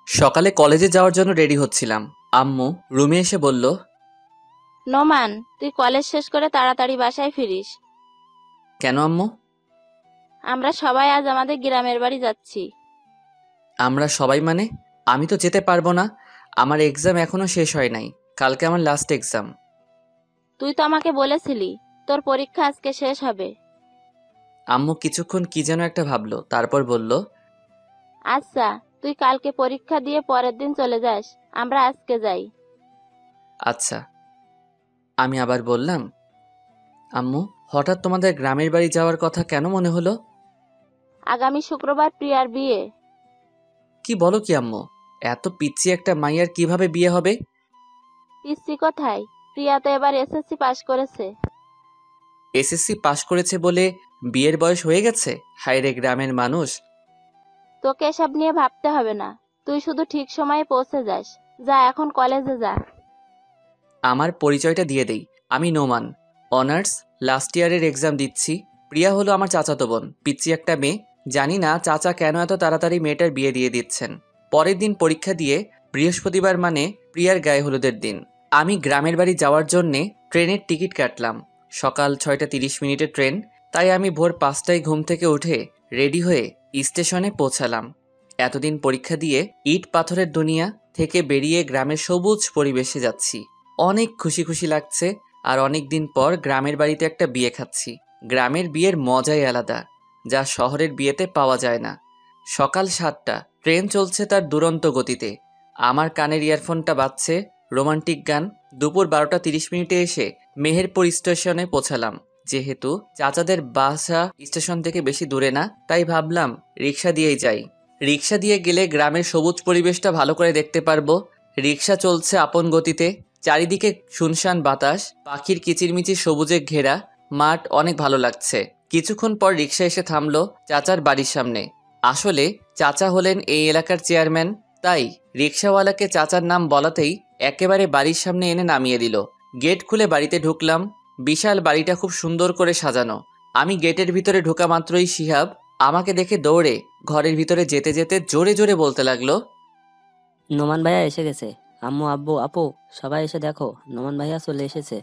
সকালে কলেজে যাওয়ার জন্য রেডি হচ্ছিলাম। আম্মু রুমে এসে বলল, নোমান, তুই কলেজ শেষ করে তাড়াতাড়ি বাসায় ফিরিস। কেন আম্মু? আমরা সবাই আজ আমাদের গ্রামের বাড়ি যাচ্ছি। আমরা সবাই মানে? আমি তো যেতে পারবো না। আমার এক্সাম এখনো শেষ হয় নাই। কালকে আমার লাস্ট এক্সাম। তুই তো আমাকে বলেছিলি তোর পরীক্ষা আজকে শেষ হবে। আম্মু কিছুক্ষণ কি যেন একটা ভাবলো, তারপর বলল, আচ্ছা, তুই কালকে পরীক্ষা দিয়ে পরের দিন চলে যাস, আমরা আজকে যাই। আচ্ছা। আমি আবার বললাম, আম্মু হঠাৎ তোমাদের গ্রামের বাড়ি যাওয়ার কথা কেন মনে হলো? আগামী শুক্রবার প্রিয়ার বিয়ে। কি বলো কি আম্মু? এত পিচ্ছি একটা মাইয়ার কিভাবে বিয়ে হবে? পিসি কোথায়? প্রিয়া তো এবার এসএসসি পাশ করেছে। এসএসসি পাশ করেছে বলে বিয়ের বয়স হয়ে গেছে? হায় রে গ্রামের মানুষ। তোকে এসব নিয়ে ভাবতে হবে না, তুই শুধু ঠিক সময়ে পৌঁছে যাস। যা এখন কলেজে যা। আমার পরিচয়টা দিয়ে দেই। আমি নোমান, অনার্স লাস্ট ইয়ারের এক্সাম দিচ্ছি। প্রিয়া হলো আমার চাচাতো বোন, পিচ্ছি একটা মেয়ে। জানি না চাচা কেন এত তাড়াতাড়ি মেয়েটার বিয়ে দিয়ে দিচ্ছেন। পরের দিন পরীক্ষা দিয়ে বৃহস্পতিবার মানে প্রিয়ার গায়ে হলুদের দিন। আমি গ্রামের বাড়ি যাওয়ার জন্যে ট্রেনের টিকিট কাটলাম। সকাল 6:30 ট্রেন, তাই আমি ভোর 5টায় ঘুম থেকে উঠে রেডি হয়ে স্টেশনে পৌঁছালাম। এতদিন পরীক্ষা দিয়ে ইট পাথরের দুনিয়া থেকে বেরিয়ে গ্রামের সবুজ পরিবেশে যাচ্ছি। অনেক খুশি খুশি লাগছে। আর অনেক দিন পর গ্রামের বাড়িতে একটা বিয়ে খাচ্ছি। গ্রামের বিয়ের মজাই আলাদা, যা শহরের বিয়েতে পাওয়া যায় না। সকাল 7টা, ট্রেন চলছে তার দুরন্ত গতিতে। আমার কানের ইয়ারফোনটা বাজছে রোমান্টিক গান। দুপুর 12:30 এসে মেহেরপুর স্টেশনে পৌঁছালাম। যেহেতু চাচাদের বাসা স্টেশন থেকে বেশি দূরে না, তাই ভাবলাম রিক্সা দিয়েই যাই। রিক্সা দিয়ে গেলে গ্রামের সবুজ পরিবেশটা ভালো করে দেখতে পারবো। রিক্সা চলছে আপন গতিতে। চারিদিকে শুনশান বাতাস, পাখির কিচিরমিচির সবুজে ঘেরা মাঠ, অনেক ভালো লাগছে। কিছুক্ষণ পর রিক্সা এসে থামলো চাচার বাড়ির সামনে। আসলে চাচা হলেন এই এলাকার চেয়ারম্যান, তাই রিক্সাওয়ালাকে চাচার নাম বলাতেই একেবারে বাড়ির সামনে এনে নামিয়ে দিল। গেট খুলে বাড়িতে ঢুকলাম। বিশাল বাড়িটা খুব সুন্দর করে সাজানো। আমি গেটের ভিতরে ঢোকা মাত্রই শিহাব আমাকে দেখে দৌড়ে ঘরের ভিতরে যেতে যেতে জোরে জোরে বলতে লাগলো, নোমান ভাইয়া এসে গেছে। আম্মু, আব্বু, আপু, সবাই এসে দেখো, নোমান ভাইয়া চলে এসেছে।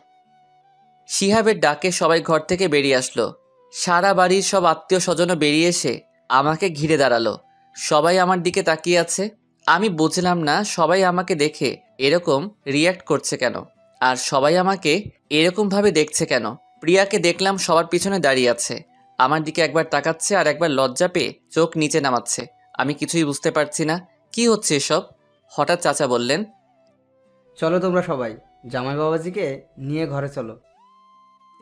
শিহাবের ডাকে সবাই ঘর থেকে বেরিয়ে আসলো। সারা বাড়ির সব আত্মীয় স্বজনও বেরিয়ে এসে আমাকে ঘিরে দাঁড়ালো। সবাই আমার দিকে তাকিয়ে আছে। আমি বুঝলাম না সবাই আমাকে দেখে এরকম রিয়্যাক্ট করছে কেন, আর সবাই আমাকে এরকমভাবে দেখছে কেন। প্রিয়াকে দেখলাম সবার পিছনে দাঁড়িয়ে আছে, আমার দিকে একবার তাকাচ্ছে আর একবার লজ্জা পেয়ে চোখ নিচে নামাচ্ছে। আমি কিছুই বুঝতে পারছি না কি হচ্ছে এসব। হঠাৎ চাচা বললেন, চলো তোমরা সবাই জামাই বাবাজিকে নিয়ে ঘরে চলো।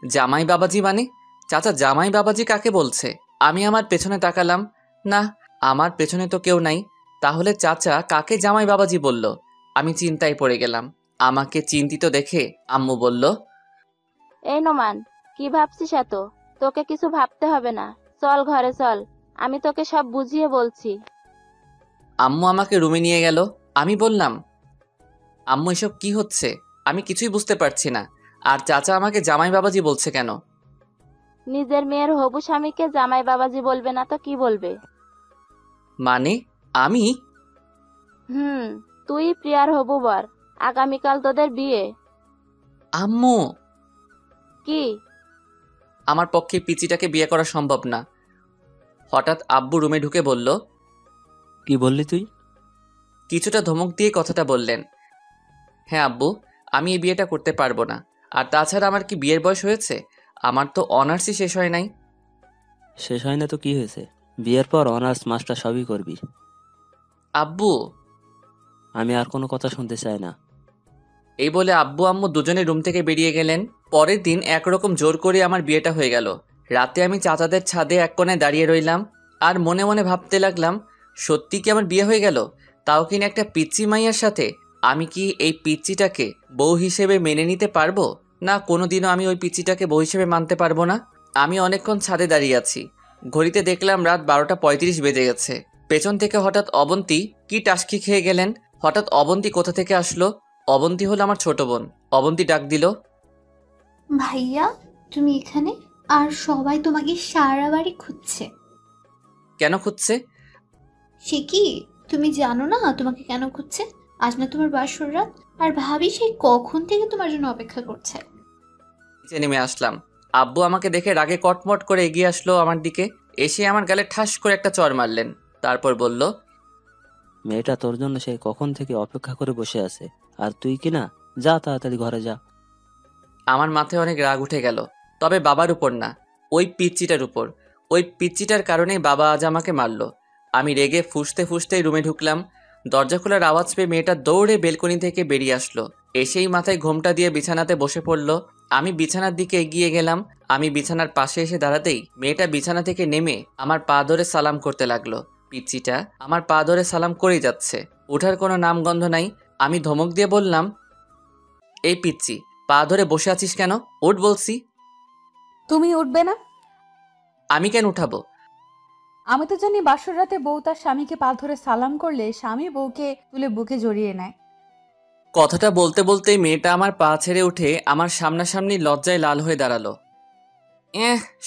জামাই বাবাজি মানে? চাচা জামাই বাবাজি কাকে বলছে? আমি আমার পেছনে তাকালাম। না, আমার পেছনে তো কেউ নাই। তাহলে চাচা কাকে জামাই বাবাজি বলল? আমি চিন্তায় পড়ে গেলাম। আমাকে চিন্তিত দেখে আম্মু বলল, এই নোমান, কি ভাবছিস এত? তোকে কিছু ভাবতে হবে না, চল ঘরে চল, আমি তোকে সব বুঝিয়ে বলছি। আম্মু আমাকে রুমে নিয়ে গেল। আমি বললাম, আম্মু এসব কি হচ্ছে? আমি কিছুই বুঝতে পারছি না। আর চাচা আমাকে জামাই বাবাজি বলছে কেন? নিজের মেয়ের হবু স্বামীকে জামাই বাবাজি বলবে না তো কি বলবে? মানে আমি? হুম, তুই প্রিয়ার হবু বর। আগামীকাল তোদের বিয়ে। আম্মু, কি? আমার পক্ষে পিচিটাকে বিয়ে করা সম্ভব না। হঠাৎ আব্বু রুমে ঢুকে বলল, কি বললি তুই? কিছুটা ধমক দিয়ে কথাটা বললেন। হ্যাঁ আব্বু, আমি এই বিয়েটা করতে পারবো না। আর তাছাড়া আমার কি বিয়ের বয়স হয়েছে? আমার তো অনার্সই শেষ হয় নাই। শেষ হয় না তো কি হয়েছে? বিয়ের পর অনার্স মাস্টার সবই করবি। আব্বু, আমি আর কোনো কথা শুনতে চাই না। এই বলে আব্বু আম্মু দুজনে রুম থেকে বেরিয়ে গেলেন। পরের দিন একরকম জোর করে আমার বিয়েটা হয়ে গেল। রাতে আমি চাচাদের ছাদে এক কোণে দাঁড়িয়ে রইলাম আর মনে মনে ভাবতে লাগলাম, সত্যি কি আমার বিয়ে হয়ে গেল? তাও কিনা একটা পিচ্চি মাইয়ার সাথে। আমি কি এই পিচ্চিটাকে বউ হিসেবে মেনে নিতে পারবো? না, কোনোদিনও আমি ওই পিচ্চিটাকে বউ হিসেবে মানতে পারবো না। আমি অনেকক্ষণ ছাদে দাঁড়িয়ে আছি। ঘড়িতে দেখলাম রাত 12:35 বেজে গেছে। পেছন থেকে হঠাৎ অবন্তী কি টাসকি খেয়ে গেলেন। হঠাৎ অবন্তী কোথা থেকে আসলো? অবন্তী হলো আমার ছোট বোন। অবন্তী ডাক দিল, ভাইয়া, তুমি এখানে? আর সবাই তোমাকে সারা বাড়ি খুঁজছে। কেন খুঁজছে? সে কি, তুমি জানো না তোমাকে কেন খুঁজছে? আজ না তোমার বাসর রাত, আর ভাবি সেই কখন থেকে তোমার জন্য অপেক্ষা করছে। নিচে নেমে আসলাম। আব্বু আমাকে দেখে রাগে কটমট করে এগিয়ে আসলো আমার দিকে, এসে আমার গালে ঠাস করে একটা চড় মারলেন। তারপর বলল, মেয়েটা তোর জন্য সেই কখন থেকে অপেক্ষা করে বসে আছে, আর তুই কি না? যা তাড়াতাড়ি ঘরে যা। আমার মাথায় অনেক রাগ উঠে গেল, তবে বাবার উপর না, ওই পিচ্চিটার উপর। ওই পিচ্চিটার কারণেই বাবা আজ আমাকে মারলো। আমি রেগে ফুঁসতে ফুঁসতেই রুমে ঢুকলাম। দরজা খোলার আওয়াজ পেয়ে মেয়েটা দৌড়ে বেলকনি থেকে বেরিয়ে আসলো, এসেই মাথায় ঘোমটা দিয়ে বিছানাতে বসে পড়লো। আমি বিছানার দিকে এগিয়ে গেলাম। আমি বিছানার পাশে এসে দাঁড়াতেই মেয়েটা বিছানা থেকে নেমে আমার পা ধরে সালাম করতে লাগলো। পিচ্চিটা আমার পা ধরে সালাম করেই যাচ্ছে, ওঠার কোনো নামগন্ধ নাই। আমি ধমক দিয়ে বললাম, এই পিচ্চি, পা ধরে বসে আছিস কেন? ওঠ বলছি। তুমি উঠবে না? আমি কেন উঠাবো? আমি তো জানি বাসর রাতে বউ তার স্বামীকে পা ধরে সালাম করলে স্বামী বউকে তুলে বুকে জড়িয়ে নেয়। কথাটা বলতে বলতেই মেয়েটা আমার পা ছেড়ে উঠে আমার সামনাসামনি লজ্জায় লাল হয়ে দাঁড়ালো।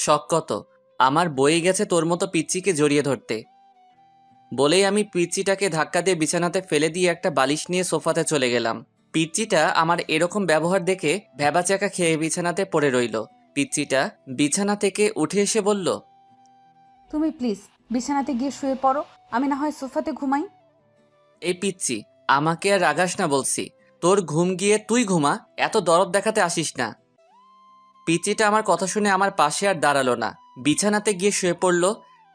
শখ কত, আমার বয়ে গেছে তোর মতো পিচ্চিকে জড়িয়ে ধরতে। বলেই আমি পিচ্চিটাকে ধাক্কা দিয়ে বিছানাতে ফেলে দিয়ে একটা বালিশ নিয়ে সোফাতে চলে গেলাম। পিচ্চিটা আমার এরকম ব্যবহার দেখে ভ্যাবাচ্যাকা খেয়ে বিছানাতে পড়ে রইল। পিচ্চিটা বিছানা থেকে উঠে এসে বলল, তুমি প্লিজ বিছানাতে গিয়ে শুয়ে পড়ো, আমি না হয় সোফাতে ঘুমাই। এই পিচ্চি, আমাকে আর রাগাস না বলছি। তোর ঘুম গিয়ে তুই ঘুমা, এত দরদ দেখাতে আসিস না। পিচ্চিটা আমার কথা শুনে আমার পাশে আর দাঁড়ালো না, বিছানাতে গিয়ে শুয়ে পড়ল।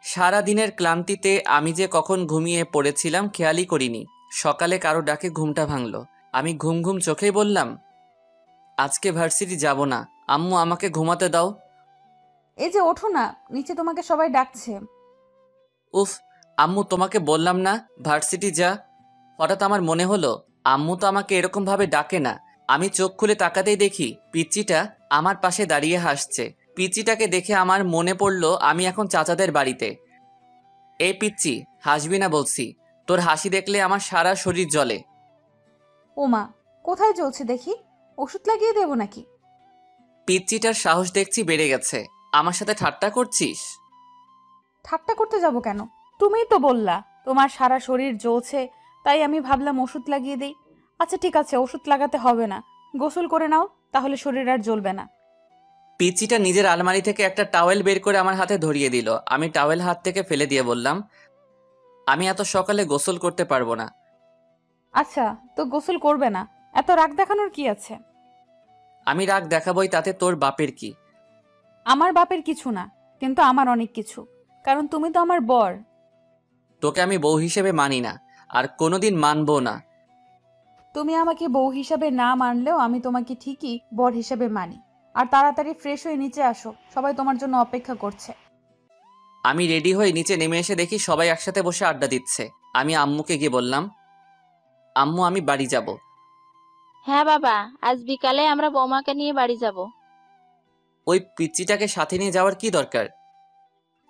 সারা দিনের ক্লান্তিতে আমি যে কখন ঘুমিয়ে পড়েছিলাম খেয়ালই করিনি। সকালে কারো ডাকে ঘুমটা ভাঙলো। আমি ঘুম ঘুম চোখেই বললাম, আজকে ভার্সিটি যাব না, আম্মু আমাকে ঘুমাতে দাও। এই যে ওঠো না, নিচে তোমাকে সবাই ডাকছে। উফ, আম্মু তোমাকে বললাম না ভার্সিটি যা। হঠাৎ আমার মনে হলো আম্মু তো আমাকে এরকম ভাবে ডাকে না। আমি চোখ খুলে তাকাতেই দেখি পিচ্চিটা আমার পাশে দাঁড়িয়ে হাসছে। পিচ্চিটাকে দেখে আমার মনে পড়লো আমি এখন চাচাদের বাড়িতে। এই পিচ্চি, হাসবি না বলছি, তোর হাসি দেখলে আমার সারা শরীর জ্বলে। ওমা, কোথায় চলছে দেখি, ওষুধ লাগিয়ে দেবো নাকি? পিচ্চিটার সাহস দেখছি বেড়ে গেছে, আমার সাথে ঠাট্টা করছিস? ঠাট্টা করতে যাব কেন? তুমিই তো বললা তোমার সারা শরীর জ্বলছে, তাই আমি ভাবলাম ওষুধ লাগিয়ে দেই। আচ্ছা ঠিক আছে, ওষুধ লাগাতে হবে না, গোসল করে নাও, তাহলে শরীর আর জ্বলবে না। পিচ্চিটা নিজের আলমারি থেকে একটা টাওয়েল বের করে আমার হাতে ধরিয়ে দিল। আমি টাওয়েল হাত থেকে ফেলে দিয়ে বললাম, আমি এত সকালে গোসল করতে পারবো না। আচ্ছা, তো গোসল করবে না, এত রাগ দেখানোর কি আছে? আমি রাগ দেখাবই, তাতে তোর বাপের কি? আমার বাপের কিছু না, কিন্তু আমার অনেক কিছু, কারণ তুমি তো আমার বর। তোকে আমি বউ হিসেবে মানি না, আর কোনোদিন মানবো না। তুমি আমাকে বউ হিসাবে না মানলেও আমি তোমাকে ঠিকই বর হিসেবে মানি। আর তাড়াতাড়ি ফ্রেশ হয়ে নিচে আসো, সবাই তোমার জন্য অপেক্ষা করছে। আমি রেডি হয়ে নিচে নেমে এসে দেখি সবাই একসাথে বসে আড্ডা দিচ্ছে। আমি আম্মুকে গিয়ে বললাম, আম্মু আমি বাড়ি যাব। হ্যাঁ বাবা, আজ বিকালে আমরা বৌমাকে নিয়ে বাড়ি যাব। ওই পিচ্চিটাকে সাথে নিয়ে যাওয়ার কি দরকার?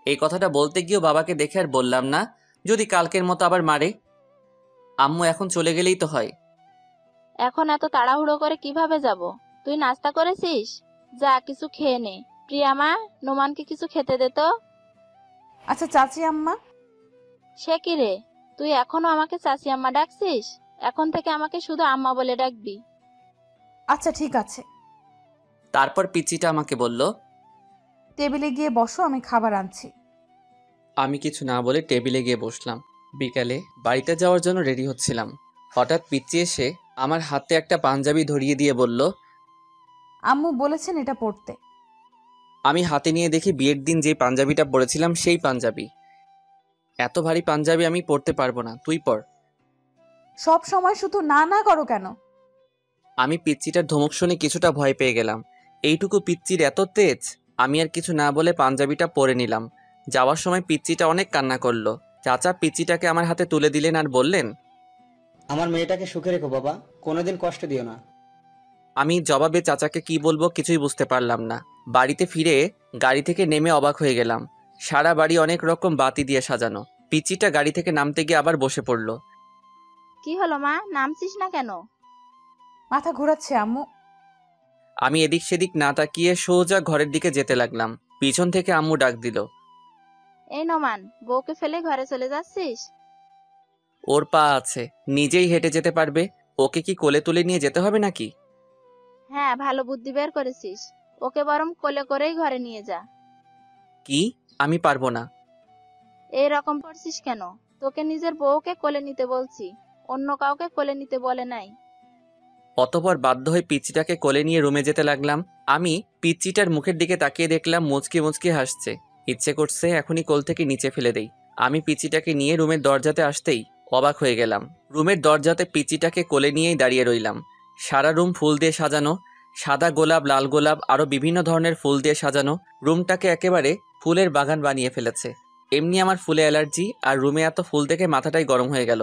এই কথাটা বলতে গিয়েও বাবাকে দেখে আর বললাম না, যদি কালকের মতো আবার মারে। আম্মু এখন চলে গেলেই তো হয়। এখন এত তাড়াহুড়ো করে কিভাবে যাব? তুই নাস্তা করেছিস? যা কিছু খেয়ে নে। প্রিয়া মা, নোমানকে কিছু খেতে দে তো। আচ্ছা চাচি আম্মা। সে কি রে, তুই এখনো আমাকে চাচি আম্মা ডাকছিস? এখন থেকে আমাকে শুধু আম্মা বলে ডাকবি। আচ্ছা ঠিক আছে। তারপর পিচ্চিটা আমাকে বলল, টেবিলে গিয়ে বসো, আমি খাবার আনছি। আমি কিছু না বলে টেবিলে গিয়ে বসলাম। বিকালে বাড়িতে যাওয়ার জন্য রেডি হচ্ছিলাম, হঠাৎ পিচ্চি এসে আমার হাতে একটা পাঞ্জাবি ধরিয়ে দিয়ে বলল, আম্মু বলেছেন এটা পড়তে। আমি হাতে নিয়ে দেখি বিয়ের দিন যে পাঞ্জাবিটা পরেছিলাম সেই পাঞ্জাবি। এত ভারী পাঞ্জাবি আমি পরতে পারবো না, তুই পর। সব সময় শুধু না না করো কেন? আমি পিচ্চিটার ধমক শুনে কিছুটা ভয় পেয়ে গেলাম। এইটুকু পিচ্চির এত তেজ! আমি আর কিছু না বলে পাঞ্জাবিটা পরে নিলাম। যাওয়ার সময় পিচ্চিটা অনেক কান্না করলো। চাচা পিচ্চিটাকে আমার হাতে তুলে দিলেন আর বললেন, আমার মেয়েটাকে সুখে রেখো বাবা, কোনোদিন কষ্ট দিও না। আমি জবাবে চাচাকে কি বলবো কিছুই বুঝতে পারলাম না। বাড়িতে ফিরে গাড়ি থেকে নেমে অবাক হয়ে গেলাম। সারা বাড়ি অনেক রকম বাতি দিয়ে সাজানো। পিচ্চিটা গাড়ি থেকে নামতে গিয়ে আবার বসে পড়লো। কি হলো মা, নামছিস না কেন? মাথা ঘোরাচ্ছে আম্মু। আমি এদিক সেদিক না তাকিয়ে সোজা ঘরের দিকে যেতে লাগলাম। পিছন থেকে আম্মু ডাক দিল, এই নোমান, বউকে ফেলে ঘরে চলে যাচ্ছিস? ওর পা আছে, নিজেই হেঁটে যেতে পারবে। ওকে কি কোলে তুলে নিয়ে যেতে হবে নাকি? হ্যাঁ, ভালো বুদ্ধি বের করেছিস। ওকে বরং কোলে করেই ঘরে নিয়ে যা। কি? আমি পারবো না। এই রকম করছিস কেন? তোকে নিজের বউকে কোলে নিতে বলছি, অন্য কাউকে কোলে নিতে বলে নাই। অতঃপর বাধ্য হয়ে পিচ্চিটাকে কোলে নিয়ে রুমে যেতে লাগলাম। আমি পিচ্চিটার মুখের দিকে তাকিয়ে দেখলাম মুচকি মুচকি হাসছে। ইচ্ছে করছে এখনই কোল থেকে নিচে ফেলে দেই। আমি পিচ্চিটাকে নিয়ে রুমের দরজাতে আসতেই অবাক হয়ে গেলাম। রুমের দরজাতে পিচ্চিটাকে কোলে নিয়েই দাঁড়িয়ে রইলাম। সারা রুম ফুল দিয়ে সাজানো, সাদা গোলাপ, লাল গোলাপ, আরও বিভিন্ন ধরনের ফুল দিয়ে সাজানো। রুমটাকে একেবারে ফুলের বাগান বানিয়ে ফেলেছে। এমনি আমার ফুলে অ্যালার্জি, আর রুমে এত ফুল দেখে মাথাটাই গরম হয়ে গেল।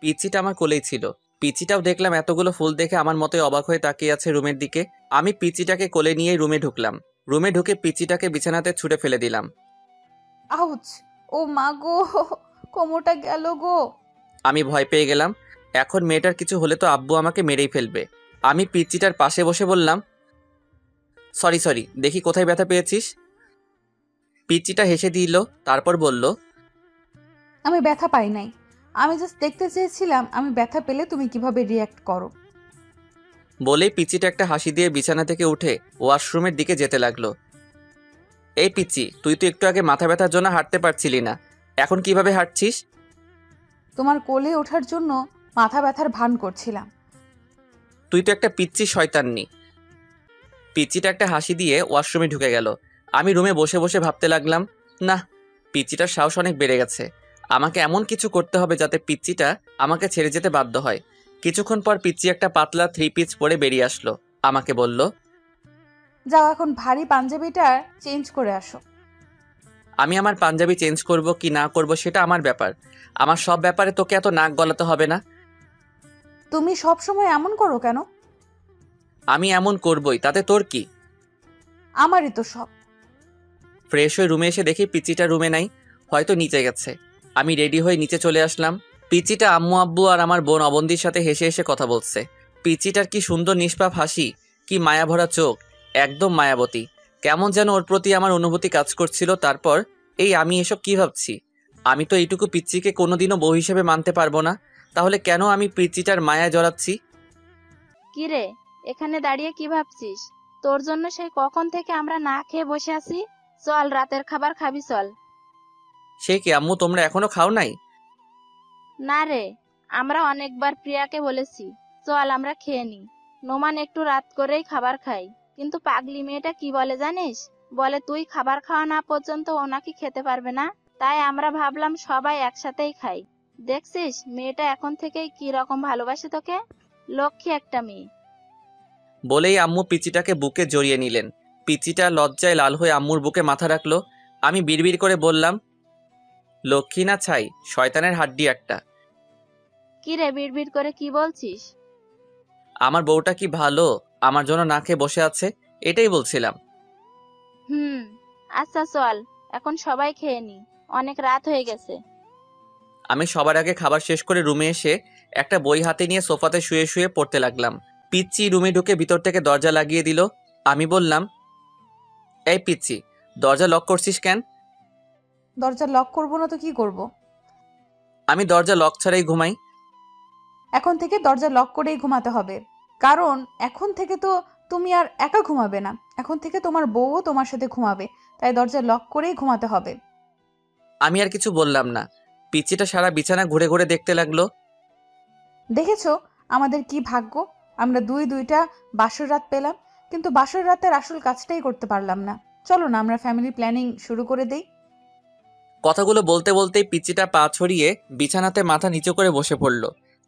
পিচ্চিটা আমার কোলেই ছিল। পিচিটাও দেখলাম এতগুলো ফুল দেখে আমার মতোই অবাক হয়ে তাকিয়ে আছে রুমের দিকে। আমি পিচিটাকে কোলে নিয়ে রুমে ঢুকলাম। রুমে ঢুকে পিচিটাকে বিছানাতে ছুঁড়ে ফেলে দিলাম। আউচ! ও মা গো, কোমরটা গেল গো। আমি ভয় পেয়ে গেলাম। এখন মেয়েটার কিছু হলে তো আব্বু আমাকে মেরেই ফেলবে। আমি পিচিটার পাশে বসে বললাম, সরি সরি, দেখি কোথায় ব্যথা পেয়েছিস। পিচিটা হেসে দিল, তারপর বলল, আমি ব্যথা পাই নাই, আমি জাস্ট দেখতে চেয়েছিলাম আমি ব্যথা পেলে তুমি কিভাবে রিয়্যাক্ট করো। বলেই পিচিটা একটা হাসি দিয়ে বিছানা থেকে উঠে ওয়াশরুমের দিকে যেতে লাগলো। এই পিচি, তুই তো একটু আগে মাথা ব্যথার জন্য হাঁটতে পারছিলি না, এখন কিভাবে হাঁটছিস? তোমার কোলে ওঠার জন্য মাথা ব্যথার ভান করছিলাম। তুই তো একটা পিচ্চি শয়তাননি। পিচ্চিটা একটা হাসি দিয়ে ওয়াশরুমে ঢুকে গেল। আমি রুমে বসে বসে ভাবতে লাগলাম, না, পিচ্চিটার সাহস অনেক বেড়ে গেছে। আমাকে এমন কিছু করতে হবে যাতে পিচ্চিটা আমাকে ছেড়ে যেতে বাধ্য হয়। কিছুক্ষণ পর পিচ্চি একটা পাতলা 3 পিস পরে বেরিয়ে আসলো। আমাকে বলল, যাও এখন ভারী পাঞ্জাবিটা চেঞ্জ করে আসো। আমি আমার পাঞ্জাবি চেঞ্জ করব কি না করব সেটা আমার ব্যাপার। আমার সব ব্যাপারে তোকে এত নাক গলাতে হবে না। তুমি সব সময় এমন করো কেন? আমি এমন করবই, তাতে তোর কি? আমারই তো সব। ফ্রেশ হয়ে রুমে এসে দেখি পিচিটা রুমে নাই, হয়তো নিচে গেছে। আমি রেডি হয়ে নিচে চলে আসলাম। পিচিটা আম্মু আব্বু আর আমার বোন অবন্তীর সাথে হেসে হেসে কথা বলছে। পিচিটার কি সুন্দর নিষ্পাপ হাসি, কি মায়াভরা চোখ, একদম মায়াবতী। কেমন যেন ওর প্রতি আমার অনুভূতি কাজ করছিল। তারপর আমি এসব কি ভাবছি? আমি তো এইটুকু পিচিকে কোনোদিনও বউ হিসেবে মানতে পারবো না, তাহলে কেন আমি পিচিটার মায়ায় জড়াচ্ছি? কি রে, এখানে দাঁড়িয়ে কি ভাবছিস? তোর জন্য সেই কখন থেকে আমরা না খেয়ে বসে আছি। চল, রাতের খাবার খাবি, চল। সে কি আম্মু, তোমরা এখনো খাও নাই? না রে, আমরা অনেকবার প্রিয়াকে বলেছি চল আমরা খেয়ে নি। নোমান একটু রাত করেই খাবার খাই, কিন্তু পাগলি মেয়েটা কি বলে জানিস? বলে তুই খাবার খাওয়া না পর্যন্ত ও নাকি খেতে পারবে না। তাই আমরা ভাবলাম সবাই একসাথেই খাই। দেখছিস মেয়েটা এখন থেকেই কি রকম ভালোবাসে তোকে। লক্ষ্মী একটা মেয়ে। বলেই আম্মু পিচিটাকে বুকে জড়িয়ে নিলেন। পিচিটা লজ্জায় লাল হয়ে আম্মুর বুকে মাথা রাখলো। আমি বিড়বিড় করে বললাম, লক্ষ্মী না ছাই, শয়তানের হাড্ডি একটা। কি রে, বিড়বিড় করে কি বলছিস? আমার বউটা কি ভালো, আমার জন্য না খেয়ে বসে আছে, এটাই বলছিলাম। আচ্ছা চল, এখন সবাই খেয়ে নি, অনেক রাত হয়ে গেছে। আমি সবার আগে খাবার শেষ করে রুমে এসে একটা বই হাতে নিয়ে সোফাতে শুয়ে শুয়ে পড়তে লাগলাম। পিচ্চি রুমে ঢুকে ভিতর থেকে দরজা লাগিয়ে দিল। আমি বললাম, এই পিচ্চি, দরজা লক করছিস কেন? দরজা লক করবো না তো কি করব? আমি দরজা লক ছাড়াই ঘুমাই। এখন থেকে দরজা লক করেই ঘুমাতে হবে, কারণ এখন থেকে তো তুমি আর একা ঘুমাবে না, এখন থেকে তোমার বউও তোমার সাথে ঘুমাবে, তাই দরজা লক করেই ঘুমাতে হবে। আমি আর কিছু বললাম না। পিচ্চিটা সারা বিছানা ঘুরে ঘুরে দেখতে লাগলো। দেখেছো আমাদের কি ভাগ্য, আমরা দুইটা বাসর রাত পেলাম, কিন্তু বাসর রাতের আসল কাজটাই করতে পারলাম না। চলো না আমরা ফ্যামিলি প্ল্যানিং শুরু করে দেই। কথাগুলো বলতে বলতেই পিচ্চিটা পা ছড়িয়ে বিছানাতে মাথা নিচু করে বসে পড়ল।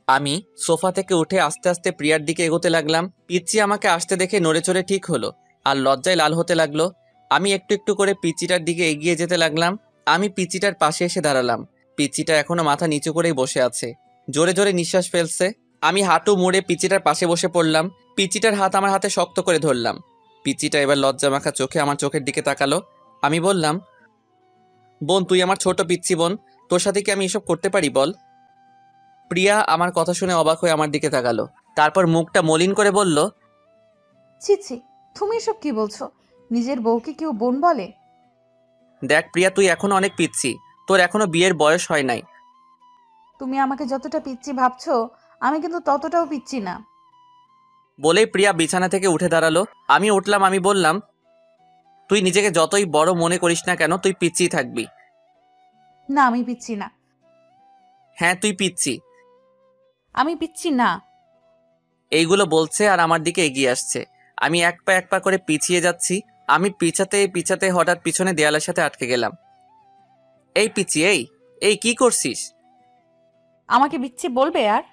আমি সোফা থেকে উঠে আস্তে আস্তে প্রিয়ার দিকে এগোতে লাগলাম। পিচ্চি আমাকে আসতে দেখে নড়ে চড়ে ঠিক হলো আর লজ্জায় লাল হতে লাগলো। আমি একটু একটু করে পিচ্চিটার দিকে এগিয়ে যেতে লাগলাম। আমি পিচ্চিটার পাশে এসে দাঁড়ালাম। পিচ্চিটা এখনো মাথা নিচু করেই বসে আছে, জোরে জোরে নিঃশ্বাস ফেলছে। আমি হাঁটু মুড়ে পিচ্চিটার পাশে বসে পড়লাম। পিচ্চিটার হাত আমার হাতে শক্ত করে ধরলাম। পিচ্চিটা এবার লজ্জা মাখা চোখে আমার চোখের দিকে তাকালো। আমি বললাম, বোন, তুই আমার ছোট পিচ্চি বোন, তোর সাথে কি আমি এসব করতে পারি বল? প্রিয়া আমার কথা শুনে অবাক হয়ে আমার দিকে তাকালো, তারপর মুখটা মলিন করে বলল, ছি ছি, তুমি এসব কি বলছো? নিজের বউকে কেউ বোন বলে? দেখ প্রিয়া, তুই এখনো অনেক পিচ্চি, তোর এখনো বিয়ের বয়স হয় নাই। তুমি আমাকে যতটা পিচ্ছি ভাবছো আমি কিন্তু ততটাও পিচ্ছি না। বলেই প্রিয়া বিছানা থেকে উঠে দাঁড়ালো। আমি উঠলাম, আমি বললাম, তুই নিজেকে যতই বড় মনে করিস না কেন, তুই পিচ্ছিই থাকবি। না আমি পিচ্ছি না। হ্যাঁ তুই পিচ্ছি। আমি পিচ্ছি না। এইগুলো বলছে আর আমার দিকে এগিয়ে আসছে। আমি এক পা করে পিছিয়ে যাচ্ছি। আমি পিছাতে পিছাতে হঠাৎ পিছনে দেয়ালের সাথে আটকে গেলাম। এই পিচ্ছি, এই এই কি করছিস? আমাকে পিচ্ছি বলবে আর?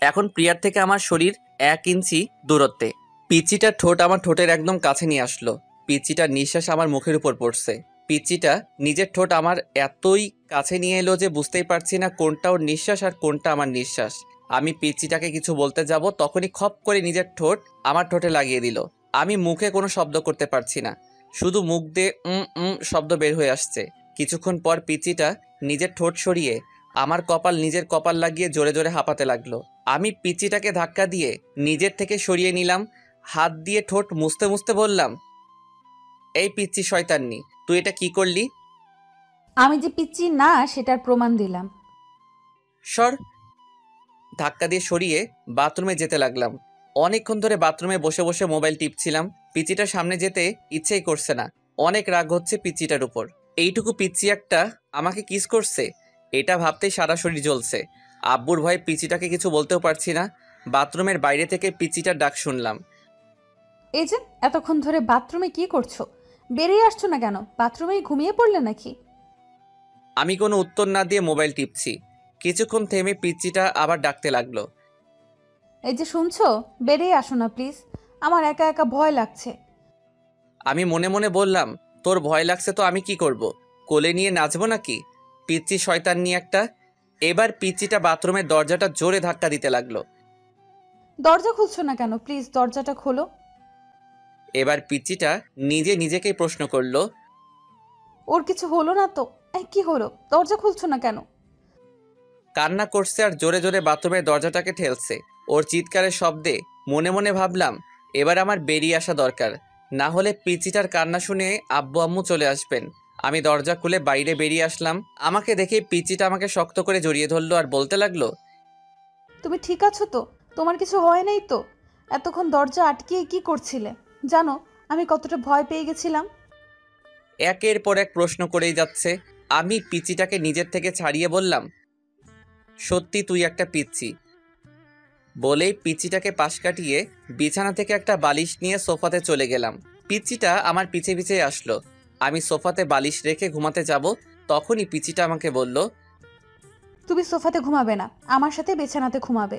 এখন প্রিয়ার থেকে আমার শরীর 1 ইঞ্চি দূরত্বে। পিচ্চিটার ঠোঁট আমার ঠোঁটের একদম কাছে নিয়ে আসলো। পিচ্চিটার নিঃশ্বাস আমার মুখের উপর পড়ছে। পিচ্চিটা নিজের ঠোঁট আমার এতই কাছে নিয়ে এলো যে বুঝতেই পারছি না কোনটা ওর নিঃশ্বাস আর কোনটা আমার নিঃশ্বাস। আমি পিচ্চিটাকে কিছু বলতে যাব, তখনই খপ করে নিজের ঠোঁট আমার ঠোঁটে লাগিয়ে দিল। আমি মুখে কোনো শব্দ করতে পারছি না, শুধু মুখ দিয়ে শব্দ বের হয়ে আসছে। কিছুক্ষণ পর পিচ্চিটা নিজের ঠোঁট সরিয়ে আমার নিজের কপাল লাগিয়ে জোরে জোরে হাঁপাতে লাগলো। আমি পিচ্চিটাকে ধাক্কা দিয়ে নিজের থেকে সরিয়ে নিলাম। হাত দিয়ে ঠোঁট মুছতে মুছতে বললাম, এই পিচ্চি শয়তান্নি, তুই এটা কি করলি? আমি যে পিচ্ছি না সেটার প্রমাণ দিলাম। সর। ধাক্কা দিয়ে সরিয়ে বাথরুমে যেতে লাগলাম। অনেকক্ষণ ধরে বাথরুমে বসে বসে মোবাইল টিপছিলাম। পিচ্চিটার সামনে যেতে ইচ্ছেই করছে না। অনেক রাগ হচ্ছে পিচ্চিটার উপর। এইটুকু পিচ্চি একটা আমাকে কিস করছে, এটা ভাবতেই সারা শরীর জ্বলছে। আব্বুর ভয়ে পিচ্চিটাকে কিছু বলতেও পারছি না। বাথরুমের বাইরে থেকে পিচ্চিটার ডাক শুনলাম। এই যে এতক্ষণ ধরে বাথরুমে কি করছো? বেরিয়ে আসছো না কেন? বাথরুমেই ঘুমিয়ে পড়লে নাকি? আমি কোনো উত্তর না দিয়ে মোবাইল টিপছি। কিছুক্ষণ থেমে পিচ্চিটা আবার ডাকতে লাগলো। এই যে শুনছো, বেরিয়ে আসো না প্লিজ, আমার একা একা ভয় লাগছে। আমি মনে মনে বললাম, তোর ভয় লাগছে তো আমি কি করব? কোলে নিয়ে নাচবো নাকি? পিচ্চি শয়তান নিয়ে একটা। এবার পিচ্চিটা বাথরুমের দরজাটা জোরে ধাক্কা দিতে লাগলো। দরজা খুলছো না কেন? প্লিজ দরজাটা খোলো। এবার পিচ্চিটা নিজেকেই প্রশ্ন করলো, ওর কিছু হলো না তো? কি হলো? দরজা খুলছো না কেন? কান্না করছে আর জোরে জোরে বাথরুমের দরজাটাকে ঠেলছে। ওর চিৎকারের শব্দে মনে মনে ভাবলাম, এবার আমার বেরিয়ে আসা দরকার, না হলে পিচ্চিটার কান্না শুনে আব্বু আম্মু চলে আসবেন। আমি দরজা খুলে বাইরে বেরিয়ে আসলাম। আমাকে দেখে পিচ্চিটা আমাকে শক্ত করে জড়িয়ে ধরলো আর বলতে লাগলো, তুমি ঠিক আছো তো? তোমার কিছু হয় নাই তো? এতক্ষণ দরজা আটকিয়ে কি করছিলে? জানো আমি কতটা ভয় পেয়ে গেছিলাম। একের পর এক প্রশ্ন করেই যাচ্ছে। আমি পিচ্চিটাকে নিজের থেকে ছাড়িয়ে বললাম, সত্যি তুই একটা পিচ্চি। বলেই পিচ্চিটাকে পাশ কাটিয়ে বিছানা থেকে একটা বালিশ নিয়ে সোফাতে চলে গেলাম। পিচ্চিটা আমার পিছে পিছে আসলো। আমি সোফাতে বালিশ রেখে ঘুমাতে যাব, তখনই পিচ্চিটা আমাকে বলল, তুমি সোফাতে ঘুমাবে না, আমার সাথে বিছানাতে ঘুমাবে।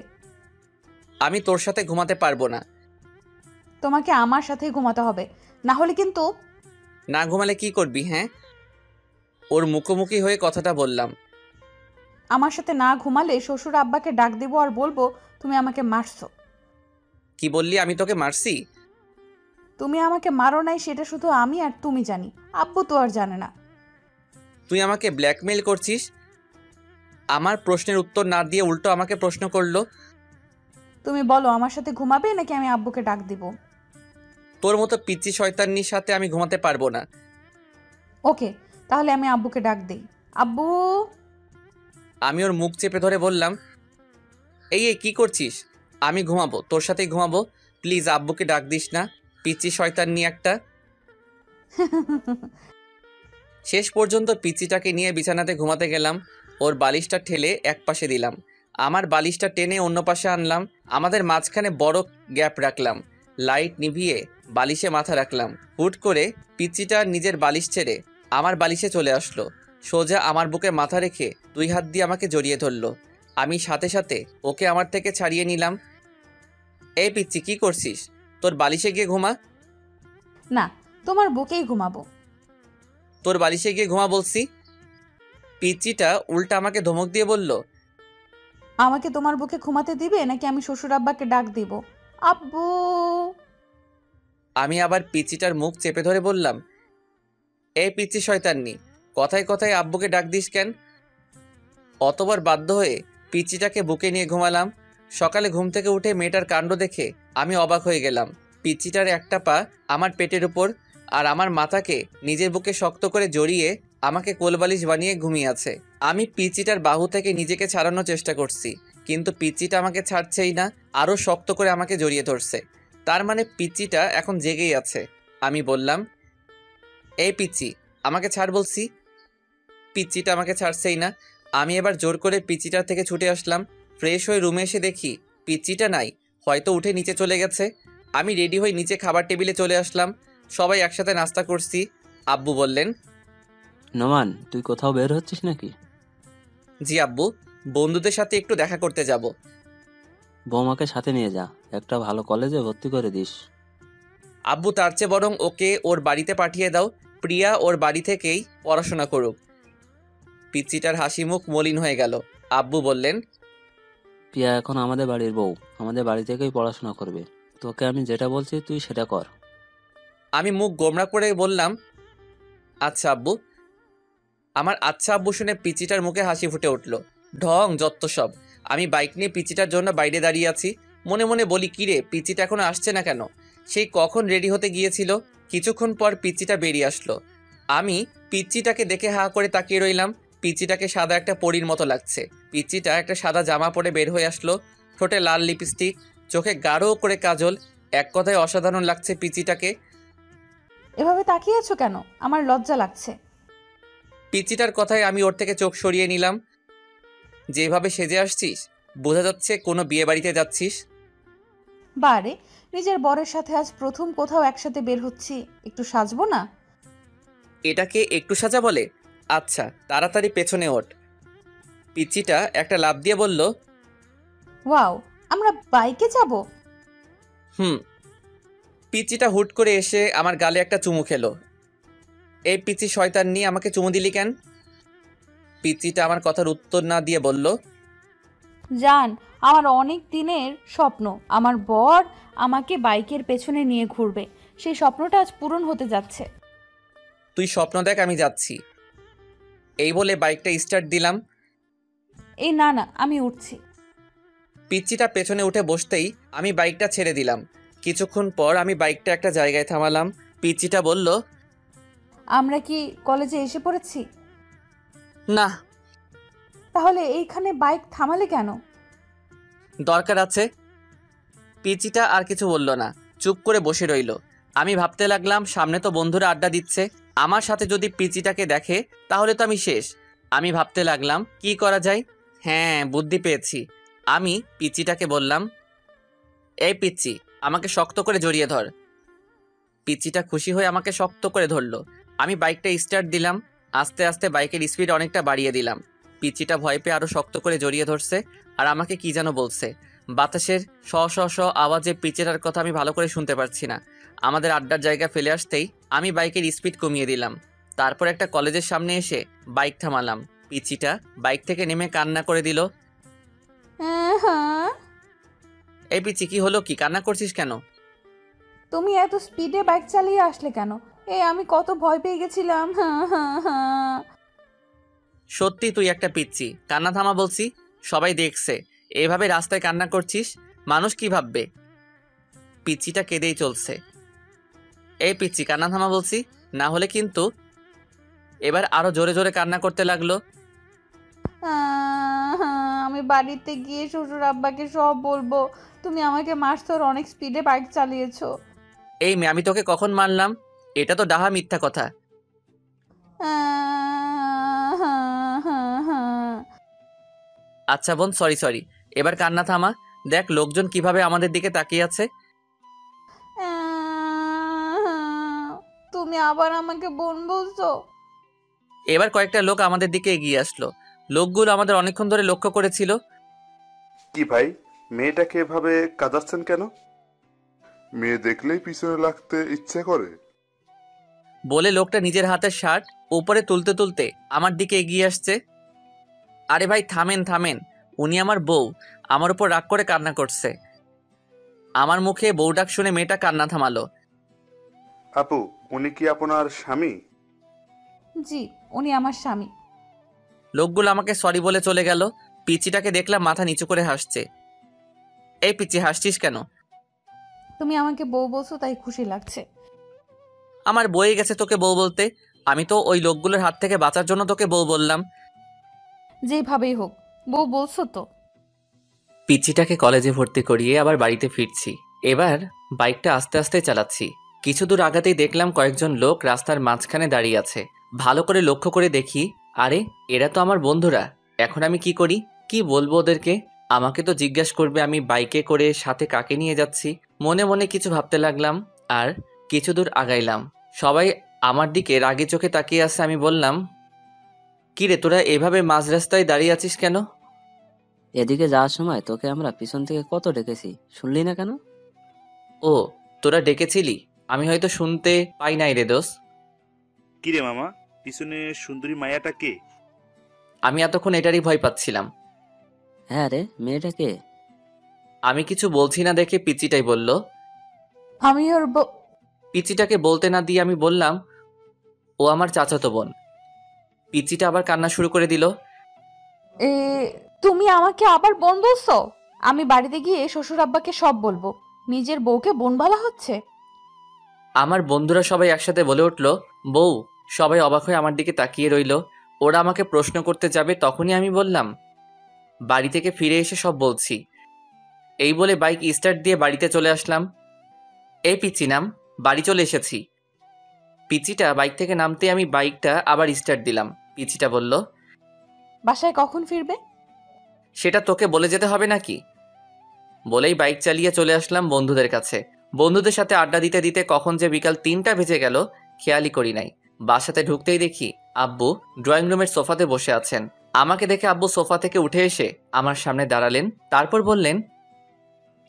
আমি তোর সাথে ঘুমাতে পারবো না। তোমাকে আমার সাথেই ঘুমাতে হবে, না হলে কিন্তু। না ঘুমালে কি করবি? হ্যাঁ, ওর মুখোমুখি হয়ে কথাটা বললাম। আমার সাথে না ঘুমালে শ্বশুর আব্বাকে ডাক দেবো আর বলবো তুমি আমাকে মারছো। কি বললি? আমি তোকে মারছি? তুমি আমাকে মারো নাই সেটা শুধু আমি আর তুমি জানি, আব্বু তো আর জানে না। তুই আমাকে ব্ল্যাকমেইল করছিস? আমার প্রশ্নের উত্তর না দিয়ে উল্টো আমাকে প্রশ্ন করলো। তুমি বলো আমার সাথে ঘুমাবে নাকি আমি আব্বুকে ডাক দিব? তোর মতো পিচ্চি শয়তানির সাথে আমি ঘুমাতে পারবো না। ওকে, তাহলে আমি আব্বুকে ডাক দেই। আব্বু। আমি ওর মুখ চেপে ধরে বললাম, এই কি করছিস? আমি ঘুমাবো, তোর সাথেই ঘুমাবো। প্লিজ আব্বুকে ডাক দিস না, পিচ্চি শয়তান নিয়ে একটা। শেষ পর্যন্ত পিচ্চিটাকে নিয়ে বিছানাতে ঘুমাতে গেলাম। ওর বালিশটা ঠেলে এক পাশে দিলাম, আমার বালিশটা টেনে অন্য পাশে আনলাম। আমাদের মাঝখানে বড় গ্যাপ রাখলাম। লাইট নিভিয়ে বালিশে মাথা রাখলাম। হুট করে পিচ্চিটা নিজের বালিশ ছেড়ে আমার বালিশে চলে আসলো। সোজা আমার বুকে মাথা রেখে 2 হাত দিয়ে আমাকে জড়িয়ে ধরলো। আমি সাথে সাথে ওকে আমার থেকে ছাড়িয়ে নিলাম। এই পিচ্চি, কি করছিস? তোর বালিশে গিয়ে ঘুমা। না, তোমার বুকেই ঘুমাবো। তোর বালিশে গিয়ে ঘুমা বলছি। পিচ্চিটা উল্টা আমাকে ধমক দিয়ে বলল, আমাকে তোমার বুকে ঘুমাতে দিবে নাকি আমি শ্বশুর আব্বাকে ডাক দিব? আব্বু। আমি আবার পিচ্চিটার মুখ চেপে ধরে বললাম, এই পিচ্চি শয়তান্নি, কথায় কথায় আব্বুকে ডাক দিস কেন? অতবার বাধ্য হয়ে পিচ্চিটাকে বুকে নিয়ে ঘুমালাম। সকালে ঘুম থেকে উঠে মেয়েটার কাণ্ড দেখে আমি অবাক হয়ে গেলাম। পিচ্চিটার একটা পা আমার পেটের উপর আর আমার মাথাকে নিজের বুকে শক্ত করে জড়িয়ে আমাকে কোলবালিশ বানিয়ে ঘুমিয়ে আছে। আমি পিচিটার বাহু থেকে নিজেকে ছাড়ানোর চেষ্টা করছি, কিন্তু পিচিটা আমাকে ছাড়ছেই না, আরও শক্ত করে আমাকে জড়িয়ে ধরছে। তার মানে পিচিটা এখন জেগেই আছে। আমি বললাম, এই পিচি, আমাকে ছাড় বলছি। পিচিটা আমাকে ছাড়ছেই না। আমি এবার জোর করে পিচিটার থেকে ছুটে আসলাম। ফ্রেশ হয়ে রুমে এসে দেখি পিচিটা নাই, হয়তো উঠে নিচে চলে গেছে। আমি রেডি হয়ে নিচে খাবার টেবিলে চলে আসলাম। সবাই একসাথে নাস্তা করছি। আব্বু বললেন, নোমান, তুই কোথাও বের হচ্ছিস নাকি? জি আব্বু, বন্ধুদের সাথে একটু দেখা করতে যাব। বৌমাকে সাথে নিয়ে যা, একটা ভালো কলেজে ভর্তি করে দিস। আব্বু, তার চেয়ে বরং ওকে ওর বাড়িতে পাঠিয়ে দাও, প্রিয়া ওর বাড়ি থেকেই পড়াশোনা করুক। পিচিটার হাসি মুখ মলিন হয়ে গেল। আব্বু বললেন, প্রিয়া এখন আমাদের বাড়ির বউ, আমাদের বাড়ি থেকেই পড়াশোনা করবে। তোকে আমি যেটা বলছি তুই সেটা কর। আমি মুখ গোমড়া করে বললাম, আচ্ছা আব্বু। আমার আচ্ছা আব্বু শুনে পিচিটার মুখে হাসি ফুটে উঠল। ঢং যত্ত সব। আমি বাইক নিয়ে পিচিটার জন্য বাইরে দাঁড়িয়ে আছি। মনে মনে বলি, কিরে পিচিটা এখনো আসছে না কেন? সেই কখন রেডি হতে গিয়েছিল। কিছুক্ষণ পর পিচিটা বেরিয়ে আসলো। আমি পিচিটাকে দেখে হা করে তাকিয়ে রইলাম। পিচিটাকে সাদা একটা পরীর মতো লাগছে। পিচিটা একটা সাদা জামা পরে বের হয়ে আসলো, ঠোঁটে লাল লিপস্টিক, চোখে গাঢ় করে কাজল। এক কথায় অসাধারণ লাগছে পিচিটাকে। এভাবে তাকিয়ে আছো কেন? আমার লজ্জা লাগছে। পিচিটার কথায় আমি ওর থেকে চোখ সরিয়ে নিলাম। যেভাবে সেজে আসছিস, বোঝা যাচ্ছে কোনো বিয়ে বাড়িতে যাচ্ছিস। বারে, নিজের বরের সাথে আজ প্রথম কোথাও একসাথে বের হচ্ছি, একটু সাজবো না? এটাকে একটু সাজা বলে? আচ্ছা, তাড়াতাড়ি পেছনে ওঠ। পিচিটা একটা লাফ দিয়ে বলল, ওয়াও, আমরা বাইকে যাব? হুম। পিচিটা হুট করে এসে আমার গালে একটা চুমু খেলো। এই পিচি শয়তান নিয়ে আমাকে চুমু দিলি কেন? পিচিটা আমার কথার উত্তর না দিয়ে বলল, জান, আমার অনেক দিনের স্বপ্ন আমার বর আমাকে বাইকের পেছনে নিয়ে ঘুরবে। সেই স্বপ্নটা আজ পূরণ হতে যাচ্ছে। তুই স্বপ্ন দেখ, আমি যাচ্ছি। এই বলে বাইকটা স্টার্ট দিলাম। এই না না, আমি উঠছি। পিচিটা পেছনে উঠে বসতেই আমি বাইকটা ছেড়ে দিলাম। কিছুক্ষণ পর আমি বাইকটা একটা জায়গায় থামালাম। পিচিটা বলল, আমরা কি কলেজে এসে পড়েছি? না। তাহলে এইখানে বাইক থামালে কেন? দরকার আছে। পিচিটা আর কিছু বলল না, চুপ করে বসে রইল। আমি ভাবতে লাগলাম, সামনে তো বন্ধুরা আড্ডা দিচ্ছে, আমার সাথে যদি পিচিটাকে দেখে তাহলে তো আমি শেষ। আমি ভাবতে লাগলাম কি করা যায়। হ্যাঁ, বুদ্ধি পেয়েছি। আমি পিচিটাকে বললাম, এই পিচি, আমাকে শক্ত করে জড়িয়ে ধর। পিচিটা খুশি হয়ে আমাকে শক্ত করে ধরলো। আমি বাইকটা স্টার্ট দিলাম। আস্তে আস্তে বাইকের স্পিড অনেকটা বাড়িয়ে দিলাম। পিচিটা ভয় পেয়ে আরো শক্ত করে জড়িয়ে ধরছে আর আমাকে কি যেন বলছে। বাতাসের শ শ শ আওয়াজে পিচিটার কথা আমি ভালো করে শুনতে পারছি না। আমাদের আড্ডার জায়গা ফেলে আসতেই আমি বাইকের স্পিড কমিয়ে দিলাম। তারপর একটা কলেজের সামনে এসে বাইক থামালাম। পিচিটা বাইক থেকে নেমে কান্না করে দিল। হ্যাঁ, এই পিচি, কি হলো? কি কান্না করছিস কেন? তুমি এত স্পিডে বাইক চালিয়ে আসলে কেন? আমি কত ভয় পেয়ে গেছিলাম। হ্যাঁ হ্যাঁ হ্যাঁ। সত্যি তুই একটা পিচ্চি, কান্না থামা বলছি। সবাই দেখছে এভাবে রাস্তায় কান্না করছিস, মানুষ কি ভাববে? পিচ্চিটা কেঁদেই চলছে। এই পিচ্চি, কান্না থামা বলছি, না হলে কিন্তু। এবার আরো জোরে জোরে কান্না করতে লাগলো। আমি বাড়িতে গিয়ে শ্বশুর আব্বাকে সব বলবো। তুমি আমাকে মারছো আর অনেক স্পিডে বাইক চালিয়েছো। এই মেয়ে, আমি তোকে কখন মারলাম? এটা তো ডাহা মিথ্যা কথা। আচ্ছা বোন, সরি সরি, এবার কান্না থামা। দেখ লোকজন কিভাবে আমাদের দিকে তাকিয়ে আছে। তুমি আবার আমাকে বোন বলছো? এবার কয়েকটা লোক আমাদের দিকে এগিয়ে আসলো। লোকগুলো আমাদের অনেকক্ষণ ধরে লক্ষ্য করেছিল। কি ভাই, মেয়েটাকে এভাবে কাঁদাচ্ছেন কেন? মেয়ে দেখলেই পিছনে লাগতে ইচ্ছে করে। বলে লোকটা নিজের হাতের শার্ট উপরে তুলতে তুলতে আমার দিকে এগিয়ে আসছে। আরে ভাই, থামেন থামেন, উনি আমার বউ, আমার উপর রাগ করে কান্না করছে। আমার মুখে বউ ডাক শুনে মেয়েটা কান্না থামালো। আপু, উনি কি আপনার স্বামী? জি, উনি আমার স্বামী। লোকগুলো আমাকে সরি বলে চলে গেল। পিচিটাকে দেখলাম মাথা নিচু করে হাসছে। এই পিচি, হাসছিস কেন? তুমি আমাকে বউ বলছো তাই খুশি লাগছে। আমার বয়ে গেছে তোকে বউ বলতে। আমি তো ওই লোকগুলোর হাত থেকে বাঁচার জন্য তোকে বউ বললাম। যেইভাবেই হোক। বউ বলছো তো? পিচ্চিটাকে কলেজে ভর্তি করিয়ে আবার বাড়িতে ফিরছি। এবার বাইকটা আস্তে আস্তে চালাচ্ছি। কিছু দূর আগাতেই দেখলাম কয়েকজন লোক রাস্তার মাঝখানে দাঁড়িয়ে আছে। ভালো করে লক্ষ্য করে দেখি, আরে এরা তো আমার বন্ধুরা। এখন আমি কি করি, কি বলবো ওদেরকে? আমাকে তো জিজ্ঞাসা করবে আমি বাইকে করে সাথে কাকে নিয়ে যাচ্ছি। মনে মনে কিছু ভাবতে লাগলাম আর কিছু দূর আগাইলাম। সবাই আমার দিকে রাগী চোখে তাকিয়ে আছে। আমি বললাম, কিরে তোরা এভাবে মাঝ রাস্তায় দাঁড়িয়ে আছিস কেন? এদিকে যাওয়ার সময় তোকে আমরা পিছন থেকে কত ডেকেছি, শুনলি না কেন? ও, তোরা ডেকেছিলি, আমি হয়তো শুনতে পাই নাই রে দোস। কিরে মামা, পিছনে সুন্দরী মায়াটা কে? আমি এতক্ষণ এটারই ভয় পাচ্ছিলাম। হ্যাঁ রে, মেয়েটা কে? আমি কিছু বলছি না দেখে পিচিটাই বলল। আমি ওর পিচিটাকে বলতে না দিয়ে আমি বললাম, ও আমার চাচাতো বোন। পিচিটা আবার কান্না শুরু করে দিল। এ তুমি আমাকে আবার বোন বলছো? আমি বাড়িতে গিয়ে শ্বশুর আব্বাকে সব বলবো। নিজের বউকে বোন বলা হচ্ছে? আমার বন্ধুরা সবাই একসাথে বলে উঠল, বউ। সবাই অবাক হয়ে আমার দিকে তাকিয়ে রইল। ওরা আমাকে প্রশ্ন করতে যাবে, তখনই আমি বললাম, বাড়ি থেকে ফিরে এসে সব বলছি। এই বলে বাইক স্টার্ট দিয়ে বাড়িতে চলে আসলাম। এই পিচি নাম, বাড়ি চলে এসেছি। পিচিটা বাইক থেকে নামতে আমি বাইকটা আবার স্টার্ট দিলাম। পিচিটা বলল, বাসায় কখন ফিরবে? সেটা তোকে বলে যেতে হবে নাকি? বলেই বাইক চালিয়ে চলে আসলাম বন্ধুদের কাছে। বন্ধুদের সাথে আড্ডা দিতে দিতে কখন যে বিকাল 3টা বেজে গেল খেয়ালই করি নাই। বাসাতে ঢুকতেই দেখি আব্বু ড্রয়িং রুমের সোফাতে বসে আছেন। আমাকে দেখে আব্বু সোফা থেকে উঠে এসে আমার সামনে দাঁড়ালেন। তারপর বললেন,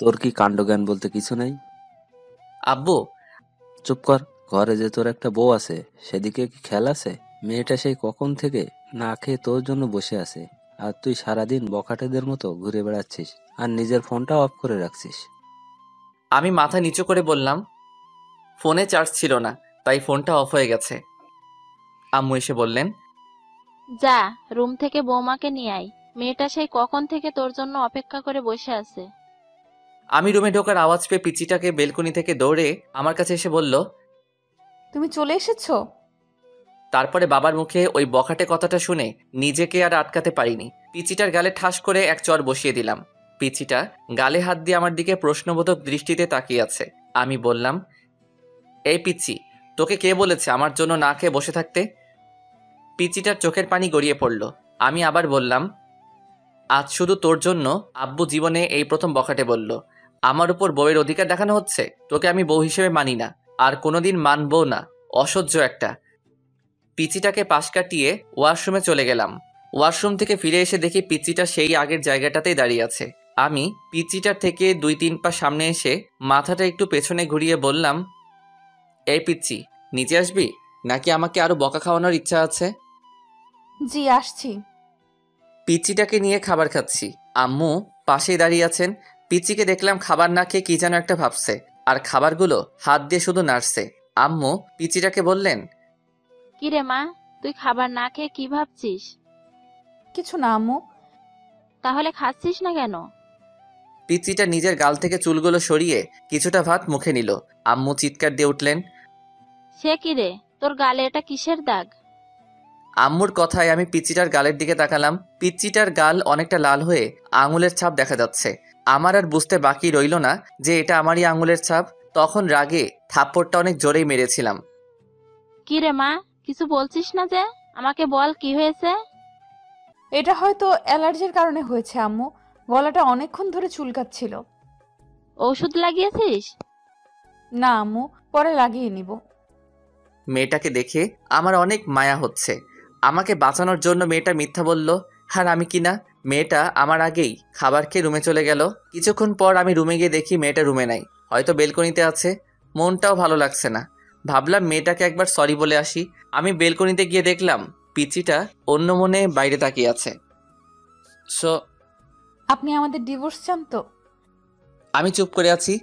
তোর কি কাণ্ডজ্ঞান বলতে কিছু নেই? আব্বু। চুপ কর। ঘরে যে তোর একটা বউ আছে, সেদিকে কি খেয়াল আছে? মেয়েটা সেই কখন থেকে না খেয়ে তোর জন্য বসে আছে, আর তুই সারাদিন বখাটেদের মতো ঘুরে বেড়াচ্ছিস আর নিজের ফোনটা অফ করে রাখছিস। আমি মাথা নিচু করে বললাম, ফোনে চার্জ ছিল না, তাই ফোনটা অফ হয়ে গেছে। আম্মু এসে বললেন, যা রুম থেকে বৌমাকে নিয়ে আয়, মেয়েটা সেই কখন থেকে তোর জন্য অপেক্ষা করে বসে আছে। আমি রুমে ঢোকার আওয়াজ পেয়ে পিচিটাকে বেলকনি থেকে দৌড়ে আমার কাছে এসে বলল। তুমি চলে এসেছো? তারপরে বাবার মুখে ওই বখাটে কথাটা শুনে নিজেকে আর আটকাতে পারিনি। পিচিটার গালে ঠাস করে এক চড় বসিয়ে দিলাম। পিচিটা গালে হাত দিয়ে আমার দিকে প্রশ্নবোধক দৃষ্টিতে তাকিয়ে আছে। আমি বললাম, এই পিচি, তোকে কে বলেছে আমার জন্য না খেয়ে বসে থাকতে? পিচিটার চোখের পানি গড়িয়ে পড়ল। আমি আবার বললাম, আজ শুধু তোর জন্য আব্বু জীবনে এই প্রথম বখাটে বলল। আমার উপর বউয়ের অধিকার দেখানো হচ্ছে? তোকে আমি বউ হিসেবে মানি না, আর কোনোদিন মানবও না। অসহ্য একটা। পিচিটাকে পাশ কাটিয়ে ওয়াশরুমে চলে গেলাম। ওয়াশরুম থেকে ফিরে এসে দেখি পিচিটা সেই আগের জায়গাটাতেই দাঁড়িয়ে আছে। আমি পিচিটার থেকে 2-3 পা সামনে এসে মাথাটা একটু পেছনে ঘুরিয়ে বললাম, এই পিচি, নিচে আসবি নাকি আমাকে আরো বকা খাওয়ানোর ইচ্ছা আছে? জি আসছি। পিচিটাকে নিয়ে খাবার খাচ্ছি। আম্মু পাশেই দাঁড়িয়ে আছেন। পিচিকে দেখলাম খাবার না খেয়ে কি যেন একটা ভাবছে, আর খাবারগুলো হাত দিয়ে শুধু নাড়ছে। আম্মু পিচিটাকে বললেন, কিরে মা, তুই খাবার না খেয়ে কি ভাবছিস? কিছু না আম্মু। তাহলে খাচ্ছিস না কেন? পিচিটা নিজের গাল থেকে চুলগুলো সরিয়ে কিছুটা ভাত মুখে নিল। আম্মু চিৎকার দিয়ে উঠলেন, সে কিরে, তোর গালে এটা কিসের দাগ? আম্মুর কথায় আমি পিচিটার গালের দিকে তাকালাম। পিচিটার গাল অনেকটা লাল হয়ে আঙুলের ছাপ দেখা যাচ্ছে। আমার আর বুঝতে বাকি রইল না যে এটা আমারই আঙুলের ছাপ। তখন রাগে থাপ্পড়টা অনেক জোরেই মেরেছিলাম। কিরে মা, কিছু বলছিস না যে? আমাকে বল কি হয়েছে? এটা হয়তো অ্যালার্জির কারণে হয়েছে আম্মু। গলাটা অনেকক্ষণ ধরে চুলকাচ্ছিল। ঔষধ লাগিয়েছিস? না আম্মু, পরে লাগিয়ে নিব। মেয়েটাকে দেখে আমার অনেক মায়া হচ্ছে। আমাকে বাঁচানোর জন্য মেয়েটা মিথ্যা বলল, আর আমি কিনা। মেয়েটা আমার আগেই খাবার খেয়ে রুমে চলে গেল। কিছুক্ষণ পর আমি রুমে গিয়ে দেখি মেয়েটা রুমে নাই, হয়তো বেলকনিতে আছে। মনটাও ভালো লাগছে না। ভাবলাম মেয়েটাকে একবার সরি বলে আসি। আমি বেলকনিতে গিয়ে দেখলাম পিচিটা অন্য মনে বাইরে তাকিয়ে আছে। সো আপনি আমাদের ডিভোর্স চান তো? আমি চুপ করে আছি।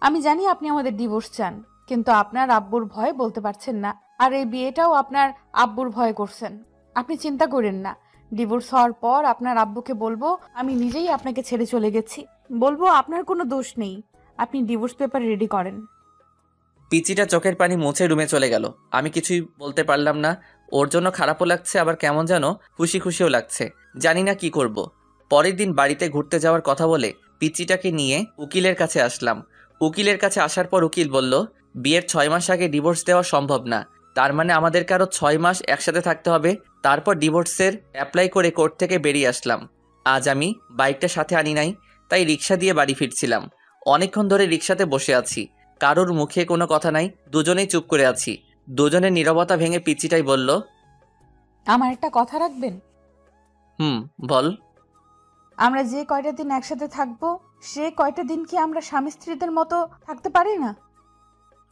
আমি জানি আপনি আমাদের ডিভোর্স চান, কিন্তু আপনার আব্বুর ভয়ে বলতে পারছেন না। আর এই বিয়েটাও আপনার আব্বুর ভয়ে করছেন। আপনি চিন্তা করেন না, ডিভোর্স হওয়ার পর আপনার আব্বুকে বলবো আমি নিজেই আপনাকে ছেড়ে চলে গেছি। বলবো আপনার কোনো দোষ নেই। আপনি ডিভোর্স পেপার রেডি করেন। পিচিটা চোখের পানি মুছে রুমে চলে গেল। আমি কিছুই বলতে পারলাম না। ওর জন্য খারাপও লাগছে, আবার কেমন যেন খুশি খুশিও লাগছে। জানি না কি করব। পরের দিন বাড়িতে ঘুরতে যাওয়ার কথা বলে পিচ্চিটাকে নিয়ে উকিলের কাছে আসলাম। উকিলের কাছে আসার পর উকিল বলল, বিয়ের 6 মাস আগে ডিভোর্স দেওয়া সম্ভব না। তার মানে আমাদেরকে আরও 6 মাস একসাথে থাকতে হবে। তারপর ডিভোর্সের অ্যাপ্লাই করে কোর্ট থেকে বেরিয়ে আসলাম। আজ আমি বাইকটা সাথে আনি নাই, তাই রিক্সা দিয়ে বাড়ি ফিরছিলাম। অনেকক্ষণ ধরে রিক্সাতে বসে আছি, কারোর মুখে কোনো কথা নাই, দুজনেই চুপ করে আছি। দুজনের নীরবতা ভেঙে পিচ্চিটাই বলল, আমার একটা কথা রাখবেন? বল। আমরা যে কয়টা দিন একসাথে থাকবো, সে কয়টা দিন কি আমরা স্বামী স্ত্রীদের মতো থাকতে পারি না?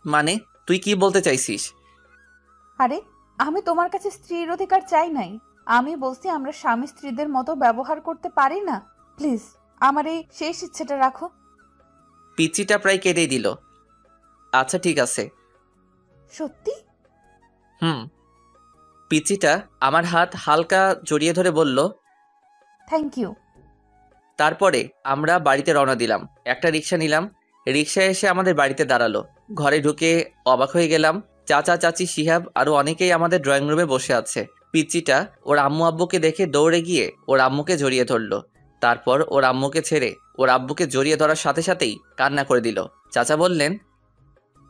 মানে তুই কি বলতে চাইছিস? আরে আমি তোমার কাছে স্ত্রীর অধিকার চাই নাই, আমি বলছি আমরা স্বামী স্ত্রীদের মতো ব্যবহার করতে পারি না। প্লিজ আমার এই শেষ ইচ্ছেটা রাখো। পিচ্চিটা প্রায় কেঁদেই দিল। আচ্ছা ঠিক আছে। সত্যি? পিচ্চিটা আমার হাত হালকা জড়িয়ে ধরে বলল, থ্যাংক ইউ। তারপরে আমরা বাড়িতে রওনা দিলাম। একটা রিক্সা নিলাম। রিক্সায় এসে আমাদের বাড়িতে দাঁড়ালো। ঘরে ঢুকে অবাক হয়ে গেলাম। চাচা চাচি শিহাব আরও অনেকেই আমাদের ড্রয়িং রুমে বসে আছে। পিচ্চিটা ওর আম্মু আব্বুকে দেখে দৌড়ে গিয়ে ওর আম্মুকে জড়িয়ে ধরলো। তারপর ওর আম্মুকে ছেড়ে ওর আব্বুকে জড়িয়ে ধরার সাথে সাথেই কান্না করে দিল। চাচা বললেন,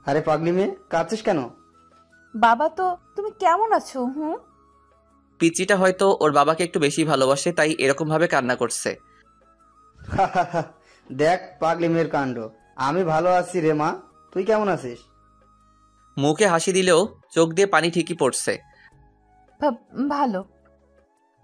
আরে পাগলি মেয়ে, কাঁদছিস কেন? বাবা তো তুমি কেমন আছো? পিচ্চিটা হয়তো ওর বাবাকে একটু বেশি ভালোবাসে, তাই এরকম ভাবে কান্না করছে। দেখ পাগলি মেয়ের কাণ্ড। আমি ভালো আছি রে মা, তুই কেমন আছিস? মুখে হাসি দিলেও চোখ দিয়ে পানি ঠিকই পড়ছে। ভালো।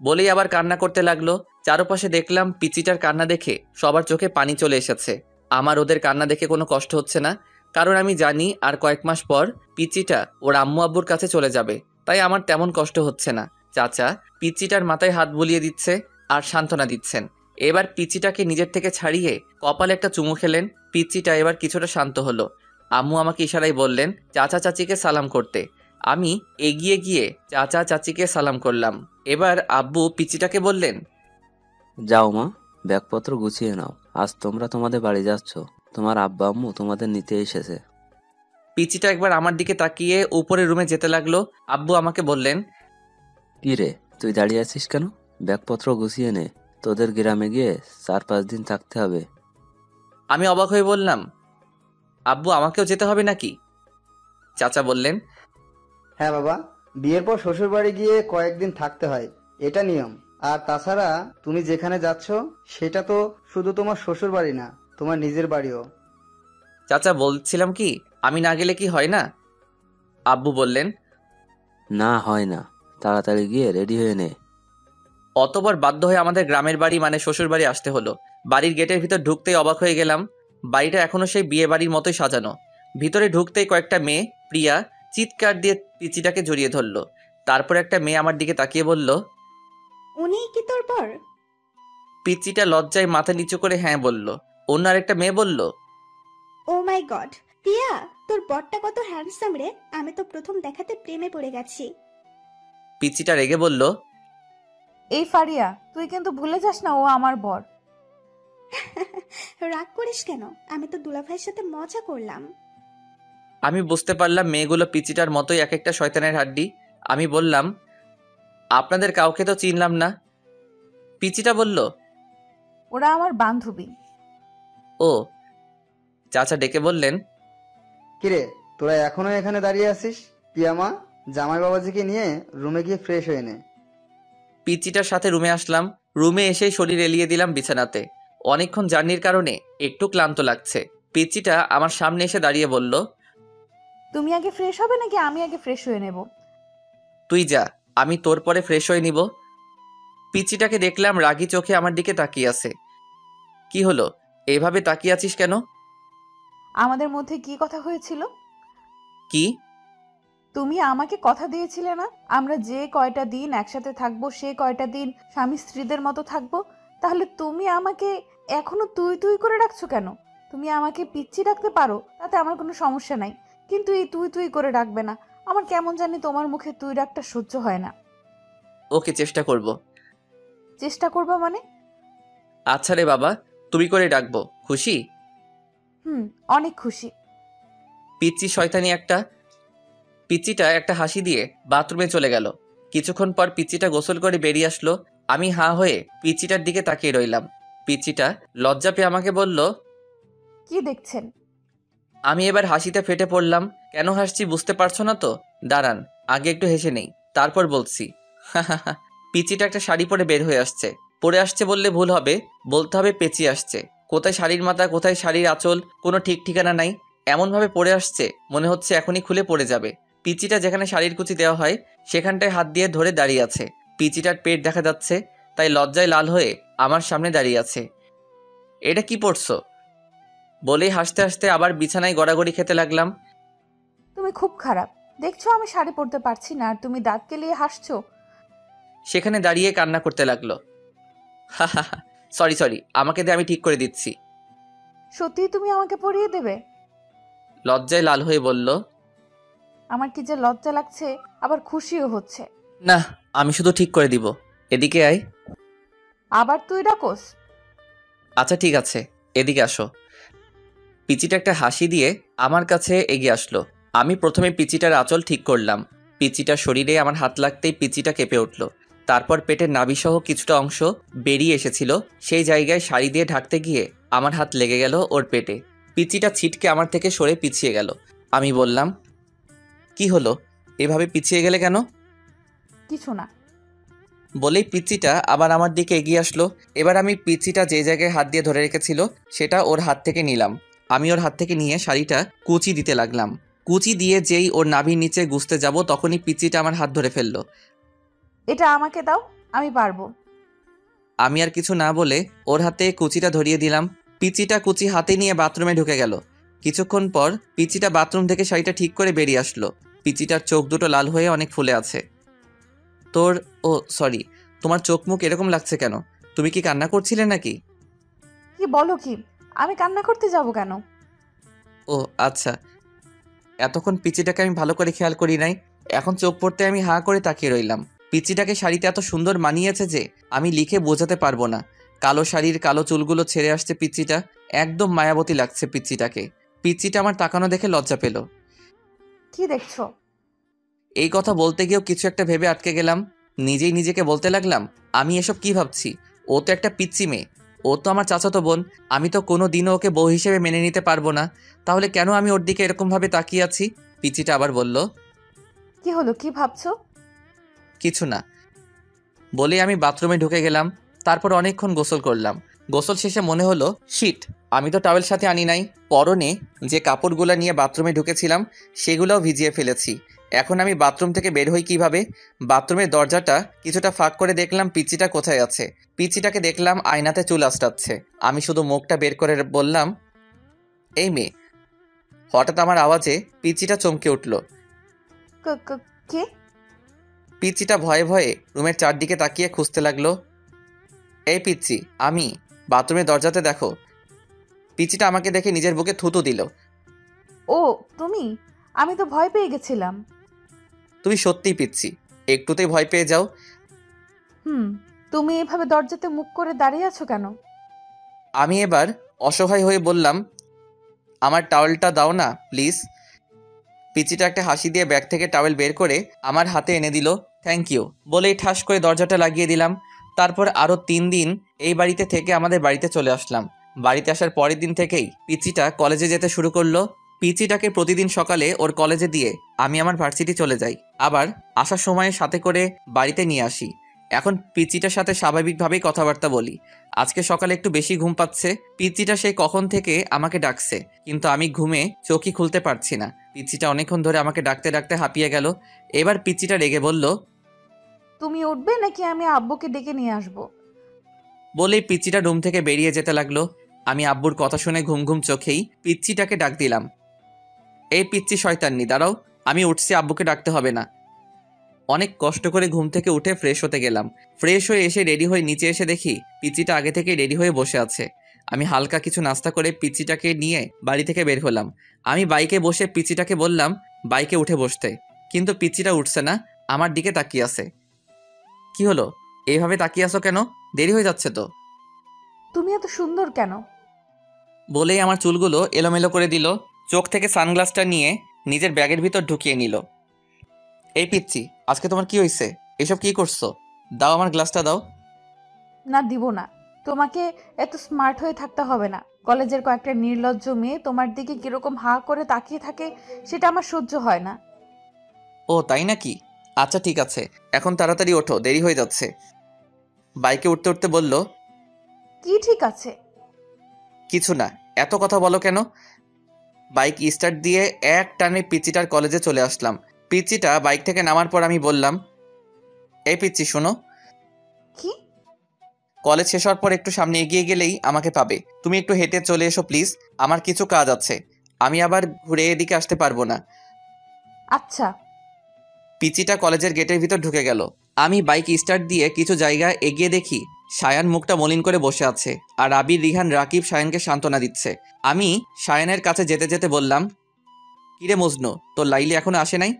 বলেই আবার কান্না করতে লাগলো। চারপাশে দেখলাম পিচ্চিটার কান্না দেখে সবার চোখে পানি চলে এসেছে। আমার ওদের কান্না দেখে কোনো কষ্ট হচ্ছে না, কারণ আমি জানি আর কয়েক মাস পর পিচ্চিটা ওর আম্মু আব্বুর কাছে চলে যাবে, তাই আমার তেমন কষ্ট হচ্ছে না। চাচা পিচ্চিটার মাথায় হাত বুলিয়ে দিচ্ছে আর সান্ত্বনা দিচ্ছেন। এবার পিচ্চিটাকে নিজের থেকে ছাড়িয়ে কপালে একটা চুমু খেলেন। পিচ্চিটা এবার কিছুটা শান্ত হলো। আম্মু আমাকে ইশারায় বললেন চাচা চাচিকে সালাম করতে। আমি এগিয়ে গিয়ে চাচা চাচিকে সালাম করলাম। এবার আব্বু পিচ্চিটাকে বললেন, যাও মা, ব্যাগপত্র গুছিয়ে নাও, আজ তোমরা তোমাদের বাড়ি যাচ্ছ, তোমার আব্বা আম্মু তোমাদের নিতে এসেছে। পিচ্চিটা একবার আমার দিকে তাকিয়ে উপরের রুমে যেতে লাগলো। আব্বু আমাকে বললেন, কি রে, তুই দাঁড়িয়ে আছিস কেন? ব্যাগপত্র গুছিয়ে নে, তোদের গ্রামে গিয়ে 4-5 দিন থাকতে হবে। আমি অবাক হয়ে বললাম, আব্বু আমাকেও যেতে হবে নাকি? চাচা বললেন, হ্যাঁ বাবা, বিয়ের পর শ্বশুর বাড়ি গিয়ে কয়েকদিন থাকতে হয়, এটা নিয়ম। আর তাছাড়া তুমি যেখানে যাচ্ছ সেটা তো শুধু তোমার শ্বশুর বাড়ি না, তোমার নিজের বাড়িও। চাচা বলছিলাম কি আমি না গেলে কি হয় না? আব্বু বললেন, না হয় না, তাড়াতাড়ি গিয়ে রেডি হয়ে নে। অতবার বাধ্য হয়ে আমাদের গ্রামের বাড়ি মানে শ্বশুর বাড়ি আসতে হলো। বাড়ির গেটের ভিতর ঢুকতেই অবাক হয়ে গেলাম। বাড়িটা এখনো সেই বিয়ে বাড়ির মতোই সাজানো। ভিতরে ঢুকতেই কয়েকটা মেয়ে প্রিয়া চিৎকার দিয়ে পিচিটাকে জড়িয়ে ধরলো। তারপর একটা মেয়ে আমার দিকে তাকিয়ে বলল, উনিই কি তোর বর? পিচিটা লজ্জায় মাথা নিচু করে হ্যাঁ বলল। অন্য আরেকটা মেয়ে বলল, ও মাই গড, টিয়া তোর বরটা কত হ্যান্ডসাম রে, আমি তো প্রথম দেখাতে প্রেমে পড়ে গেছি। পিচিটা রেগে বলল, এই ফারিয়া, তুই কিন্তু ভুলে যাস না ও আমার বর। রাগ করিস কেন, আমি তো দুলাভাইয়ের সাথে মজা করলাম। আমি বুঝতে পারলাম মেয়েগুলো পিচিটার মতোই এক একটা শয়তানের হাড্ডি। আমি বললাম, আপনাদের কাউকে তো চিনলাম না। পিচিটা বলল, ওরা আমার বান্ধবী। ও। চাচা ডেকে বললেন, কিরে তোরা এখনো এখানে দাঁড়িয়ে আছিস? পিয়ামা, জামাই বাবাজিকে নিয়ে রুমে গিয়ে ফ্রেশ হয়ে নে। পিচিটার সাথে রুমে আসলাম। রুমে এসেই শরীর এলিয়ে দিলাম বিছানাতে। অনেকক্ষণ জার্নির কারণে একটু ক্লান্ত লাগছে। পিচিটা আমার সামনে এসে দাঁড়িয়ে বলল, তুমি আগে ফ্রেশ হবে নাকি আমি আগে ফ্রেশ হয়ে নেব? তুই যা, আমি তোর পরে ফ্রেশ হয়ে নিব। পিচিটাকে দেখলাম রাগী চোখে আমার দিকে তাকিয়ে আছে। কি হলো, এভাবে তাকিয়ে আছিস কেন? আমাদের মধ্যে কি কথা হয়েছিল? কি? তুমি আমাকে কথা দিয়েছিলে না আমরা যে কয়টা দিন একসাথে থাকবো সে কয়টা দিন স্বামী স্ত্রীদের মতো থাকবো। তাহলে তুমি আমাকে এখনো তুই তুই করে রাখছো কেন? তুমি আমাকে পিচ্ছি রাখতে পারো, তাতে আমার কোনো সমস্যা নাই, কিন্তু এই তুই তুই করে রাখবে না। আমার কেমন জানি তোমার মুখে তুই রাখটা সহ্য হয় না। ওকে, চেষ্টা করব। চেষ্টা করবা মানে? আচ্ছা রে বাবা, তুমি করে ডাকবো, খুশি? অনেক খুশি। পিচ্চি শয়তানি একটা। পিচ্চিটা একটা হাসি দিয়ে বাথরুমে চলে গেল। কিছুক্ষণ পর পিচ্চিটা গোসল করে বেরিয়ে আসলো। আমি হাঁ হয়ে পিচ্চিটার দিকে তাকিয়ে রইলাম। পিচ্চিটা লজ্জা পেয়ে আমাকে বলল, কি দেখছেন? আমি এবার হাসিতে ফেটে পড়লাম। কেন হাসছি বুঝতে পারছো না তো? দাঁড়ান, আগে একটু হেসে নেই, তারপর বলছি। পিচিটা একটা শাড়ি পরে বের হয়ে আসছে। পরে আসছে বললে ভুল হবে, বলতে হবে পেঁচিয়ে আসছে। কোথায় শাড়ির মাথা, কোথায় শাড়ির আঁচল, কোনো ঠিক ঠিকানা নাই। এমনভাবে পরে আসছে মনে হচ্ছে এখনই খুলে পড়ে যাবে। পিচিটা যেখানে শাড়ির কুচি দেওয়া হয় সেখানটায় হাত দিয়ে ধরে দাঁড়িয়ে আছে। পিচিটার পেট দেখা যাচ্ছে, তাই লজ্জায় লাল হয়ে আমার সামনে দাঁড়িয়ে আছে। এটা কি পড়ছো? বলেই হাসতে হাসতে আবার বিছানায় গড়াগড়ি খেতে লাগলাম। তুমি খুব খারাপ। দেখছো আমি শাড়ি পরতে পারছি না আর তুমি দাঁত কেলিয়ে হাসছো। সেখানে দাঁড়িয়ে কান্না করতে লাগলো। সরি, আমাকে দিয়ে আমি ঠিক করে দিচ্ছি। সত্যি তুমি আমাকে পরিয়ে দেবে? লজ্জায় লাল হয়ে বলল। আমার কি যে লজ্জা লাগছে, আবার খুশিও হচ্ছে। না, আমি শুধু ঠিক করে দিব। এদিকে আয়। আবার তুই ডাকোস? আচ্ছা ঠিক আছে, এদিকে আসো। পিচিটা একটা হাসি দিয়ে আমার কাছে এগিয়ে আসলো। আমি প্রথমে পিচিটার আঁচল ঠিক করলাম। পিচিটার শরীরে আমার হাত লাগতেই পিচিটা কেঁপে উঠল। তারপর পেটের নাভিসহ কিছুটা অংশ বেরিয়ে এসেছিল, সেই জায়গায় শাড়ি দিয়ে ঢাকতে গিয়ে আমার হাত লেগে গেল ওর পেটে। পিচিটা ছিটকে আমার থেকে সরে পিছিয়ে গেল। আমি বললাম, কি হলো, এভাবে পিছিয়ে গেলে কেন? কিছু না। বলেই পিচিটা আবার আমার দিকে এগিয়ে আসলো। এবার আমি পিচিটা যে জায়গায় হাত দিয়ে ধরে রেখেছিল সেটা ওর হাত থেকে নিলাম। আমি ওর হাত থেকে নিয়ে শাড়িটা কুচি দিতে লাগলাম। কুচি দিয়ে যেই ওর নাভির নিচে গুছতে যাব তখনই পিচিটা আমার হাত ধরে ফেললো। এটা আমাকে দাও, আমি পারবো। আমি আর কিছু না বলে ওর হাতে কুচিটা ধরিয়ে দিলাম। পিচিটা কুচি হাতে নিয়ে বাথরুমে ঢুকে গেল। কিছুক্ষণ পর পিচিটা বাথরুম থেকে শাড়িটা ঠিক করে বেরিয়ে আসলো। পিচিটার চোখ দুটো লাল হয়ে অনেক ফুলে আছে। সরি, তোমার চোখ মুখ এরকম লাগছে কেন? তুমি কি কান্না করছিলে নাকি? কি বলো কি? আমি কান্না করতে যাব কেন? ও আচ্ছা, এতক্ষণ পিচিটাকে আমি ভালো করে খেয়াল করি নাই। এখন চোখ পড়তে আমি হাঁ করে তাকিয়ে রইলাম। পিচিটাকে শাড়িতে এত সুন্দর মানিয়েছে যে আমি লিখে বোঝাতে পারবো না। কালো শাড়ির কালো চুলগুলো ছেড়ে আসছে পিচিটা, একদম মায়াবতী লাগছে পিচিটাকে। পিচিটা আমার তাকানো দেখে লজ্জা পেল। কি দেখছো? এই কথা বলতে গিয়েও কিছু একটা ভেবে আটকে গেলাম। নিজেই নিজেকে বলতে লাগলাম, আমি এসব কি ভাবছি? ও তো একটা পিচ্চি মেয়ে, ও তো আমার চাচাতো বোন। আমি তো কোনো দিনও ওকে বউ হিসেবে মেনে নিতে পারবো না। তাহলে কেন আমি ওর দিকে এরকমভাবে তাকিয়ে আছি? পিচিটা আবার বলল, কি হলো, কি ভাবছো? কিছু না। বলে আমি বাথরুমে ঢুকে গেলাম। তারপর অনেকক্ষণ গোসল করলাম। গোসল শেষে মনে হলো, শিট, আমি তো টাওয়েল সাথে আনি নাই। পরনে যে কাপড়গুলো নিয়ে বাথরুমে ঢুকেছিলাম সেগুলোও ভিজিয়ে ফেলেছি। এখন আমি বাথরুম থেকে বের হই কিভাবে? বাথরুমের দরজাটা কিছুটা ফাঁক করে দেখলাম পিচিটা কোথায় আছে। পিচিটাকে দেখলাম আয়নাতে চুল আঁচড়াচ্ছে। আমি শুধু মুখটা বের করে বললাম, এই মেয়ে। হঠাৎ আমার আওয়াজে পিচিটা চমকে উঠল। কে? পিচিটা ভয়ে ভয়ে রুমের চারদিকে তাকিয়ে খুঁজতে লাগলো। এই পিচ্চি, আমি। বাথরুমের দরজাতে দেখো। পিচিটা আমাকে দেখে নিজের বুকে থুতু দিল। ও তুমি? আমি তো ভয় পেয়ে গেছিলাম। তুমি সত্যিই পিচ্চি, একটুতেই ভয় পেয়ে যাও। তুমি এভাবে দরজাতে মুখ করে দাঁড়িয়ে আছো কেন? আমি এবার অসহায় হয়ে বললাম, আমার টাওয়েলটা দাও না প্লিজ। পিচিটা একটা হাসি দিয়ে ব্যাগ থেকে টাওয়েল বের করে আমার হাতে এনে দিল। থ্যাংক ইউ বলেই ঠাস করে দরজাটা লাগিয়ে দিলাম। তারপর আরও 3 দিন এই বাড়িতে থেকে আমাদের বাড়িতে চলে আসলাম। বাড়িতে আসার পরের দিন থেকেই পিচিটা কলেজে যেতে শুরু করলো। পিচিটাকে প্রতিদিন সকালে ওর কলেজে দিয়ে আমি আমার ভার্সিটি চলে যাই, আবার আসার সময় সাথে করে বাড়িতে নিয়ে আসি। এখন পিচিটার সাথে স্বাভাবিকভাবেই কথাবার্তা বলি। আজকে সকালে একটু বেশি ঘুম পাচ্ছে। পিচিটা সেই কখন থেকে আমাকে ডাকছে, কিন্তু আমি ঘুমে চোখই খুলতে পারছি না। পিচিটা অনেকক্ষণ ধরে আমাকে ডাকতে ডাকতে হাঁপিয়ে গেল। এবার পিচিটা রেগে বলল, তুমি উঠবে নাকি আমি আব্বুকে ডেকে নিয়ে আসবো? বলেই পিচিটা রুম থেকে বেরিয়ে যেতে লাগলো। আমি আব্বুর কথা শুনে ঘুম ঘুম চোখেই পিচ্চিটাকে ডাক দিলাম, এই পিচ্চি শয়তান্নি, দাঁড়াও, আমি উঠছি, আব্বুকে ডাকতে হবে না। অনেক কষ্ট করে ঘুম থেকে উঠে ফ্রেশ হতে গেলাম। ফ্রেশ হয়ে এসে রেডি হয়ে নিচে এসে দেখি পিচিটা আগে থেকে রেডি হয়ে বসে আছে। আমি হালকা কিছু নাস্তা করে পিচিটাকে নিয়ে বাড়ি থেকে বের হলাম। আমি বাইকে বসে পিচিটাকে বললাম বাইকে উঠে বসতে, কিন্তু পিচিটা উঠছে না, আমার দিকে তাকিয়ে আছে। কি হলো, এইভাবে তাকিয়ে আছো কেন? দেরি হয়ে যাচ্ছে তো। তুমি এত সুন্দর কেন? বলেই আমার চুলগুলো এলোমেলো করে দিল। চোখ থেকে সানগ্লাসটা নিয়ে নিজের ব্যাগের ভিতর ঢুকিয়ে নিল। এই পিচ্চি, আজকে তোমার কি হয়েছে? এসব কি করছো? দাও আমার গ্লাসটা দাও। না, দিব না। তোমাকে এত স্মার্ট হয়ে থাকতে হবে না। কলেজের কয়েকটা নির্লজ্জ মেয়ে তোমার দিকে কিরকম হাঁ করে তাকিয়ে থাকে সেটা আমার সহ্য হয় না। ও তাই নাকি? আচ্ছা ঠিক আছে, এখন তাড়াতাড়ি ওঠো, দেরি হয়ে যাচ্ছে। বাইকে উঠতে উঠতে বলল, কি ঠিক আছে? কিছু না, এত কথা বলো কেন? বাইক স্টার্ট দিয়ে এক টানে পিচিটার কলেজে চলে আসলাম। পিচিটা বাইক থেকে নামার পর আমি বললাম, এই পিচি শোনো, কি? কলেজ শেষ হওয়ার পর একটু সামনে এগিয়ে গেলেই আমাকে পাবে। তুমি একটু হেঁটে চলে এসো প্লিজ, আমার কিছু কাজ আছে, আমি আবার ঘুরে এদিকে আসতে পারবো না। আচ্ছা। পিচিটা কলেজের গেটের ভিতর ঢুকে গেল। আমি বাইক স্টার্ট দিয়ে কিছু জায়গা এগিয়ে দেখি সায়ান মুখটা মলিন করে বসে আছে, আর আবির, রিহান, রাকিব সায়ানকে সান্ত্বনা দিচ্ছে। আমি সায়ানের কাছে যেতে যেতে বললাম, কিরে মজনু, তোর লাইলি এখনো আসে নাই?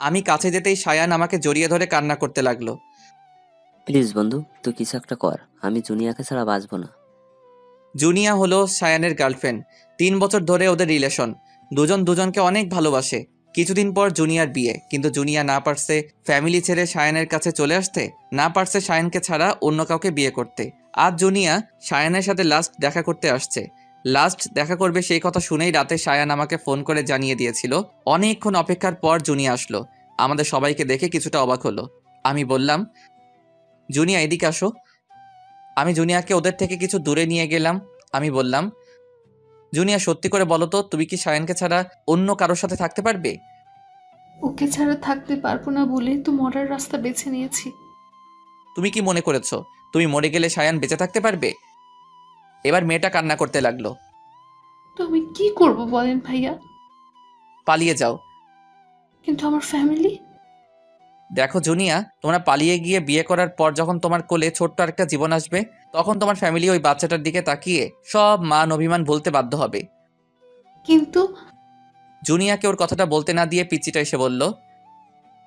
আমি কাছে যেতেই সায়ান আমাকে জড়িয়ে ধরে কান্না করতে লাগলো। প্লিজ বন্ধু, তুই কিছু একটা কর, আমি জুনিয়াকে ছাড়া বাঁচবো না। জুনিয়া হলো সায়ানের গার্লফ্রেন্ড। 3 বছর ধরে ওদের রিলেশন। দুজন দুজনকে অনেক ভালোবাসে। কিছুদিন পর জুনিয়ার বিয়ে, কিন্তু জুনিয়া না পারছে ফ্যামিলি ছেড়ে সায়ানের কাছে চলে আসতে, না পারছে সায়ানকে ছাড়া অন্য কাউকে বিয়ে করতে। আজ জুনিয়া সায়ানের সাথে লাস্ট দেখা করতে আসছে। লাস্ট দেখা করবে সেই কথা শুনেই রাতে সায়ান আমাকে ফোন করে জানিয়ে দিয়েছিল। অনেকক্ষণ অপেক্ষার পর জুনিয়া আসলো। আমাদের সবাইকে দেখে কিছুটা অবাক হলো। আমি বললাম, জুনিয়া এদিকে আসো। আমি জুনিয়াকে ওদের থেকে কিছু দূরে নিয়ে গেলাম। আমি বললাম, জুনিয়া সত্যি করে বলো তো, তুমি কি সায়ানকে ছাড়া অন্য কারোর সাথে থাকতে পারবে? ওকে ছাড়া থাকতে পারবো না বলে তো মরার রাস্তা বেছে নিয়েছি। তুমি কি মনে করেছো তুমি মরে গেলে সায়ান বেঁচে থাকতে পারবে? এবার মেয়েটা কান্না করতে লাগলো। তো আমি কি করব বলেন ভাইয়া? পালিয়ে যাও। কিন্তু আমার ফ্যামিলি? দেখো জুনিয়া, তোমরা পালিয়ে গিয়ে বিয়ে করার পর যখন তোমার কোলে ছোট্ট আরেকটা জীবন আসবে, তখন তোমার ফ্যামিলি ওই বাচ্চাটার দিকে তাকিয়ে সব মান অভিমান ভুলতে বাধ্য হবে। কিন্তু জুনিয়াকে ওর কথাটা বলতে না দিয়ে পিচিটা এসে বলল।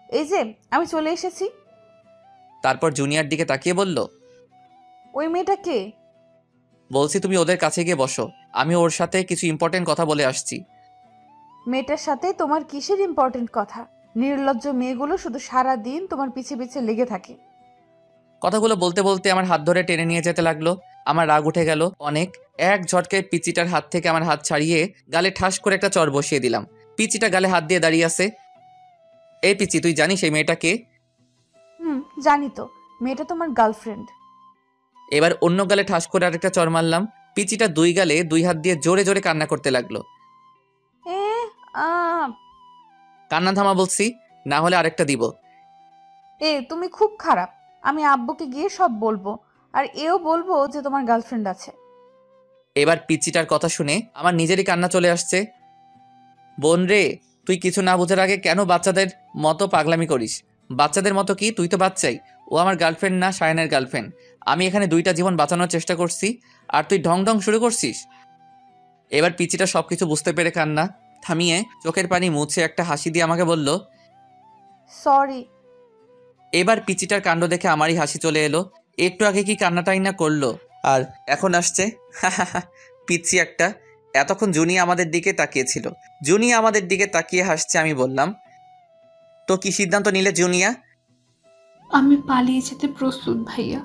এই যে আমি চলে এসেছি। তারপর জুনিয়ার দিকে তাকিয়ে বলল, ওই মেয়েটা কে? বলছি তুমি ওদের কাছে গিয়ে বসো, আমি ওর সাথে কিছু ইম্পর্টেন্ট কথা বলে আসছি। মেয়েটার সাথে তোমার কিসের ইম্পর্টেন্ট কথা? নির্লজ্জ মেয়েগুলো শুধু সারা দিন তোমার পিছে পিছে লেগে থাকে। কথাগুলো বলতে বলতে আমার হাত ধরে টেনে নিয়ে যেতে লাগলো। আমার রাগ উঠে গেল অনেক। এক ঝটকায় পিচিটার হাত থেকে আমার হাত ছাড়িয়ে গালে ঠাস করে একটা চড় বসিয়ে দিলাম। পিচিটা গালে হাত দিয়ে দাঁড়িয়ে আছে। এই পিচি, তুই জানিস এই মেয়েটা কে? জানি তো, মেয়েটা তোমার গার্লফ্রেন্ড। এবার অন্য গালে ঠাস করে আরেকটা চড় মারলাম। পিচিটা দুই গালে দুই হাত দিয়ে জোরে জোরে কান্না করতে লাগলো। এ আ কান্না থামা বলছি, না হলে আরেকটা দিব। তুমি খুব খারাপ। আমি আব্বুকে গিয়ে সব বলবো, আর এও বলবো যে তোমার গার্লফ্রেন্ড আছে। এবার পিচিটার কথা শুনে আমার নিজেরই কান্না চলে আসছে। বোন রে, তুই কিছু না বোঝার আগে কেন বাচ্চাদের মতো পাগলামি করিস? বাচ্চাদের মতো কি, তুই তো বাচ্চাই। ও আমার গার্লফ্রেন্ড না, সায়নের গার্লফ্রেন্ড। আমি এখানে 2টা জীবন বাঁচানোর চেষ্টা করছি, আর তুই ঢং ঢং শুরু করছিস। এবার পিচিটা সবকিছু বুঝতে পেরে কান্না থামিয়ে চোখের পানি মুছে একটা হাসি দিয়ে আমাকে বলল, সরি। এবার পিচিটার কাণ্ড দেখে আমারই হাসি চলে এলো। একটু আগে কি কান্নাটাই না করলো, আর এখন আসছে। পিচি একটা। এতক্ষণ জুনিয়া আমাদের দিকে তাকিয়েছিল। জুনিয়া আমাদের দিকে তাকিয়ে হাসছে। আমি বললাম, তো কি সিদ্ধান্ত নিলে জুনিয়া? আমি পালিয়ে যেতে প্রস্তুত ভাইয়া।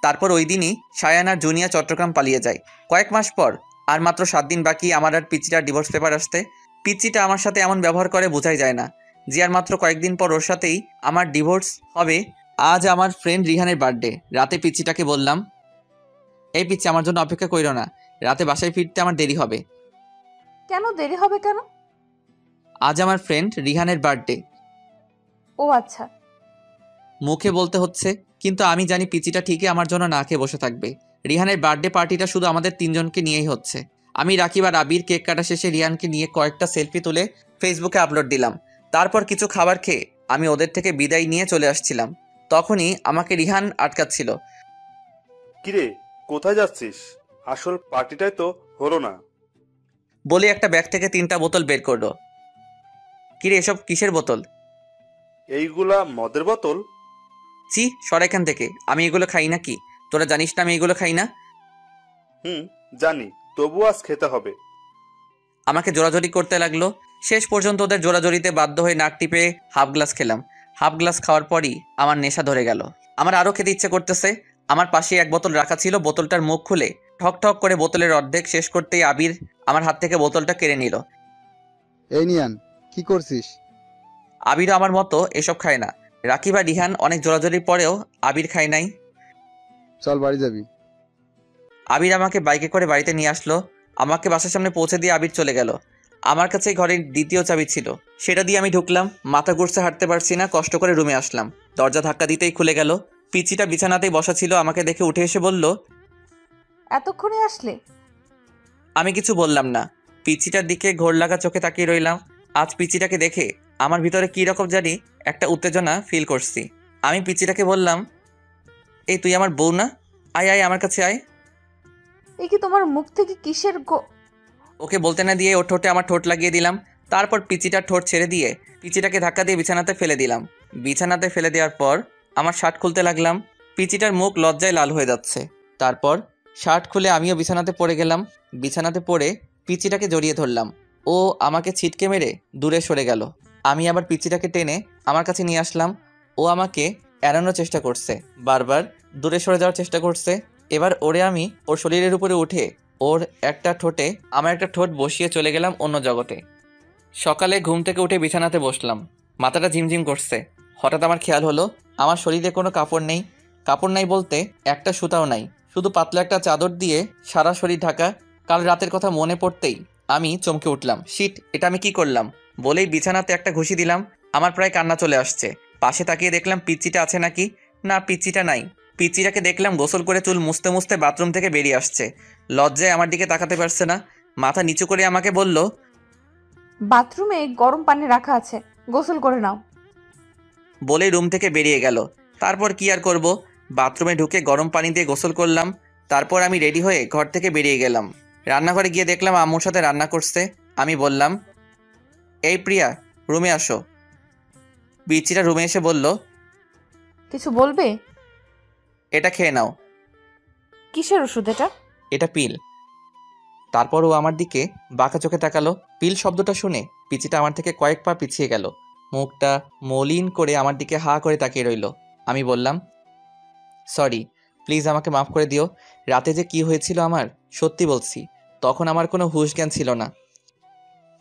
তারপর ওই দিনই সায়ান আর জুনিয়া চট্টগ্রাম পালিয়ে যায়। কয়েক মাস পর, আর মাত্র 7 দিন বাকি আমার আর পিচিটার ডিভোর্স পেপার আসতে। পিচিটা আমার সাথে এমন ব্যবহার করে বোঝাই যায় না। যে আর মাত্র কয়েকদিন পর ওর সাথেই আমার ডিভোর্স হবে। আজ আমার ফ্রেন্ড রিহানের বার্থডে। রাতে পিচিটাকে বললাম, এই পিচি, আমার জন্য অপেক্ষা কইরো না, রাতে বাসায় ফিরতে আমার দেরি হবে। কেন দেরি হবে কেন? আজ আমার ফ্রেন্ড রিহানের বার্থডে। ও আচ্ছা। মুখে বলতে হচ্ছে, কিন্তু আমি জানি পিচিটা ঠিকই আমার জন্য না খেয়ে বসে থাকবে। রিহানের বার্থডে পার্টিটা শুধু আমাদের 3 জনকে নিয়েই হচ্ছে। আমি, রাকিব আর আবির কেক কাটা শেষে রিহানকে নিয়ে কয়েকটা সেলফি তুলে ফেসবুকে আপলোড দিলাম। তারপর কিছু খাবার খেয়ে আমি ওদের থেকে বিদায় নিয়ে চলে আসছিলাম। তখনই আমাকে রিহান আটকাচ্ছিল। কিরে, কোথায় যাচ্ছিস? আসল পার্টিটাই তো হলো না। বলে একটা ব্যাগ থেকে 3টা বোতল বের করলো। কিরে, এসব কিসের বোতল? এইগুলা মদের বোতল? চি, সর এখান থেকে। আমি এগুলো খাই না। কি তোরা জানিস না আমি এগুলো খাই না? জানি, তবু আজ খেতে হবে। আমাকে জোরাজোরি করতে লাগলো। শেষ পর্যন্ত ওদের জোরাজোরিতে বাধ্য হয়ে নাক টিপে হাফ গ্লাস খেলাম। হাফ গ্লাস খাওয়ার পরই আমার নেশা ধরে গেল। আমার আরও খেতে ইচ্ছে করতেছে। আমার পাশে এক বোতল রাখা ছিল, বোতলটার মুখ খুলে ঠক ঠক করে বোতলের অর্ধেক শেষ করতেই আবির আমার হাত থেকে বোতলটা কেড়ে নিল। এই নিয়ান, কি করছিস? আবিরও আমার মতো এসব খায় না। রাকিব আর রিহান অনেক জোরাজোরির পরেও আবির খায় নাই। চল বাড়ি যাবি। আবির আমাকে বাইকে করে বাড়িতে নিয়ে আসলো। আমাকে বাসার সামনে পৌঁছে দিয়ে আবির চলে গেল। আমার কাছে ঘরের দ্বিতীয় চাবি ছিল, সেটা দিয়ে আমি ঢুকলাম। মাথা ঘুরছে, হাঁটতে পারছি না, কষ্ট করে রুমে আসলাম। দরজা ধাক্কা দিতেই খুলে গেল। পিচিটা বিছানাতেই বসা ছিল, আমাকে দেখে উঠে এসে বলল, এতক্ষণে আসলে? আমি কিছু বললাম না। পিচিটার দিকে ঘোর লাগা চোখে তাকিয়ে রইলাম। আজ পিচিটাকে দেখে আমার ভিতরে কী রকম জানি একটা উত্তেজনা ফিল করছি। আমি পিচিটাকে বললাম, এই তুই আমার বউ না? আয় আয়, আমার কাছে আয়। এ কি তোমার মুখ থেকে কিসের ওকে বলতে না দিয়ে ওর ঠোঁটে আমার ঠোঁট লাগিয়ে দিলাম। তারপর পিচিটার ঠোঁট ছেড়ে দিয়ে পিচিটাকে ধাক্কা দিয়ে বিছানাতে ফেলে দিলাম। বিছানাতে ফেলে দেওয়ার পর আমার শার্ট খুলতে লাগলাম। পিচিটার মুখ লজ্জায় লাল হয়ে যাচ্ছে। তারপর শার্ট খুলে আমিও বিছানাতে পড়ে গেলাম। বিছানাতে পড়ে পিচিটাকে জড়িয়ে ধরলাম। ও আমাকে ছিটকে মেরে দূরে সরে গেল। আমি আবার পিচিটাকে টেনে আমার কাছে নিয়ে আসলাম। ও আমাকে এড়ানোর চেষ্টা করছে, বারবার দূরে সরে যাওয়ার চেষ্টা করছে। এবার ওরে আমি ওর শরীরের উপরে উঠে ওর একটা ঠোঁটে আমার একটা ঠোঁট বসিয়ে চলে গেলাম অন্য জগতে। সকালে ঘুম থেকে উঠে বিছানাতে বসলাম, মাথাটা ঝিমঝিম করছে। হঠাৎ আমার খেয়াল হলো আমার শরীরে কোনো কাপড় নেই। কাপড় নাই বলতে একটা সুতাও নাই, শুধু পাতলা একটা চাদর দিয়ে সারা শরীর ঢাকা। কাল রাতের কথা মনে পড়তেই আমি চমকে উঠলাম। শিট, এটা আমি কি করলাম? বলেই বিছানাতে একটা ঘুষি দিলাম। আমার প্রায় কান্না চলে আসছে। পাশে তাকিয়ে দেখলাম পিচ্চিটা আছে নাকি। না, পিচ্চিটা নাই। পিচ্চিটাকে দেখলাম গোসল করে চুল মুছতে মুছতে বাথরুম থেকে বেরিয়ে আসছে। লজ্জায় আমার দিকে তাকাতে পারছে না। মাথা নিচু করে আমাকে বলল, বাথরুমে গরম পানি রাখা আছে, গোসল করে নাও। বলেই রুম থেকে বেরিয়ে গেল। তারপর কি আর করব, বাথরুমে ঢুকে গরম পানি দিয়ে গোসল করলাম। তারপর আমি রেডি হয়ে ঘর থেকে বেরিয়ে গেলাম। রান্নাঘরে গিয়ে দেখলাম আম্মুর সাথে রান্না করছে। আমি বললাম, এই প্রিয়া, রুমে আসো। পিচ্চিটা রুমে এসে বলল, কিছু বলবে? এটা খেয়ে নাও। কিসের ওষুধ এটা? এটা পিল। তারপর ও আমার দিকে বাঁকা চোখে তাকালো। পিল শব্দটা শুনে পিচিটা আমার থেকে কয়েক পা পিছিয়ে গেল। মুখটা মলিন করে আমার দিকে হা করে তাকিয়ে রইল। আমি বললাম, সরি, প্লিজ আমাকে মাফ করে দিও। রাতে যে কি হয়েছিল আমার, সত্যি বলছি, তখন আমার কোনো হুঁশ জ্ঞান ছিল না।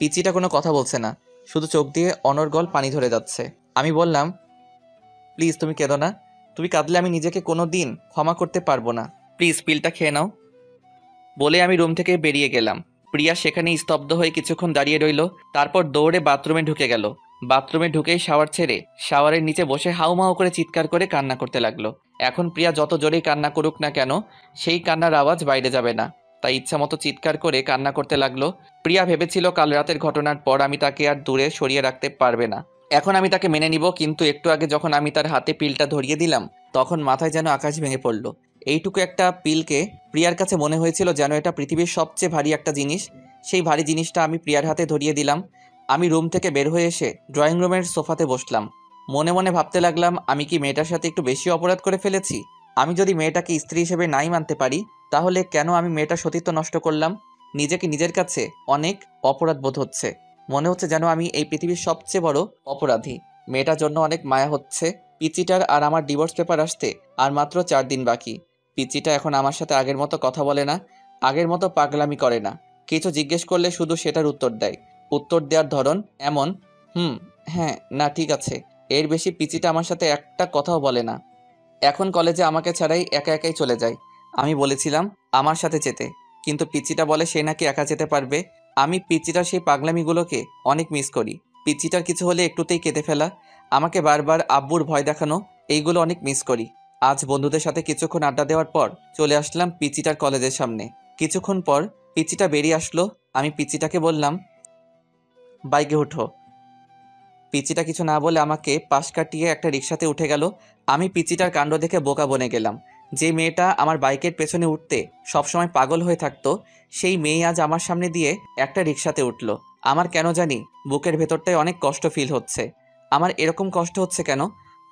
পিচিটা কোনো কথা বলছে না, শুধু চোখ দিয়ে অনর্গল পানি ধরে যাচ্ছে। আমি বললাম, প্লিজ তুমি কেঁদো না। তুমি কাঁদলে আমি নিজেকে কোনো দিন ক্ষমা করতে পারবো না। প্লিজ পিলটা খেয়ে নাও। বলে আমি রুম থেকে বেরিয়ে গেলাম। প্রিয়া সেখানেই স্তব্ধ হয়ে কিছুক্ষণ দাঁড়িয়ে রইল। তারপর দৌড়ে বাথরুমে ঢুকে গেল। বাথরুমে ঢুকেই শাওয়ার ছেড়ে শাওয়ারের নিচে বসে হাউমাউ করে চিৎকার করে কান্না করতে লাগলো। এখন প্রিয়া যত জোরেই কান্না করুক না কেন, সেই কান্নার আওয়াজ বাইরে যাবে না, তাই ইচ্ছামতো চিৎকার করে কান্না করতে লাগলো। প্রিয়া ভেবেছিল কাল রাতের ঘটনার পর আমি তাকে আর দূরে সরিয়ে রাখতে পারবে না। এখন আমি তাকে মেনে নিব, কিন্তু একটু আগে যখন আমি তার হাতে পিলটা ধরিয়ে দিলাম, তখন মাথায় যেন আকাশ ভেঙে পড়ল। এইটুকু একটা পিলকে প্রিয়ার কাছে মনে হয়েছিল যেন এটা পৃথিবীর সবচেয়ে ভারী একটা জিনিস। সেই ভারী জিনিসটা আমি প্রিয়ার হাতে ধরিয়ে দিলাম। আমি রুম থেকে বের হয়ে এসে ড্রয়িং রুমের সোফাতে বসলাম। মনে মনে ভাবতে লাগলাম, আমি কি মেয়েটার সাথে একটু বেশি অপরাধ করে ফেলেছি? আমি যদি মেয়েটাকে স্ত্রী হিসেবে নাই মানতে পারি, তাহলে কেন আমি মেয়েটার সতীত্ব নষ্ট করলাম? নিজেকে নিজের কাছে অনেক অপরাধ বোধ হচ্ছে। মনে হচ্ছে যেন আমি এই পৃথিবীর সবচেয়ে বড় অপরাধী। মেয়েটার জন্য অনেক মায়া হচ্ছে। পিচিটার আর আমার ডিভোর্স পেপার আসতে আর মাত্র 4 দিন বাকি। পিচিটা এখন আমার সাথে আগের মতো কথা বলে না, আগের মতো পাগলামি করে না। কিছু জিজ্ঞেস করলে শুধু সেটার উত্তর দেয়। উত্তর দেওয়ার ধরন এমন, হ্যাঁ, না, ঠিক আছে, এর বেশি পিচিটা আমার সাথে একটা কথাও বলে না। এখন কলেজে আমাকে ছাড়াই একা একাই চলে যায়। আমি বলেছিলাম আমার সাথে যেতে, কিন্তু পিচিটা বলে সে নাকি একা যেতে পারবে। আমি পিচিটার সেই পাগলামিগুলোকে অনেক মিস করি। পিচিটার কিছু হলে একটুতেই কেঁদে ফেলা, আমাকে বারবার আব্বুর ভয় দেখানো, এইগুলো অনেক মিস করি। আজ বন্ধুদের সাথে কিছুক্ষণ আড্ডা দেওয়ার পর চলে আসলাম পিচিটার কলেজের সামনে। কিছুক্ষণ পর পিচিটা বেরিয়ে আসলো। আমি পিচিটাকে বললাম, বাইকে উঠো। পিচিটা কিছু না বলে আমাকে পাশ কাটিয়ে একটা রিক্সাতে উঠে গেল। আমি পিচিটার কাণ্ড দেখে বোকা বনে গেলাম। যে মেয়েটা আমার বাইকের পেছনে উঠতে সবসময় পাগল হয়ে থাকতো, সেই মেয়ে আজ আমার সামনে দিয়ে একটা রিক্সাতে উঠলো। আমার কেন জানি বুকের ভেতরটায় অনেক কষ্ট ফিল হচ্ছে। আমার এরকম কষ্ট হচ্ছে কেন?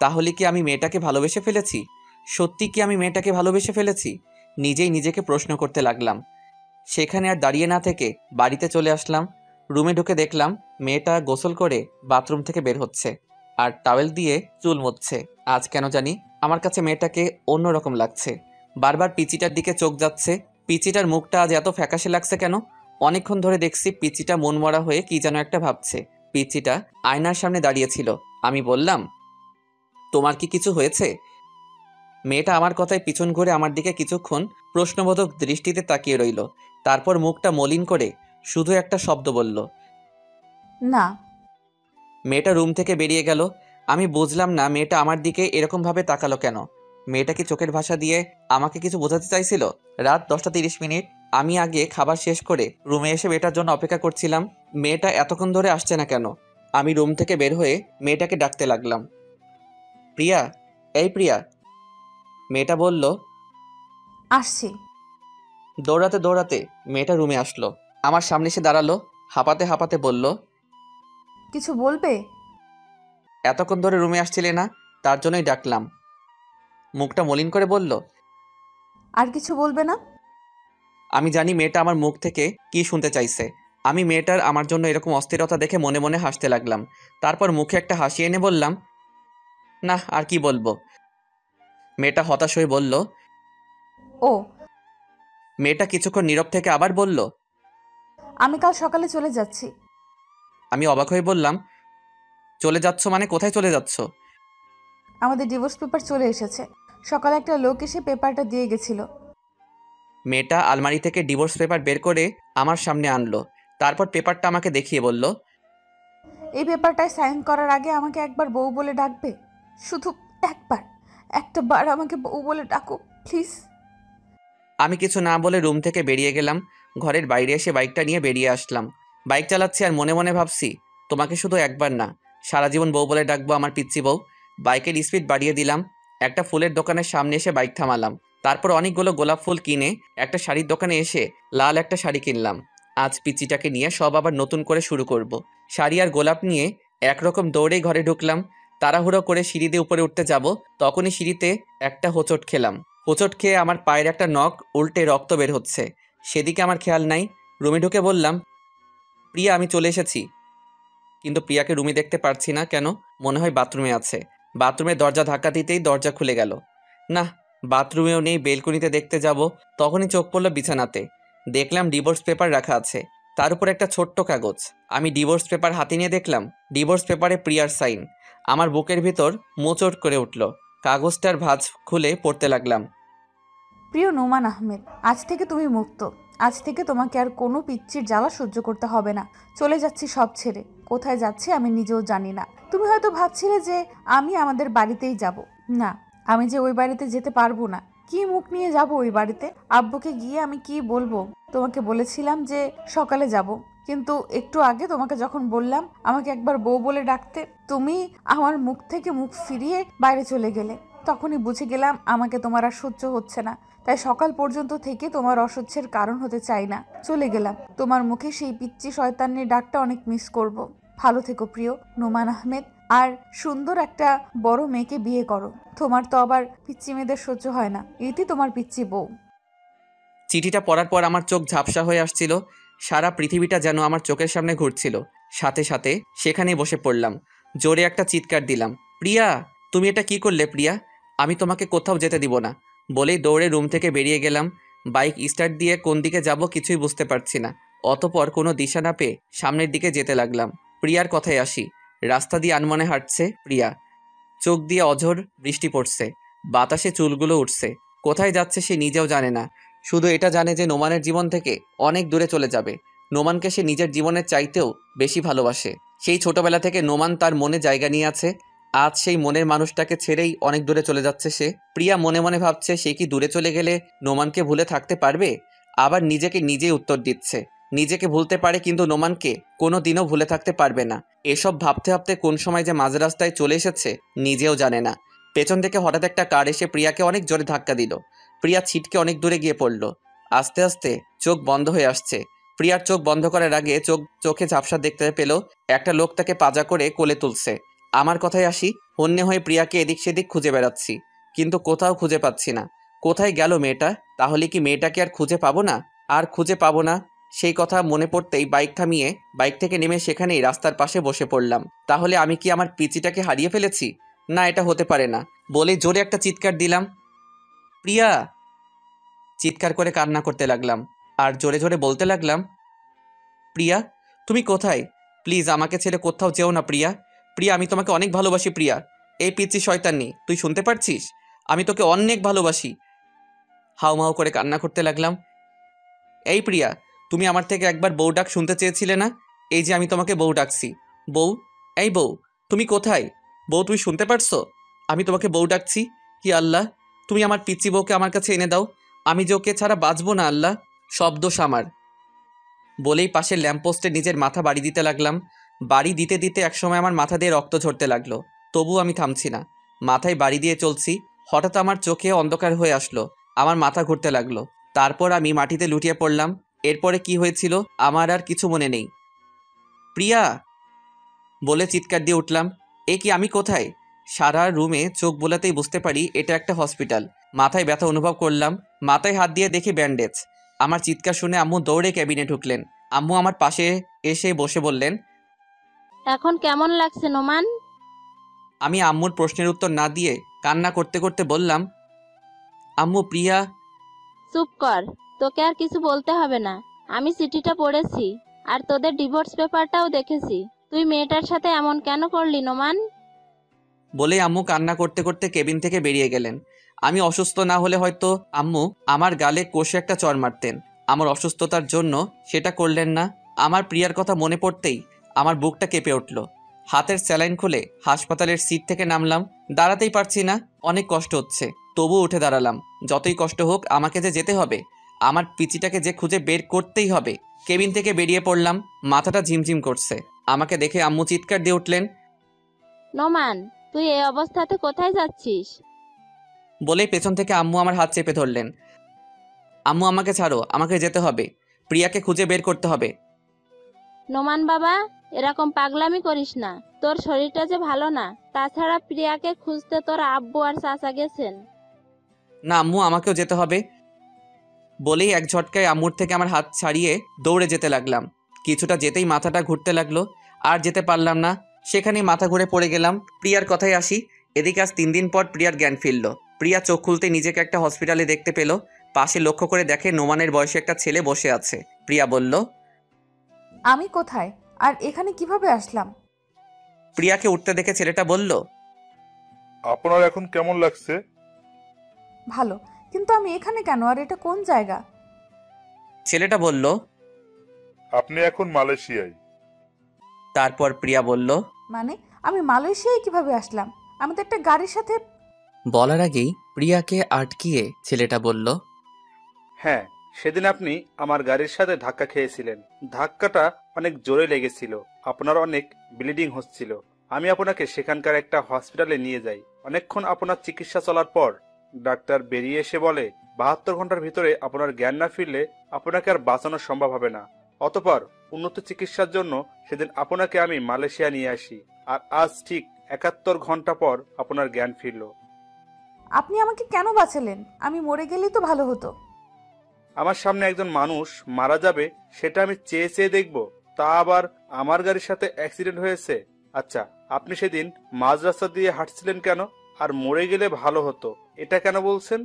তাহলে কি আমি মেয়েটাকে ভালোবেসে ফেলেছি? সত্যি কি আমি মেয়েটাকে ভালোবেসে ফেলেছি? নিজেই নিজেকে প্রশ্ন করতে লাগলাম। সেখানে আর দাঁড়িয়ে না থেকে বাড়িতে চলে আসলাম। রুমে ঢুকে দেখলাম মেয়েটা গোসল করে বাথরুম থেকে বের হচ্ছে। আর টাওয়েল দিয়ে চুল মুছছে। আজ কেন জানি আমার কাছে মেয়েটাকে অন্যরকম লাগছে। বারবার পিচিটার দিকে চোখ যাচ্ছে। পিচিটার মুখটা আজ এত ফ্যাকাশে লাগছে কেন? অনেকক্ষণ ধরে দেখছি পিচিটা মনমরা হয়ে কি যেন একটা ভাবছে। পিচিটা আয়নার সামনে দাঁড়িয়েছিল। আমি বললাম, তোমার কি কিছু হয়েছে? মেয়েটা আমার কথায় পিছন ঘুরে আমার দিকে কিছুক্ষণ প্রশ্নবোধক দৃষ্টিতে তাকিয়ে রইল। তারপর মুখটা মলিন করে শুধু একটা শব্দ বলল, না। মেয়েটা রুম থেকে বেরিয়ে গেল। আমি বুঝলাম না মেয়েটা আমার দিকে এরকমভাবে তাকালো কেন। মেয়েটা কি চোখের ভাষা দিয়ে আমাকে কিছু বোঝাতে চাইছিল? রাত 10টা 30 মিনিট। আমি আগে খাবার শেষ করে রুমে এসে মেয়েটার জন্য অপেক্ষা করছিলাম। মেয়েটা এতক্ষণ ধরে আসছে না কেন? আমি রুম থেকে বের হয়ে মেয়েটাকে ডাকতে লাগলাম, প্রিয়া, এই প্রিয়া। মেয়েটা বলল, আসছি। দৌড়াতে দৌড়াতে মেয়েটা রুমে আসলো। আমার সামনে এসে দাঁড়ালো। হাঁপাতে হাঁপাতে বলল, কিছু বলবে? এতক্ষণ ধরে রুমে আসছিলে না, তার জন্যই ডাকলাম। মুখটা মলিন করে বলল, আর কিছু বলবে না? আমি জানি মেয়েটা আমার মুখ থেকে কি শুনতে চাইছে। আমি মেয়েটার আমার জন্য এরকম অস্থিরতা দেখে মনে মনে হাসতে লাগলাম। তারপর মুখে একটা হাসি এনে বললাম, না আর কি বলবো। মেয়েটা হতাশ হয়ে বলল, ও। মেয়েটা কিছুক্ষণ নীরব থেকে আবার বলল, আমি কাল সকালে চলে যাচ্ছি। আমি অবাক হয়ে বললাম, চলে যাচ্ছ মানে কোথায় চলে যাচ্ছ? আমাদের ডিভোর্স পেপার চলে এসেছে। সকালে একটা লোক এসে পেপারটা দিয়ে গেছিল। মেয়েটা আলমারি থেকে ডিভোর্স পেপার বের করে আমার সামনে আনলো। তারপর পেপারটা আমাকে দেখিয়ে বলল, এই পেপারটায় সাইন করার আগে আমাকে একবার বউ বলে ডাকবে। শুধু একবার, একটা বার আমাকে বউ বলে ডাকো প্লিজ। আমি কিছু না বলে রুম থেকে বেরিয়ে গেলাম। ঘরের বাইরে এসে বাইকটা নিয়ে বেরিয়ে আসলাম। বাইক চালাচ্ছি আর মনে মনে ভাবছি, তোমাকে শুধু একবার না, সারা জীবন বউ বলে ডাকবো আমার পিচ্চি বউ। বাইকের স্পিড বাড়িয়ে দিলাম। একটা ফুলের দোকানের সামনে এসে বাইক থামালাম। তারপর অনেকগুলো গোলাপ ফুল কিনে একটা শাড়ির দোকানে এসে লাল একটা শাড়ি কিনলাম। আজ পিচ্চিটাকে নিয়ে সব আবার নতুন করে শুরু করব। শাড়ি আর গোলাপ নিয়ে একরকম দৌড়েই ঘরে ঢুকলাম। তাড়াহুড়ো করে সিঁড়ি দিয়ে উপরে উঠতে যাব, তখনই সিঁড়িতে একটা হোঁচট খেলাম। হোঁচট খেয়ে আমার পায়ের একটা নখ উল্টে রক্ত বের হচ্ছে। সেদিকে আমার খেয়াল নাই। রুমে ঢুকে বললাম, প্রিয়া, আমি চলে এসেছি। কিন্তু প্রিয়াকে রুমে দেখতে পারছি না কেন? মনে হয় বাথরুমে আছে। বাথরুমের দরজা ধাক্কা দিতেই দরজা খুলে গেল। না, বাথরুমেও নেই। বেলকনিতে দেখতে যাব, তখনই চোখ পড়ল বিছানাতে। দেখলাম ডিভোর্স পেপার রাখা আছে, তার উপর একটা ছোট্ট কাগজ। আমি ডিভোর্স পেপার হাতে নিয়ে দেখলাম ডিভোর্স পেপারে প্রিয়ার সাইন। আমার বুকের ভিতর মোচড় করে উঠল। কাগজটার ভাঁজ খুলে পড়তে লাগলাম, প্রিয় নোমান আহমেদ, আজ থেকে তুমি মুক্ত। আজ থেকে তোমাকে আর কোনো পিচ্চির জ্বালা সহ্য করতে হবে না। চলে যাচ্ছি সব ছেড়ে। কোথায় যাচ্ছি আমি নিজেও জানি না। তুমি হয়তো ভাবছিলে যে আমি আমাদের বাড়িতেই যাব। না, আমি যে ওই বাড়িতে যেতে পারবো না। কি মুখ নিয়ে যাব ওই বাড়িতে? আব্বুকে গিয়ে আমি কি বলবো? তোমাকে বলেছিলাম যে সকালে যাব, কিন্তু একটু আগে তোমাকে যখন বললাম আমাকে একবার বউ বলে ডাকতে, তুমি আমার মুখ থেকে মুখ ফিরিয়ে বাইরে চলে গেলে। তখনই বুঝে গেলাম আমাকে তোমার আর সহ্য হচ্ছে না। তাই সকাল পর্যন্ত থেকে তোমার অসহ্যের কারণ হতে চাই না। চলে গেলাম। তোমার মুখে সেই পিচ্চি শয়তানের ডাকটা অনেক মিস করব। ভালো থেকো প্রিয় নোমান আহমেদ। আর সুন্দর একটা বড় মেয়েকে বিয়ে করো। তোমার তো আবার পিচ্চি মেয়েদের সহ্য হয় না। এটি তোমার পিচ্চি বউ। চিঠিটা পড়ার পর আমার চোখ ঝাপসা হয়ে আসছিল। সারা পৃথিবীটা যেন আমার চোখের সামনে ঘুরছিল। সাথে সাথে সেখানেই বসে পড়লাম। জোরে একটা চিৎকার দিলাম, প্রিয়া, তুমি এটা কি করলে প্রিয়া? আমি তোমাকে কোথাও যেতে দিব না বলেই দৌড়ে রুম থেকে বেরিয়ে গেলাম। বাইক স্টার্ট দিয়ে কোন দিকে যাব কিছুই বুঝতে পারছি না। অতপর কোনো দিশা না পেয়ে সামনের দিকে যেতে লাগলাম। প্রিয়ার কথায় আসি। রাস্তা দিয়ে আনমনে হাঁটছে প্রিয়া। চোখ দিয়ে অঝোর বৃষ্টি পড়ছে। বাতাসে চুলগুলো উঠছে। কোথায় যাচ্ছে সে নিজেও জানে না। শুধু এটা জানে যে নোমানের জীবন থেকে অনেক দূরে চলে যাবে। নোমানকে সে নিজের জীবনের চাইতেও বেশি ভালোবাসে। সেই ছোটবেলা থেকে নোমান তার মনে জায়গা নিয়ে আছে। আজ সেই মনের মানুষটাকে ছেড়েই অনেক দূরে চলে যাচ্ছে সে। প্রিয়া মনে মনে ভাবছে সে কি দূরে চলে গেলে নোমানকে ভুলে থাকতে পারবে? আবার নিজেকে নিজেই উত্তর দিচ্ছে, নিজেকে ভুলতে পারে কিন্তু নোমানকে কোনো দিনও ভুলে থাকতে পারবে না। এসব ভাবতে ভাবতে কোন সময় যে মাঝ রাস্তায় চলে এসেছে নিজেও জানে না। পেছন থেকে হঠাৎ একটা কার এসে প্রিয়াকে অনেক জোরে ধাক্কা দিল। প্রিয়া ছিটকে অনেক দূরে গিয়ে পড়ল। আস্তে আস্তে চোখ বন্ধ হয়ে আসছে। প্রিয়ার চোখ বন্ধ করার আগে চোখে ঝাপসা দেখতে পেল একটা লোক তাকে পাজা করে কোলে তুলছে। আমার কথায় আসি। হন্যে হয়ে প্রিয়াকে এদিক সেদিক খুঁজে বেড়াচ্ছি, কিন্তু কোথাও খুঁজে পাচ্ছি না। কোথায় গেল মেয়েটা? তাহলে কি মেয়েটাকে আর খুঁজে পাবো না? আর খুঁজে পাবো না। সেই কথা মনে পড়তেই বাইক থামিয়ে বাইক থেকে নেমে সেখানেই রাস্তার পাশে বসে পড়লাম। তাহলে আমি কি আমার পিচিটাকে হারিয়ে ফেলেছি? না, এটা হতে পারে না। বলে জোরে একটা চিৎকার দিলাম, প্রিয়া! চিৎকার করে কান্না করতে লাগলাম আর জোরে জোরে বলতে লাগলাম, প্রিয়া তুমি কোথায়? প্লিজ আমাকে ছেড়ে কোথাও যেও না প্রিয়া। প্রিয়া, আমি তোমাকে অনেক ভালোবাসি প্রিয়া। এই পিচ্চি শয়তানি, তুই শুনতে পারছিস? আমি তোকে অনেক ভালোবাসি। হাউমাউ করে কান্না করতে লাগলাম। এই প্রিয়া, তুমি আমার থেকে একবার বউ ডাক শুনতে চেয়েছিলে না? এই যে আমি তোমাকে বউ ডাকছি। বউ, এই বউ, তুমি কোথায়? বউ, তুমি শুনতে পারছো? আমি তোমাকে বউ ডাকছি। কি আল্লাহ, তুমি আমার পিচ্চি বউকে আমার কাছে এনে দাও। আমি যে ওকে ছাড়া বাঁচবো না আল্লাহ, সব দোষ আমার। বলেই পাশের ল্যাম্পপোস্টে নিজের মাথা বাড়ি দিতে লাগলাম। বাড়ি দিতে দিতে একসময় আমার মাথা দিয়ে রক্ত ঝরতে লাগলো। তবু আমি থামছি না, মাথায় বাড়ি দিয়ে চলছি। হঠাৎ আমার চোখে অন্ধকার হয়ে আসলো, আমার মাথা ঘুরতে লাগলো। তারপর আমি মাটিতে লুটিয়ে পড়লাম। এরপরে কি হয়েছিল আমার আর কিছু মনে নেই। প্রিয়া বলে চিৎকার দিয়ে উঠলাম। এ কি, আমি কোথায়? সারা রুমে চোখ বোলাতেই বুঝতে পারি এটা একটা হসপিটাল। মাথায় ব্যথা অনুভব করলাম, মাথায় হাত দিয়ে দেখি ব্যান্ডেজ। আমার চিৎকার শুনে আম্মু দৌড়ে ক্যাবিনে ঢুকলেন। আম্মু আমার পাশে এসে বসে বললেন, এখন কেমন লাগছে নোমান? আমি আম্মুর প্রশ্নের উত্তর না দিয়ে কান্না করতে করতে বললাম, আম্মু প্রিয়া। চুপ কর, তোকে আর কিছু বলতে হবে না। আমি চিঠিটা পড়েছি আর তোদের ডিভোর্স পেপারটাও দেখেছি। তুই মেয়েটার সাথে এমন কেন করলি নোমান? বলে আম্মু কান্না করতে করতে কেবিন থেকে বেরিয়ে গেলেন। আমি অসুস্থ না হলে হয়তো আম্মু আমার গালে কষে একটা চড় মারতেন। আমার অসুস্থতার জন্য সেটা করলেন না। আমার প্রিয়ার কথা মনে পড়তেই আমার বুকটা কেঁপে উঠল। হাতের স্যালাইন খুলে হাসপাতালের সিট থেকে নামলাম। দাঁড়াতেই পারছি না, অনেক কষ্ট হচ্ছে। তবু উঠে দাঁড়ালাম। যতই কষ্ট হোক আমাকে যে যেতে হবে, আমার পিচিটাকে যে খুঁজে বের করতেই হবে। কেবিন থেকে বেরিয়ে পড়লাম, মাথাটা ঝিমঝিম করছে। আমাকে দেখে আম্মু চিৎকার দিয়ে উঠলেন, নোমান, তুই এই অবস্থাতে কোথায় যাচ্ছিস? বলে পেছন থেকে আম্মু আমার হাত চেপে ধরলেন। আম্মু, আমাকে ছাড়ো, আমাকে যেতে হবে। প্রিয়াকে খুঁজে বের করতে হবে। নোমান বাবা, এরকম পাগলামি করিস না। তোর শরীরটা যে ভালো না। তাছাড়া প্রিয়াকে খুঁজতে তোর আব্বু আর চাচা গেছেন। না আম্মু, আমাকেও যেতে হবে। বলেই এক ঝটকায় আম্মুর থেকে আমার হাত ছাড়িয়ে দৌড়ে যেতে লাগলাম। কিছুটা যেতেই মাথাটা ঘুরতে লাগলো, আর যেতে পারলাম না। সেখানেই মাথা ঘুরে পড়ে গেলাম। প্রিয়ার কথায় আসি। এদিকে আজ 3 দিন পর প্রিয়ার জ্ঞান ফিরল। প্রিয়া চোখ খুলতে নিজেকে একটা হসপিটালে দেখতে পেল। পাশে লক্ষ্য করে দেখে নোমানের বয়সে একটা ছেলে বসে আছে। প্রিয়া বলল, আমি কোথায় আর এখানে কিভাবে আসলাম? প্রিয়াকে উঠতে দেখে ছেলেটা বলল, আপনার এখন কেমন লাগছে? ভালো, কিন্তু আমি এখানে কেন আর এটা কোন জায়গা? ছেলেটা বলল, আপনি এখন মালয়েশিয়ায়। তারপর প্রিয়া বলল, মানে আমি মালয়েশিয়ায় কিভাবে আসলাম? আমি তো একটা গাড়ির সাথে। বলার আগেই প্রিয়াকে আটকিয়ে ছেলেটা বলল, হ্যাঁ, সেদিন আপনি আমার গাড়ির সাথে ধাক্কা খেয়েছিলেন। ধাক্কাটা অনেক জোরে লেগেছিল, আপনার অনেক ব্লিডিং হচ্ছিল। আমি আপনাকে সেখানকার একটা হসপিটালে নিয়ে যাই। অনেকক্ষণ আপনার চিকিৎসা চলার পর ডাক্তার বেরিয়ে এসে বলে 72 ঘন্টার ভিতরে আপনার জ্ঞান না ফিরলে আপনাকে আর বাঁচানো সম্ভব হবে না। অতঃপর উন্নত চিকিৎসার জন্য সেদিন আপনাকে আমি মালয়েশিয়া নিয়ে আসি, আর আজ ঠিক 71 ঘন্টা পর আপনার জ্ঞান ফিরল। আপনি আমাকে কেন বাঁচালেন? আমি মরে গেলেই তো ভালো হতো। আমার সামনে একজন মানুষ মারা যাবে সেটা আমি চেয়ে চেয়ে দেখব? তা আবার আমার গাড়ির সাথে অ্যাক্সিডেন্ট হয়েছে। আচ্ছা, আপনি সেদিন মাঝ রাস্তা দিয়ে হাঁটছিলেন কেন? আর মরে গেলে ভালো হতো এটা কেন বলছেন?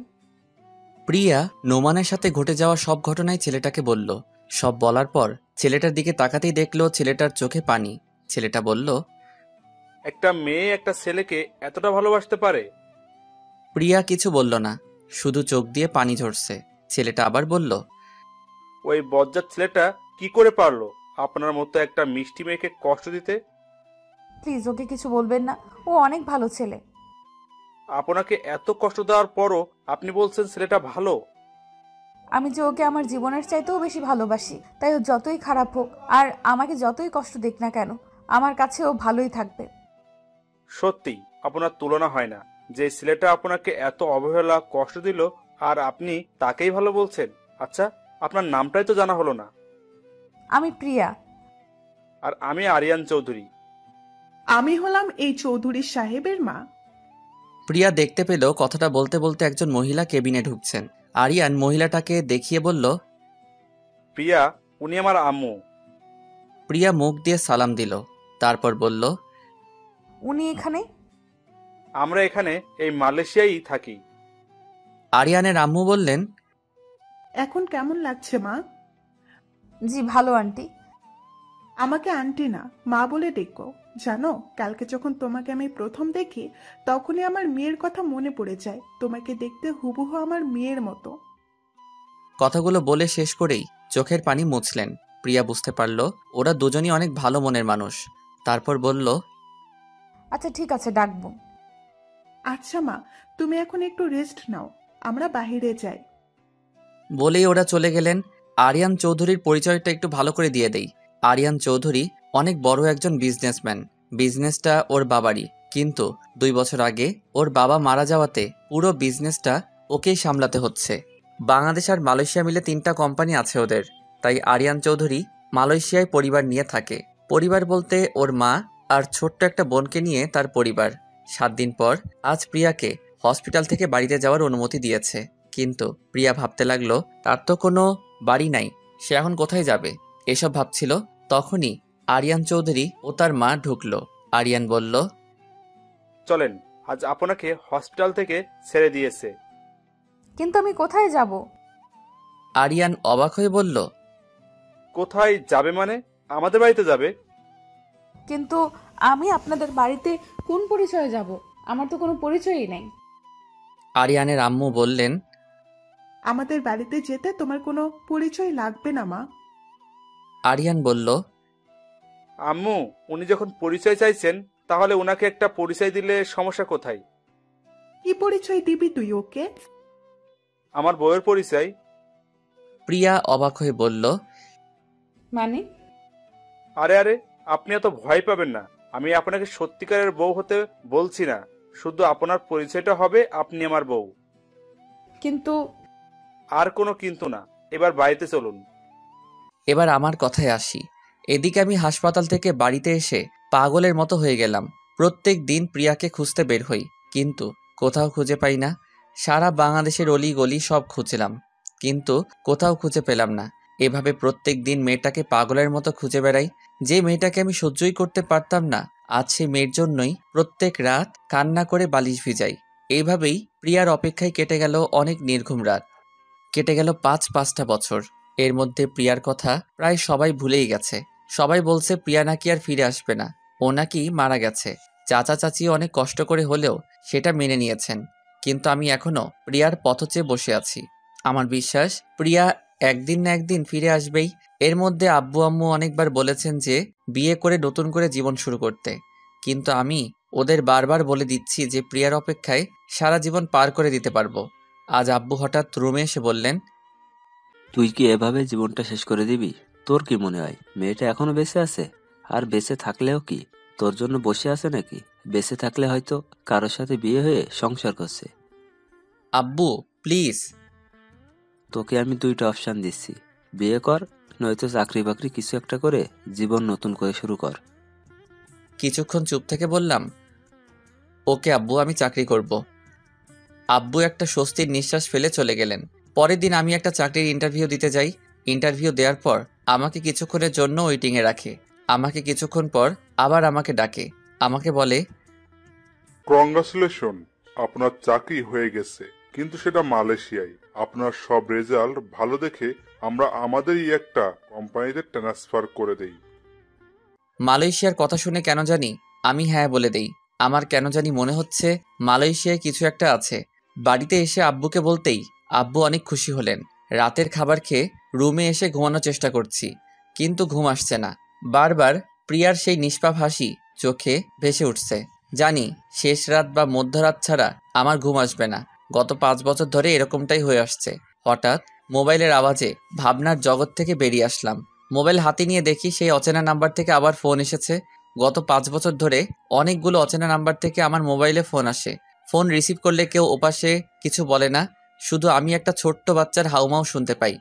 প্রিয়া নোমানের সাথে ঘটে যাওয়া সব ঘটনাই ছেলেটাকে বলল। সব বলার পর ছেলেটার দিকে তাকাতেই দেখলো ছেলেটার চোখে পানি। ছেলেটা বলল, একটা মেয়ে একটা ছেলেকে এতটা ভালোবাসতে পারে? প্রিয়া কিছু বলল না, শুধু চোখ দিয়ে পানি ঝরছে। ছেলেটা আবার বলল, ওই বজ্জাত ছেলেটা কি করে পারলো আপনার মতো একটা মিষ্টি মেয়েকে কষ্ট দিতে? প্লিজ ওকে কিছু বলবেন না, ও অনেক ভালো ছেলে। আপনাকে এত কষ্ট দেওয়ার পরও আপনি বলছেন ছেলেটা ভালো? আমি যে ওকে আমার জীবনের চাইতেও বেশি ভালোবাসি, তাই ও যতই খারাপ হোক আর আমাকে যতই কষ্ট দিক না কেন, আমার কাছে ও ভালোই থাকবে। সত্যি আপনার তুলনা হয় না। যে ছেলেটা আপনাকে এত অবহেলা কষ্ট দিল আর আপনি তাকেই ভালো বলছেন। আচ্ছা, আপনার নামটাই তো জানা হলো না। আমি প্রিয়া। আর আমি আরিয়ান চৌধুরী। আমি হলাম এই চৌধুরী সাহেবের মা। প্রিয়া দেখতে পেল কথাটা বলতে বলতে একজন মহিলা কেবিনে ঢুকছেন। আরিয়ান মহিলাটাকে দেখিয়ে বলল, প্রিয়া, উনি আমার আম্মু। প্রিয়া মুখ দিয়ে সালাম দিল, তারপর বলল, উনি এখানে? আমরা এখানে এই মালয়েশিয়ায় থাকি। আরিয়ানের আম্মু বললেন, এখন কেমন লাগছে মা? জি ভালো আন্টি। আমাকে আন্টি না, মা বলে ডেকো। জানো, কালকে যখন তোমাকে আমি প্রথম দেখি তখনই আমার মেয়ের কথা মনে পড়ে যায়। তোমাকে দেখতে হুবহু আমার মেয়ের মতো। কথাগুলো বলে শেষ করেই চোখের পানি মুছলেন। প্রিয়া বুঝতে পারল ওরা দুজনই অনেক ভালো মনের মানুষ। তারপর বলল, আচ্ছা ঠিক আছে, ডাকবো। আচ্ছা মা, তুমি এখন একটু রেস্ট নাও, আমরা বাহিরে যাই। বলেই ওরা চলে গেলেন। আরিয়ান চৌধুরীর পরিচয়টা একটু ভালো করে দিয়ে দেই। আরিয়ান চৌধুরী অনেক বড় একজন বিজনেসম্যান। বিজনেসটা ওর বাবারই, কিন্তু 2 বছর আগে ওর বাবা মারা যাওয়াতে পুরো বিজনেসটা ওকেই সামলাতে হচ্ছে। বাংলাদেশ আর মালয়েশিয়া মিলে 3টা কোম্পানি আছে ওদের। তাই আরিয়ান চৌধুরী মালয়েশিয়ায় পরিবার নিয়ে থাকে। পরিবার বলতে ওর মা আর ছোট্ট একটা বোনকে নিয়ে তার পরিবার। 7 দিন পর আজ প্রিয়াকে হসপিটাল থেকে বাড়িতে যাওয়ার অনুমতি দিয়েছে। কিন্তু প্রিয়া ভাবতে লাগলো তার তো কোনো বাড়ি নাই, সে এখন কোথায় যাবে? এসব ভাবছিল, তখনই আরিয়ান চৌধুরী ও তার মা ঢুকলো। আরিয়ান বলল, চলেন, আজ আপনাকে হসপিটাল থেকে ছেড়ে দিয়েছে। কিন্তু আমি কোথায় যাব? আরিয়ান অবাক হয়ে বলল, কোথায় যাবে মানে? আমাদের বাড়িতে যাবে। কিন্তু আমি আপনাদের বাড়িতে কোন পরিচয়ে যাব? আমার তো কোনো পরিচয়ই নেই। আরিয়ানের আম্মু বললেন, আমাদের বাড়িতে যেতে তোমার কোনো পরিচয় লাগবে না মা। আরিয়ান বলল, আম্মু, উনি যখন পরিচয় চাইছেন তাহলে ওনাকে একটা পরিচয় দিলে সমস্যা কোথায়? কি পরিচয় দিবি তুই ওকে? আমার বউয়ের পরিচয়। প্রিয়া অবাক হয়ে বলল, মানে? আরে আরে, আপনি এত ভয় পাবেন না। আমি আপনাকে সত্যিকারের বউ হতে বলছি না, শুধু আপনার পরিচয়টা হবে আপনি আমার বউ। কিন্তু আর কোনো কিন্তু না, এবার বাড়িতে চলুন। এবার আমার কথায় আসি। এদিকে আমি হাসপাতাল থেকে বাড়িতে এসে পাগলের মতো হয়ে গেলাম। প্রত্যেক দিন প্রিয়াকে খুঁজতে বের হই, কিন্তু কোথাও খুঁজে পাই না। সারা বাংলাদেশের অলি গলি সব খুঁজলাম, কিন্তু কোথাও খুঁজে পেলাম না। এভাবে প্রত্যেক দিন মেয়েটাকে পাগলের মতো খুঁজে বেড়াই। যে মেয়েটাকে আমি সহ্যই করতে পারতাম না, আজ সেই মেয়ের জন্যই প্রত্যেক রাত কান্না করে বালিশ ভিজাই। এইভাবেই প্রিয়ার অপেক্ষায় কেটে গেল অনেক নির্ঘুম রাত। কেটে গেল 5-5টা বছর। এর মধ্যে প্রিয়ার কথা প্রায় সবাই ভুলেই গেছে। সবাই বলছে প্রিয়া নাকি আর ফিরে আসবে না, ও নাকি মারা গেছে। চাচা চাচি অনেক কষ্ট করে হলেও সেটা মেনে নিয়েছেন, কিন্তু আমি এখনো প্রিয়ার পথ চেয়ে বসে আছি। আমার বিশ্বাস প্রিয়া একদিন না একদিন ফিরে আসবেই। এর মধ্যে আব্বু আম্মু অনেকবার বলেছেন যে বিয়ে করে নতুন করে জীবন শুরু করতে, কিন্তু আমি ওদের বারবার বলে দিচ্ছি যে প্রিয়ার অপেক্ষায় সারা জীবন পার করে দিতে পারবো। আজ আব্বু হঠাৎ রুমে এসে বললেন, তুই কি এভাবে জীবনটা শেষ করে দিবি? তোর কি মনে হয় মেয়েটা এখনো বেঁচে আছে? আর বেঁচে থাকলেও কি তোর জন্য বসে আছে নাকি? বেঁচে থাকলে হয়তো কারোর সাথে বিয়ে হয়ে সংসার করছে। আব্বু প্লিজ। তোকে আমি 2টা অপশন দিচ্ছি, বিয়ে কর, নয়তো চাকরি বাকরি কিছু একটা করে জীবন নতুন করে শুরু কর। কিছুক্ষণ চুপ থেকে বললাম, ওকে আব্বু, আমি চাকরি করব। আব্বু একটা স্বস্তির নিঃশ্বাস ফেলে চলে গেলেন। পরের দিন আমি একটা চাকরির ইন্টারভিউ দিতে যাই। ইন্টারভিউ দেওয়ার পর আমাকে কিছুক্ষণের জন্য ওয়েটিংয়ে রাখে। আমাকে কিছুক্ষণ পর আবার আমাকে ডাকে। আমাকে বলে, কংগ্রাচুলেশন, আপনার চাকরি হয়ে গেছে, কিন্তু সেটা মালয়েশিয়ায়। আপনার সব রেজাল্ট ভালো দেখে আমরা আমাদেরই একটা কোম্পানিতে ট্রান্সফার করে দেই। মালয়েশিয়ার কথা শুনে কেন জানি আমি হ্যাঁ বলে দেই। আমার কেন জানি মনে হচ্ছে মালয়েশিয়ায় কিছু একটা আছে। বাড়িতে এসে আব্বুকে বলতেই আব্বু অনেক খুশি হলেন। রাতের খাবার খেয়ে রুমে এসে ঘুমানোর চেষ্টা করছি, কিন্তু ঘুম আসছে না। বারবার প্রিয়ার সেই নিষ্পাপ হাসি চোখে ভেসে উঠছে। জানি শেষ রাত বা মধ্যরাত ছাড়া আমার ঘুম আসবে না। গত 5 বছর ধরে এরকমটাই হয়ে আসছে। হঠাৎ মোবাইলের আওয়াজে ভাবনার জগৎ থেকে বেরিয়ে আসলাম। মোবাইল হাতে নিয়ে দেখি সেই অচেনা নাম্বার থেকে আবার ফোন এসেছে। গত 5 বছর ধরে অনেকগুলো অচেনা নাম্বার থেকে আমার মোবাইলে ফোন আসে। ফোন রিসিভ করলে কেউ ওপাশে কিছু বলে না, শুধু আমি একটা ছোট্ট বাচ্চার হাউমাউ শুনতে পাই।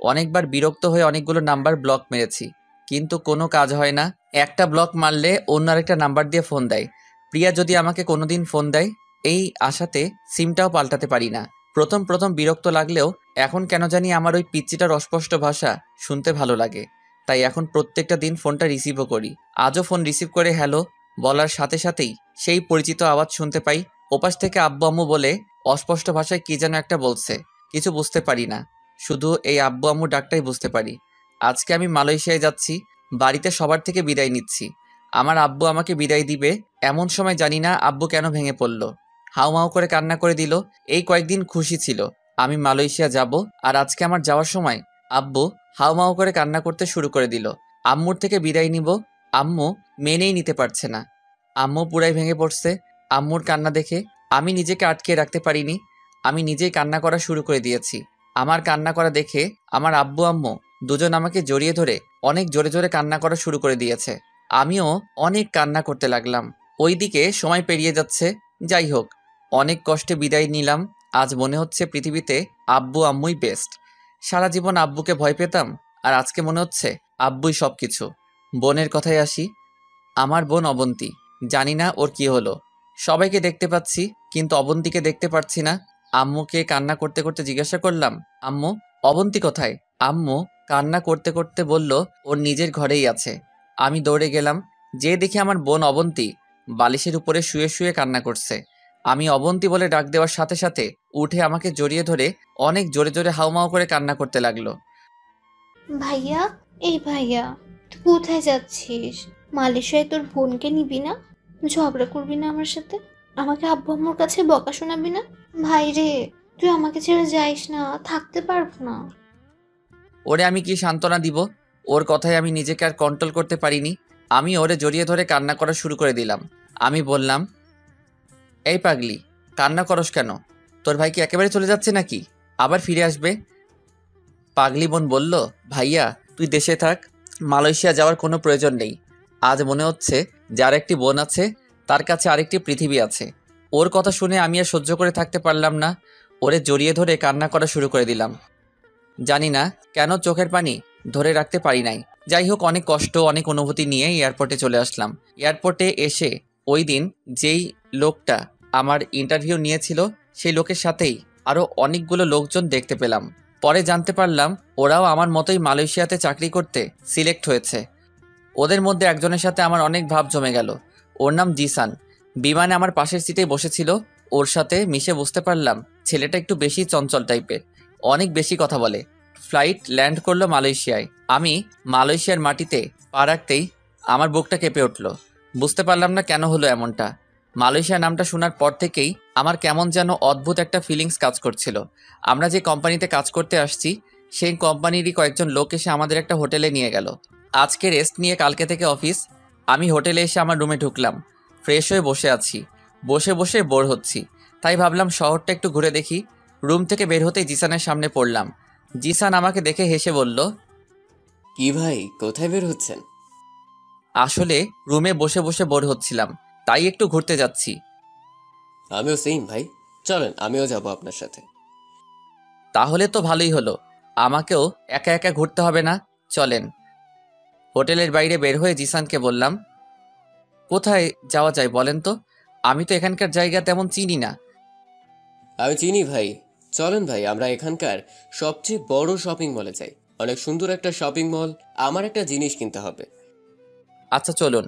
অনেকবার বিরক্ত হয়ে অনেকগুলো নাম্বার ব্লক মেরেছি, কিন্তু কোনো কাজ হয় না। একটা ব্লক মারলে অন্য আরেকটা নাম্বার দিয়ে ফোন দেয়। প্রিয়া যদি আমাকে কোনোদিন ফোন দেয়, এই আশাতে সিমটাও পাল্টাতে পারি না। প্রথম বিরক্ত লাগলেও এখন কেন জানি আমার ওই পিচ্চিটার অস্পষ্ট ভাষা শুনতে ভালো লাগে, তাই এখন প্রত্যেকটা দিন ফোনটা রিসিভও করি। আজও ফোন রিসিভ করে হ্যালো বলার সাথে সাথেই সেই পরিচিত আওয়াজ শুনতে পাই। ওপাশ থেকে আব্বু আম্মু বলে অস্পষ্ট ভাষায় কি যেন একটা বলছে, কিছু বুঝতে পারি না, শুধু এই আব্বু আম্মু ডাকটাই বুঝতে পারি। আজকে আমি মালয়েশিয়ায় যাচ্ছি, বাড়িতে সবার থেকে বিদায় নিচ্ছি। আমার আব্বু আমাকে বিদায় দিবে এমন সময় জানি না আব্বু কেন ভেঙে পড়ল, হাউমাউ করে কান্না করে দিল। এই কয়েকদিন খুশি ছিল আমি মালয়েশিয়া যাব, আর আজকে আমার যাওয়ার সময় আব্বু হাউমাউ করে কান্না করতে শুরু করে দিল। আম্মুর থেকে বিদায় নিব, আম্মু মেনেই নিতে পারছে না। আম্মু পুরাই ভেঙে পড়ছে। আম্মুর কান্না দেখে আমি নিজেকে আটকে রাখতে পারিনি, আমি নিজেই কান্না করা শুরু করে দিয়েছি। আমার কান্না করা দেখে আমার আব্বু আম্মু দুজন আমাকে জড়িয়ে ধরে অনেক জোরে জোরে কান্না করা শুরু করে দিয়েছে। আমিও অনেক কান্না করতে লাগলাম। ওইদিকে সময় পেরিয়ে যাচ্ছে। যাই হোক, অনেক কষ্টে বিদায় নিলাম। আজ মনে হচ্ছে পৃথিবীতে আব্বু আম্মুই বেস্ট। সারা জীবন আব্বুকে ভয় পেতাম, আর আজকে মনে হচ্ছে আব্বুই সব কিছু। বোনের কথায় আসি, আমার বোন অবন্তী, জানি না ওর কি হলো। সবাইকে দেখতে পাচ্ছি কিন্তু অবন্তীকে দেখতে পাচ্ছি না। আম্মুকে কান্না করতে করতে জিজ্ঞাসা করলাম, আম্মু অবন্তী কোথায়? আম্মু কান্না করতে করতে বলল ওর নিজের ঘরেই আছে। আমি দৌড়ে গেলাম, যে দেখি আমার বোন অবন্তী বালিশের উপরে শুয়ে শুয়ে কান্না করছে। আমি অবন্তী বলে ডাক দেওয়ার সাথে সাথে উঠে আমাকে জড়িয়ে ধরে অনেক জোরে জোরে হাউমাউ করে কান্না করতে লাগলো। ভাইয়া, এই ভাইয়া, তুই কোথায় যাচ্ছিস? মালয়েশিয়ায় তোর বোনকে নিবি না? ঝগড়া করবি না আমার সাথে? আমাকে আব্বু আম্মুর কাছে বকা শোনাবি না? ভাই রে, তুই আমাকে ছেড়ে যাইস না, থাকতে পারবো না। ওরে আমি কি সান্ত্বনা দিব? ওর কথায় আমি নিজেকে আর কন্ট্রোল করতে পারিনি। আমি ওরে জড়িয়ে ধরে কান্না করা শুরু করে দিলাম। আমি বললাম, এই পাগলি, কান্না করস কেন? তোর ভাই কি একেবারে চলে যাচ্ছে নাকি আবার ফিরে আসবে? পাগলি বোন বলল, ভাইয়া তুই দেশে থাক, মালয়েশিয়া যাওয়ার কোনো প্রয়োজন নেই। আজ মনে হচ্ছে যার একটি বোন আছে তার কাছে আরেকটি পৃথিবী আছে। ওর কথা শুনে আমি আর সহ্য করে থাকতে পারলাম না, ওরে জড়িয়ে ধরে কান্না করা শুরু করে দিলাম। জানি না কেন চোখের পানি ধরে রাখতে পারি নাই। যাই হোক, অনেক কষ্ট অনেক অনুভূতি নিয়ে এয়ারপোর্টে চলে আসলাম। এয়ারপোর্টে এসে ওই দিন যেই লোকটা আমার ইন্টারভিউ নিয়েছিল সেই লোকের সাথেই আরও অনেকগুলো লোকজন দেখতে পেলাম। পরে জানতে পারলাম ওরাও আমার মতোই মালয়েশিয়াতে চাকরি করতে সিলেক্ট হয়েছে। ওদের মধ্যে একজনের সাথে আমার অনেক ভাব জমে গেল। ওর নাম জিসান। বিমানে আমার পাশের সিটেই বসেছিল। ওর সাথে মিশে বুঝতে পারলাম ছেলেটা একটু বেশি চঞ্চল টাইপের, অনেক বেশি কথা বলে। ফ্লাইট ল্যান্ড করলো মালয়েশিয়ায়। আমি মালয়েশিয়ার মাটিতে পা রাখতেই আমার বুকটা কেঁপে উঠল। বুঝতে পারলাম না কেন হলো এমনটা। মালয়েশিয়া নামটা শোনার পর থেকেই আমার কেমন যেন অদ্ভুত একটা ফিলিংস কাজ করছিল। আমরা যে কোম্পানিতে কাজ করতে আসছি সেই কোম্পানিরই কয়েকজন লোক এসে আমাদের একটা হোটেলে নিয়ে গেল। আজকে রেস্ট নিয়ে কালকে থেকে অফিস। আমি হোটেলে এসে আমার রুমে ঢুকলাম, ফ্রেশ হয়ে বসে আছি। বসে বসে বোর হচ্ছি, তাই ভাবলাম শহরটা একটু ঘুরে দেখি। রুম থেকে বের হতেই জিসানের সামনে পড়লাম। জিসান আমাকে দেখে হেসে বলল, কি ভাই, কোথায় বের হচ্ছেন? আসলে রুমে বসে বসে বোর হচ্ছিলাম, তাই একটু ঘুরতে যাচ্ছি। আমিও সেম ভাই, চলেন আমিও যাব আপনার সাথে। তাহলে তো ভালোই হলো, আমাকেও একা একা ঘুরতে হবে না, চলেন। হোটেলের বাইরে বের হয়ে জিসানকে বললাম, কোথায় যাওয়া যায় বলেন তো? আমি তো এখানকার জায়গা তেমন চিনি না। আমি চিনি ভাই, চলেন ভাই আমরা এখানকার সবচেয়ে বড় শপিং মলে যাই। অনেক সুন্দর একটা শপিং মল, আমার একটা জিনিস কিনতে হবে। আচ্ছা চলুন।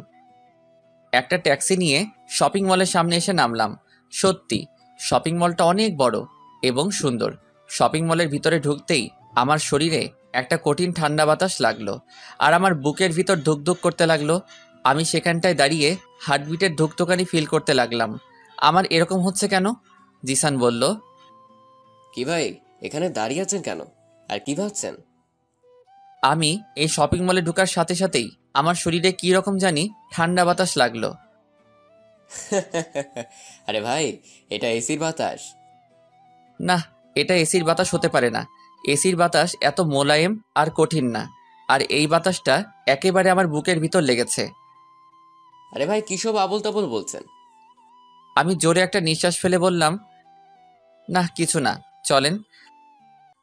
একটা ট্যাক্সি নিয়ে শপিং মলের সামনে এসে নামলাম। সত্যি শপিং মলটা অনেক বড় এবং সুন্দর। শপিং মলের ভিতরে ঢুকতেই আমার শরীরে একটা কঠিন ঠান্ডা বাতাস লাগলো, আর আমার বুকের ভিতর ধুকধুক করতে লাগলো। আমি সেখানটায় দাঁড়িয়ে হার্টবিটের ধুকধুকানি ফিল করতে লাগলাম। আমার এরকম হচ্ছে কেন? জিসান বলল, কি ভাই, এখানে দাঁড়িয়ে আছেন কেন আর কি ভাবছেন? আমি এই শপিং মলে ঢোকার সাথে সাথেই আমার শরীরে কি রকম জানি ঠান্ডা বাতাস লাগলো। আরে ভাই, এটা এসির বাতাস। না, এটা এসির বাতাস হতে পারে না। এসির বাতাস এত মোলায়েম আর কঠিন না, আর এই বাতাসটা একেবারে আমার বুকের ভিতর লেগেছে। আরে ভাই, কি সব আবোল তাবোল বলছেন? আমি জোরে একটা নিঃশ্বাস ফেলে বললাম, না কিছু না, চলেন।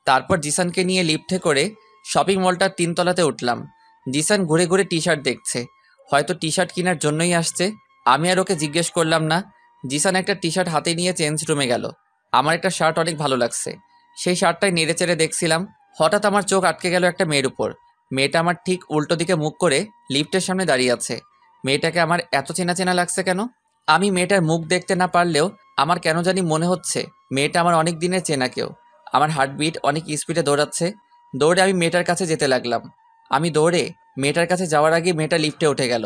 তারপর জিসানকে নিয়ে লিফটে করে শপিং মলটার 3 তলাতে উঠলাম। জিসান ঘুরে ঘুরে টি শার্ট দেখছে, হয়তো টি শার্ট কেনার জন্যই আসছে। আমি আর ওকে জিজ্ঞেস করলাম না। জিসান একটা টি শার্ট হাতে নিয়ে চেঞ্জ রুমে গেল। আমার একটা শার্ট অনেক ভালো লাগছে, সেই শার্টটাই নেড়ে চেড়ে দেখছিলাম। হঠাৎ আমার চোখ আটকে গেল একটা মেয়ের উপর। মেয়েটা আমার ঠিক উল্টো দিকে মুখ করে লিফটের সামনে দাঁড়িয়ে আছে। মেয়েটাকে আমার এত চেনা চেনা লাগছে কেন? আমি মেয়েটার মুখ দেখতে না পারলেও আমার কেন জানি মনে হচ্ছে মেয়েটা আমার অনেক দিনের চেনা কেউ। আমার হার্টবিট অনেক স্পিডে দৌড়াচ্ছে। দৌড়ে আমি মেয়েটার কাছে যেতে লাগলাম। আমি দৌড়ে মেয়েটার কাছে যাওয়ার আগে মেয়েটা লিফটে উঠে গেল।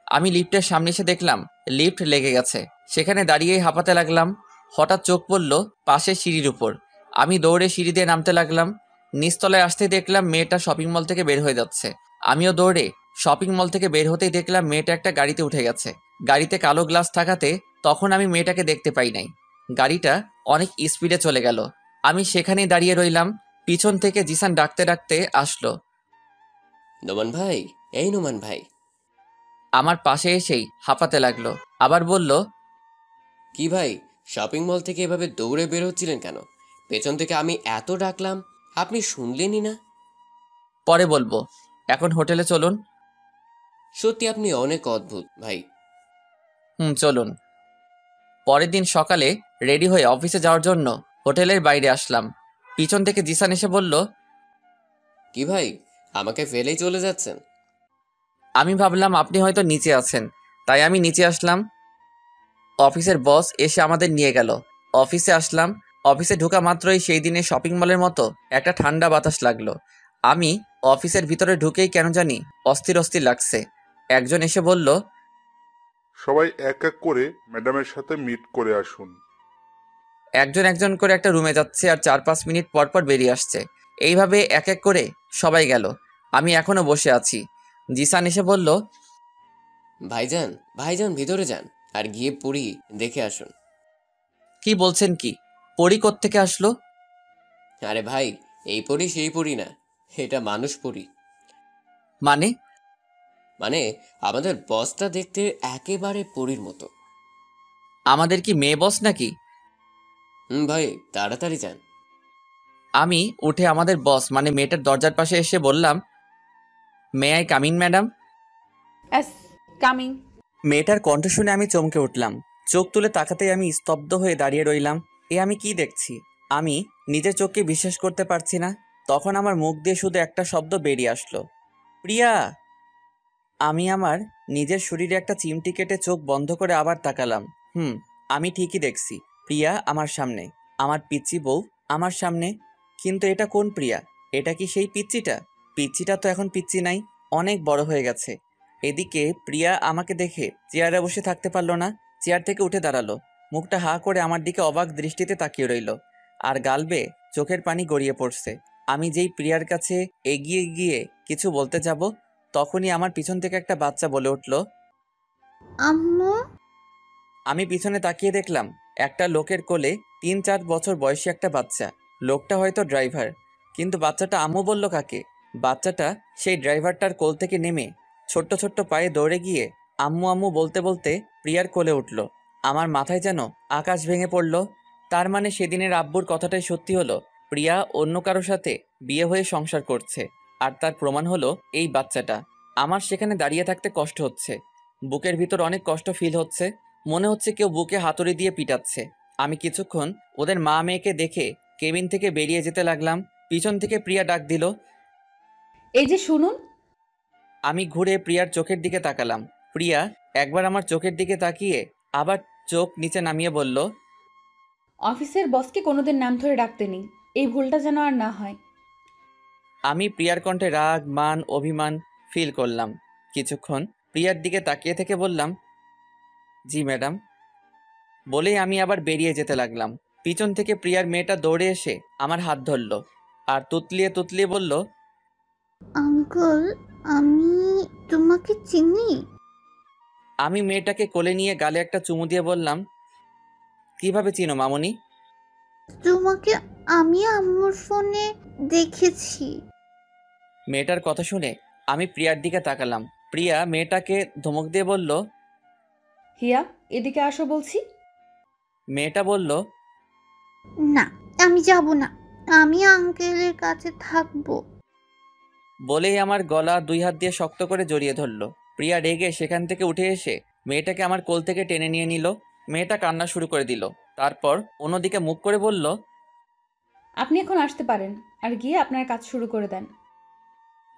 আমি লিফটের সামনে এসে দেখলাম লিফট লেগে গেছে। সেখানে দাঁড়িয়েই হাঁপাতে লাগলাম। হঠাৎ চোখ পড়ল পাশের সিঁড়ির উপর। আমি দৌড়ে সিঁড়ি দিয়ে নামতে লাগলাম। নিচতলায় আসতেই দেখলাম মেয়েটা শপিং মল থেকে বের হয়ে যাচ্ছে। আমিও দৌড়ে শপিং মল থেকে বের হতেই দেখলাম মেয়েটা একটা গাড়িতে উঠে গেছে। গাড়িতে কালো গ্লাস থাকাতে তখন আমি মেয়েটাকে দেখতে পাই নাই। গাড়িটা অনেক স্পিডে চলে গেল। আমি সেখানেই দাঁড়িয়ে রইলাম। পিছন থেকে জিসান ডাকতে ডাকতে আসলো। নোমান ভাই, এই নোমান ভাই। আমার পাশে এসেই হাঁপাতে লাগলো। আবার বলল, কি ভাই, শপিং মল থেকে এভাবে দৌড়ে বের হচ্ছিলেন কেন? পেছন থেকে আমি এত ডাকলাম, আপনি শুনলেনই না। পরে বলবো, এখন হোটেলে চলুন। সত্যি আপনি অনেক অদ্ভুত ভাই। চলুন। পরের দিন সকালে রেডি হয়ে অফিসে যাওয়ার জন্য হোটেলের বাইরে আসলাম। পিছন থেকে জিসান এসে বলল, কি ভাই, আমাকে ফেলেই চলে যাচ্ছেন? আমি ভাবলাম আপনি হয়তো নিচে আছেন, তাই আমি নিচে আসলাম। অফিসের বস এসে আমাদের নিয়ে গেল। অফিসে আসলাম। অফিসে ঢোকা মাত্রই সেই দিনের শপিং মলের মতো একটা ঠান্ডা বাতাস লাগলো। আমি অফিসের ভিতরে ঢুকেই কেন জানি অস্থির অস্থির লাগছে। একজন এসে বলল, সবাই এক এক করে ম্যাডামের সাথে মিট করে আসুন। একজন একজন করে একটা রুমে যাচ্ছে আর 4-5 মিনিট পর পর বেরিয়ে আসছে। এইভাবে এক এক করে সবাই গেল। আমি এখনো বসে আছি। জিসান এসে বলল, ভাইজান ভাইজান ভিতরে যান আর গিয়ে পড়ি দেখে আসুন। কি বলছেন? কি পরি কোত্থেকে আসলো? আরে ভাই, এই পড়ি সেই পড়ি না, এটা মানুষ পড়ি। মানে? মানে আমাদের বসটা দেখতে একেবারে পরীর মতো। আমাদের কি মেয়ে বস নাকি? ভাই তাড়াতাড়ি যান। আমি উঠে আমাদের বস মানে মেয়েটার দরজার পাশে এসে বললাম, may I coming madam? Coming. মেয়েটার কণ্ঠ শুনে আমি চমকে উঠলাম। চোখ তুলে তাকাতেই আমি স্তব্ধ হয়ে দাঁড়িয়ে রইলাম। আমি কি দেখছি? আমি নিজের চোখকে বিশ্বাস করতে পারছি না। তখন আমার মুখ দিয়ে শুধু একটা শব্দ বেরিয়ে আসলো, প্রিয়া। আমি আমার নিজের শরীরে একটা চিমটি কেটে চোখ বন্ধ করে আবার তাকালাম। আমি ঠিকই দেখছি, প্রিয়া আমার সামনে। আমার পিচ্চি বউ আমার সামনে। কিন্তু এটা কোন প্রিয়া? এটা কি সেই পিচ্চিটা? পিচ্চিটা তো এখন পিচ্চি নাই, অনেক বড় হয়ে গেছে। এদিকে প্রিয়া আমাকে দেখে চেয়ারে বসে থাকতে পারলো না। চেয়ার থেকে উঠে দাঁড়ালো। মুখটা হা করে আমার দিকে অবাক দৃষ্টিতে তাকিয়ে রইল। আর গাল বেয়ে চোখের পানি গড়িয়ে পড়ছে। আমি যেই প্রিয়ার কাছে এগিয়ে গিয়ে কিছু বলতে যাব, তখনই আমার পিছন থেকে একটা বাচ্চা বলে উঠল, আম্মু। আমি পিছনে তাকিয়ে দেখলাম একটা লোকের কোলে 3-4 বছর বয়সী একটা বাচ্চা। লোকটা হয়তো ড্রাইভার, কিন্তু বাচ্চাটা আম্মু বলল কাকে? বাচ্চাটা সেই ড্রাইভারটার কোল থেকে নেমে ছোট্ট ছোট্ট পায়ে দৌড়ে গিয়ে আম্মু আম্মু বলতে বলতে প্রিয়ার কোলে উঠল। আমার মাথায় যেন আকাশ ভেঙে পড়ল। তার মানে সেদিনের আব্বুর কথাটাই সত্যি হলো। প্রিয়া অন্য কারোর সাথে বিয়ে হয়ে সংসার করছে, আর তার প্রমাণ হলো এই বাচ্চাটা। আমার সেখানে দাঁড়িয়ে থাকতে কষ্ট হচ্ছে। বুকের ভিতর অনেক কষ্ট ফিল হচ্ছে। মনে হচ্ছে কেউ বুকে হাতুড়ি দিয়ে পিটাচ্ছে। আমি কিছুক্ষণ ওদের মা মেয়েকে দেখে কেবিন থেকে বেরিয়ে যেতে লাগলাম। পিছন থেকে প্রিয়া ডাক দিল, এই যে শুনুন। আমি ঘুরে প্রিয়ার চোখের দিকে তাকালাম। প্রিয়া একবার আমার চোখের দিকে তাকিয়ে আবার চোখ নিচে নামিয়ে বলল, অফিসের বসকে কোনোদিন নাম ধরে ডাকতে নেই, এই ভুলটা যেন আর না হয়। আমি প্রিয়ার কণ্ঠে রাগ, মান, অভিমান ফিল করলাম। কিছুক্ষণ প্রিয়ার দিকে তাকিয়ে থেকে বললাম, জি ম্যাডাম। বলেই আমি আবার বেরিয়ে যেতে লাগলাম। পিছন থেকে প্রিয়ার মেয়েটা দৌড়ে এসে আমার হাত ধরল আর তুতলিয়ে তুতলিয়ে বলল, আঙ্কেল, আমি তোমাকে চিনি। আমি মেয়েটাকে কোলে নিয়ে গালে একটা চুমু দিয়ে বললাম, কিভাবে চিনো মামুনি? তোমাকে আমি আম্মুর ফোনে দেখেছি। মেয়েটার কথা শুনে আমি প্রিয়ার দিকে তাকালাম। প্রিয়া মেয়েটাকে ধমক দিয়ে বলল, হিয়া, এদিকে আসো বলছি। মেয়েটা বলল, না, আমি যাব না, আমি আঙ্কেলের কাছে থাকবো। বলেই আমার গলা 2 হাত দিয়ে শক্ত করে জড়িয়ে ধরল। প্রিয়া রেগে সেখান থেকে উঠে এসে মেয়েটাকে আমার কোল থেকে টেনে নিয়ে নিল। মেয়েটা কান্না শুরু করে দিল। তারপর অন্যদিকে মুখ করে বলল, আপনি এখন আসতে পারেন আর গিয়ে আপনার কাজ শুরু করে দেন।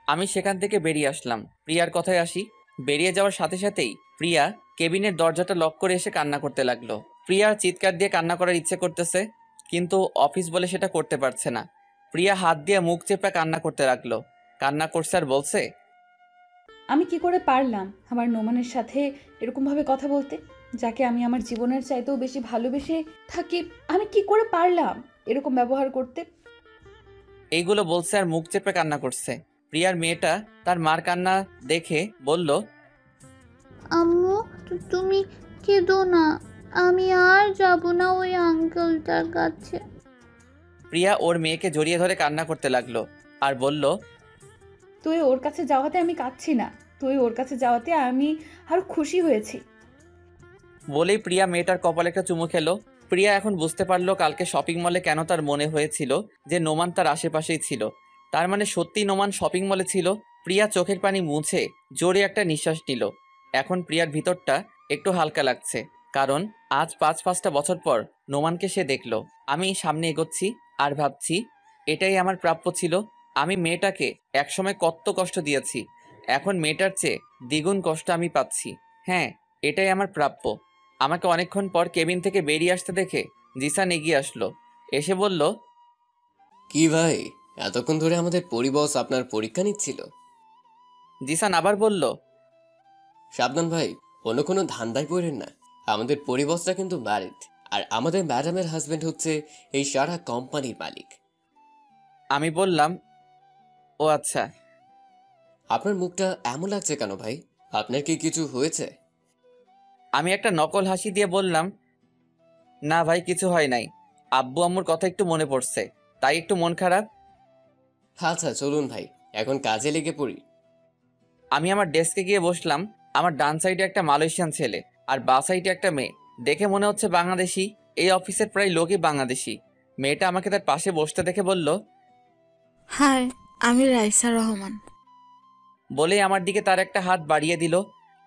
আমি সেখান থেকে বেরিয়ে আসলাম। প্রিয়ার কথায় আসি, বেরিয়ে যাওয়ার সাথে সাথেই প্রিয়া কেবিনের দরজাটা লক করে এসে কান্না করতে লাগলো। প্রিয়ার চিৎকার দিয়ে কান্না করার ইচ্ছে করতেছে, কিন্তু অফিস বলে সেটা করতে পারছে না। প্রিয়া হাত দিয়ে মুখ চেপে কান্না করতে লাগলো। কান্না করছে আর বলছে, আমি কি করে পারলাম আমার নোমানের সাথে এরকমভাবে কথা বলতে, যাকে আমি আমার জীবনের চাইতেও বেশি ভালোবেসে থাকি। আমি কি করে পারলাম এরকম ব্যবহার করতে? এইগুলো বলছে আর মুখ চেপে কান্না করছে। প্রিয়ার মেয়েটা তার মার কান্না দেখে বলল, আম্মু তুমি কেঁদো না, আমি আর যাব না ওই আঙ্কেলটার কাছে। প্রিয়া ওর মেয়েকে জড়িয়ে ধরে কান্না করতে লাগলো আর বলল, তুই ওর কাছে যাওয়াতে আমি কাঁদছি না, তুই ওর কাছে যাওয়াতে আমি আরো খুশি হয়েছি। বলেই প্রিয়া মেয়েটার কপালে একটা চুমু খেলো। প্রিয়া এখন বুঝতে পারলো কালকে শপিং মলে কেন তার মনে হয়েছিল যে নোমান তার আশেপাশেই ছিল। তার মানে সত্যি নোমান শপিং মলে ছিল। প্রিয়া চোখের পানি মুছে জোরে একটা নিঃশ্বাস নিল। এখন প্রিয়ার ভিতরটা একটু হালকা লাগছে, কারণ আজ 5-5টা বছর পর নোমানকে সে দেখলো। আমি সামনে এগোচ্ছি আর ভাবছি, এটাই আমার প্রাপ্য ছিল। আমি মেয়েটাকে একসময় কত কষ্ট দিয়েছি, এখন মেয়েটার চেয়ে দ্বিগুণ কষ্ট আমি পাচ্ছি। হ্যাঁ, এটাই আমার প্রাপ্য। আমাকে অনেকক্ষণ পর কেবিন থেকে বেরিয়ে আসতে দেখে জিসান এগিয়ে আসলো, এসে বলল, কি ভাই, এতক্ষণ ধরে আমাদের পরিবস আপনার পরীক্ষা নিচ্ছিল? জিসান আবার বলল, সাবধান ভাই, অন্য কোনো ধান্দায় পড়েন না। আমাদের পরিবসটা কিন্তু ম্যারিড, আর আমাদের ম্যাডামের হাজবেন্ড হচ্ছে এই সারা কোম্পানির মালিক। আমি বললাম, ও আচ্ছা। আপনার মুখটা এমন লাগছে কেন ভাই? আপনার কি কিছু হয়েছে? আমি একটা নকল হাসি দিয়ে বললাম, না ভাই, কিছু হয় নাই। আব্বু আম্মুর কথা একটু মনে পড়ছে, তাই একটু মন খারাপ। আচ্ছা চলুন ভাই, এখন কাজে লেগে পড়ি। আমি আমার ডেস্কে গিয়ে বসলাম। আমার ডান সাইডে একটা মালয়েশিয়ান ছেলে আর বাঁ সাইডে একটা মেয়ে, দেখে মনে হচ্ছে বাংলাদেশি। এই অফিসের প্রায় লোকই বাংলাদেশি। মেয়েটা আমাকে তার পাশে বসতে দেখে বলল, হাই, আমি রাইসা রহমান। বলে আমার দিকে তার একটা হাত বাড়িয়ে দিল।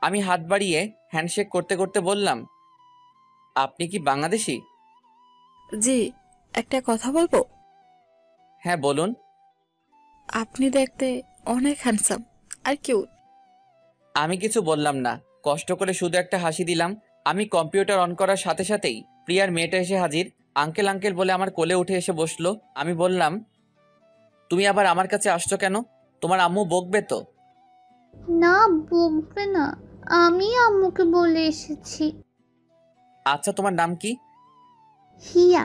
আমি হাত বাড়িয়ে হ্যান্ডশেক করতে করতে বললাম, আপনি কি বাংলাদেশি? জি, একটা কথা বলবো? হ্যাঁ বলুন। আপনি দেখতে অনেক হ্যান্ডসাম আর কিউট। আমি কিছু বললাম না, কষ্ট করে শুধু একটা হাসি দিলাম। আমি কম্পিউটার অন করার সাথে সাথেই প্রিয়ার মেয়েটা এসে হাজির। আঙ্কেল আঙ্কেল বলে আমার কোলে উঠে এসে বসলো। আমি বললাম, তুমি আবার আমার কাছে আসছো কেন? তোমার আম্মু বকবে তো? না, বকবে না, আমি আম্মুকে বলে এসেছি। আচ্ছা, তোমার নাম কি? হিয়া।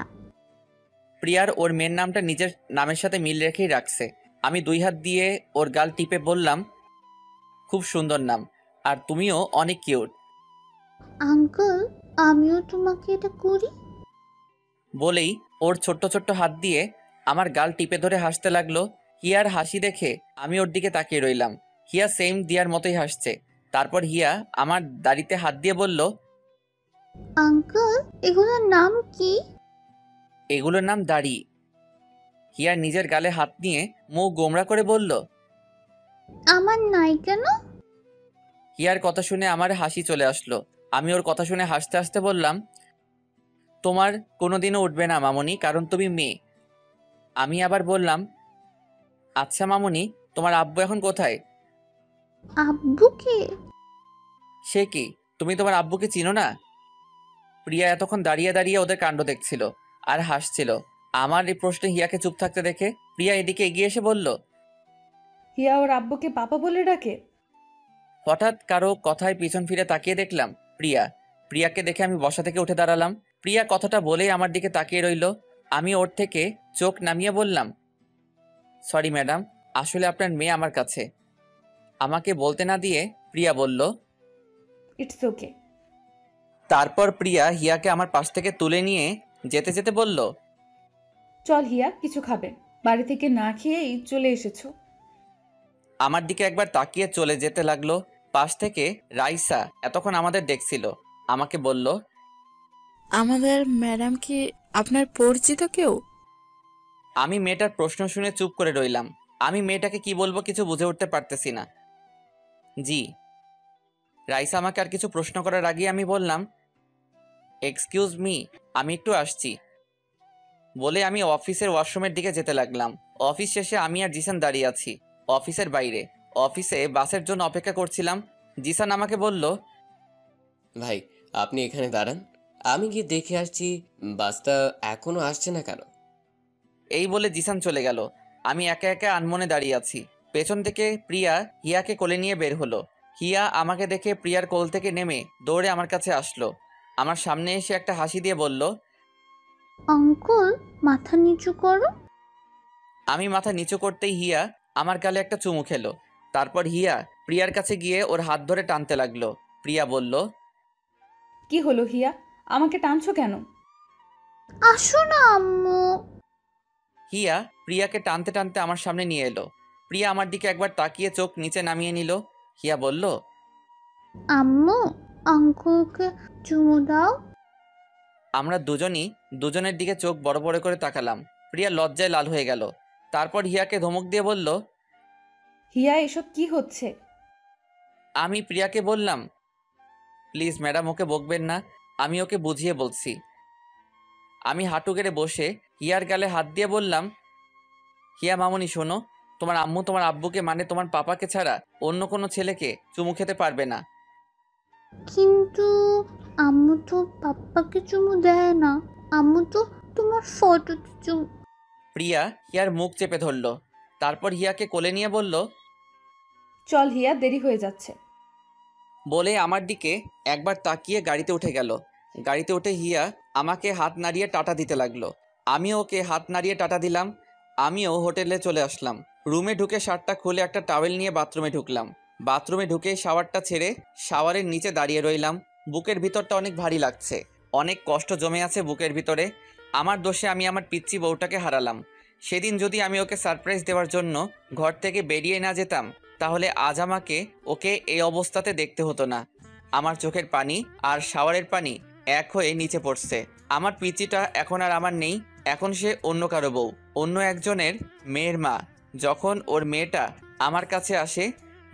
প্রিয়ার ওর মেয়ের নামটা নিজের নামের সাথে মিল রেখেই রাখছে। আমি 2 হাত দিয়ে ওর গাল টিপে বললাম, খুব সুন্দর নাম, আর তুমিও অনেক কিউট। আঙ্কেল, আমিও তোমাকে এটা করি? বলেই ওর ছোট্ট ছোট্ট হাত দিয়ে আমার গাল টিপে ধরে হাসতে লাগলো। হিয়ার হাসি দেখে আমি ওর দিকে তাকিয়ে রইলাম। হিয়া সেম দিয়ার মতোই হাসছে। তারপর হিয়া আমার দাড়িতে হাত দিয়ে বলল, আঙ্কেল, এগুলোর নাম কি? এগুলোর নাম দাড়ি। হিয়া নিজের গালে হাত নিয়ে মুখ গোমড়া করে বলল, আমার নাই কেন? হিয়ার কথা শুনে আমার হাসি চলে আসলো। আমি ওর কথা শুনে হাসতে হাসতে বললাম, তোমার কোনোদিনও উঠবে না মামনি, কারণ তুমি মেয়ে। আমি আবার বললাম, আচ্ছা মামনি, তোমার আব্বু এখন কোথায়? আব্বুকে? সে কি, তুমি তোমার আব্বুকে চিনো না? প্রিয়া এতক্ষণ দাঁড়িয়ে দাঁড়িয়ে ওদের কাণ্ড দেখছিল আর হাসছিল। আমার এই প্রশ্নে হিয়াকে চুপ থাকতে দেখে প্রিয়া এদিকে এগিয়ে এসে বলল, হিয়া ওর আব্বুকে পাপা বলে ডাকে? হঠাৎ কারো কথায় পিছন ফিরে তাকিয়ে দেখলাম প্রিয়া। প্রিয়াকে দেখে আমি বসা থেকে উঠে দাঁড়ালাম। প্রিয়া কথাটা বলেই আমার দিকে তাকিয়ে রইল। আমি ওর থেকে চোখ নামিয়ে বললাম, সরি ম্যাডাম, আসলে আপনার মেয়ে আমার কাছে। আমাকে বলতে না দিয়ে প্রিয়া বলল, ইটস ওকে। তারপর প্রিয়া হিয়াকে আমার পাশ থেকে তুলে নিয়ে যেতে যেতে বলল, চল হিয়া, কিছু খাবে? বাড়ি থেকে না খেয়েই চলে এসেছো। আমার দিকে একবার তাকিয়ে চলে যেতে লাগলো। পাশ থেকে রাইসা এতক্ষণ আমাদের দেখছিল। আমাকে বলল, আমাদের ম্যাডাম কি আপনার পরিচিত কেউ? আমি মেয়েটার প্রশ্ন শুনে চুপ করে রইলাম। আমি মেয়েটাকে কি বলবো কিছু বুঝে উঠতে পারতেছি না। জি। রাইসা আমাকে আর কিছু প্রশ্ন করার আগে আমি বললাম, এক্সকিউজ মি, আমি একটু আসছি। বলে আমি অফিসের ওয়াশরুমের দিকে যেতে লাগলাম। অফিস শেষে আমি আর জিসান দাঁড়িয়ে আছি অফিসের বাইরে। অফিসে বাসের জন্য অপেক্ষা করছিলাম। জিসান আমাকে বলল, ভাই আপনি এখানে দাঁড়ান, আমি গিয়ে দেখে আসছি বাসটা এখনো আসছে না কেন। এই বলে জিসান চলে গেল। আমি একা একা আনমনে দাঁড়িয়ে আছি। পেছন থেকে প্রিয়া হিয়াকে কোলে নিয়ে বের হলো। হিয়া আমাকে দেখে প্রিয়ার কোল থেকে নেমে দৌড়ে আমার কাছে আসলো। আমার সামনে এসে একটা হাসি দিয়ে বলল, আঙ্কেল মাথা নিচু করো। আমি মাথা নিচু করতেই হিয়া আমার গালে একটা চুমু খেলো। তারপর হিয়া প্রিয়ার কাছে গিয়ে ওর হাত ধরে টানতে লাগলো। প্রিয়া বলল, কি হলো হিয়া, আমাকে টানছো কেন? আসো না আম্মু। হিয়া প্রিয়াকে টানতে টানতে আমার সামনে নিয়ে এলো। প্রিয়া আমার দিকে একবার তাকিয়ে চোখ নিচে নামিয়ে নিল। হিয়া বলল, আম্মু আঙ্কেলকে চুমু দাও। আমরা দুজনই দুজনের দিকে চোখ বড় বড় করে তাকালাম। প্রিয়া লজ্জায় লাল হয়ে গেল। তারপর হিয়াকে ধমক দিয়ে বলল, হিয়া এসব কি হচ্ছে? আমি প্রিয়াকে বললাম, প্লিজ ম্যাডাম ওকে বকবেন না, আমি ওকে বুঝিয়ে বলছি। আমি হাঁটু গেড়ে বসে হিয়ার গালে হাত দিয়ে বললাম, হিয়া মামনি শোনো, তোমার আম্মু তোমার আব্বুকে মানে তোমার পাপাকে ছাড়া অন্য কোনো ছেলেকে চুমু খেতে পারবে না। কিন্তু আম্মু তো পাপ্পাকে চুমু দেয় না, আম্মু তো তোমার ফটোতে চুমু। প্রিয়া হিয়ার মুখ চেপে ধরল। তারপর হিয়াকে কোলে নিয়ে বলল, চল হিয়া, দেরি হয়ে যাচ্ছে। বলে আমার দিকে একবার তাকিয়ে গাড়িতে উঠে গেল। গাড়িতে উঠে হিয়া আমাকে হাত নাড়িয়ে টাটা দিতে লাগলো। আমিও ওকে হাত নাড়িয়ে টাটা দিলাম। আমিও হোটেলে চলে আসলাম। রুমে ঢুকে শার্টটা খুলে একটা টাওয়েল নিয়ে বাথরুমে ঢুকলাম। বাথরুমে ঢুকে শাওয়ারটা ছেড়ে শাওয়ারের নিচে দাঁড়িয়ে রইলাম। বুকের ভিতরটা অনেক ভারী লাগছে, অনেক কষ্ট জমে আছে বুকের ভিতরে। আমার দোষে আমি আমার পিচ্চি বউটাকে হারালাম। সেদিন যদি আমি ওকে সারপ্রাইজ দেওয়ার জন্য ঘর থেকে বেরিয়ে না যেতাম, তাহলে আজ আমাকে ওকে এই অবস্থাতে দেখতে হতো না। আমার চোখের পানি আর শাওয়ারের পানি এক হয়ে নিচে পড়ছে। আমার পিচিটা এখন আর আমার নেই, এখন সে অন্য কারো বউ, অন্য একজনের মেয়ের মা। যখন ওর মেয়েটা আমার কাছে আসে,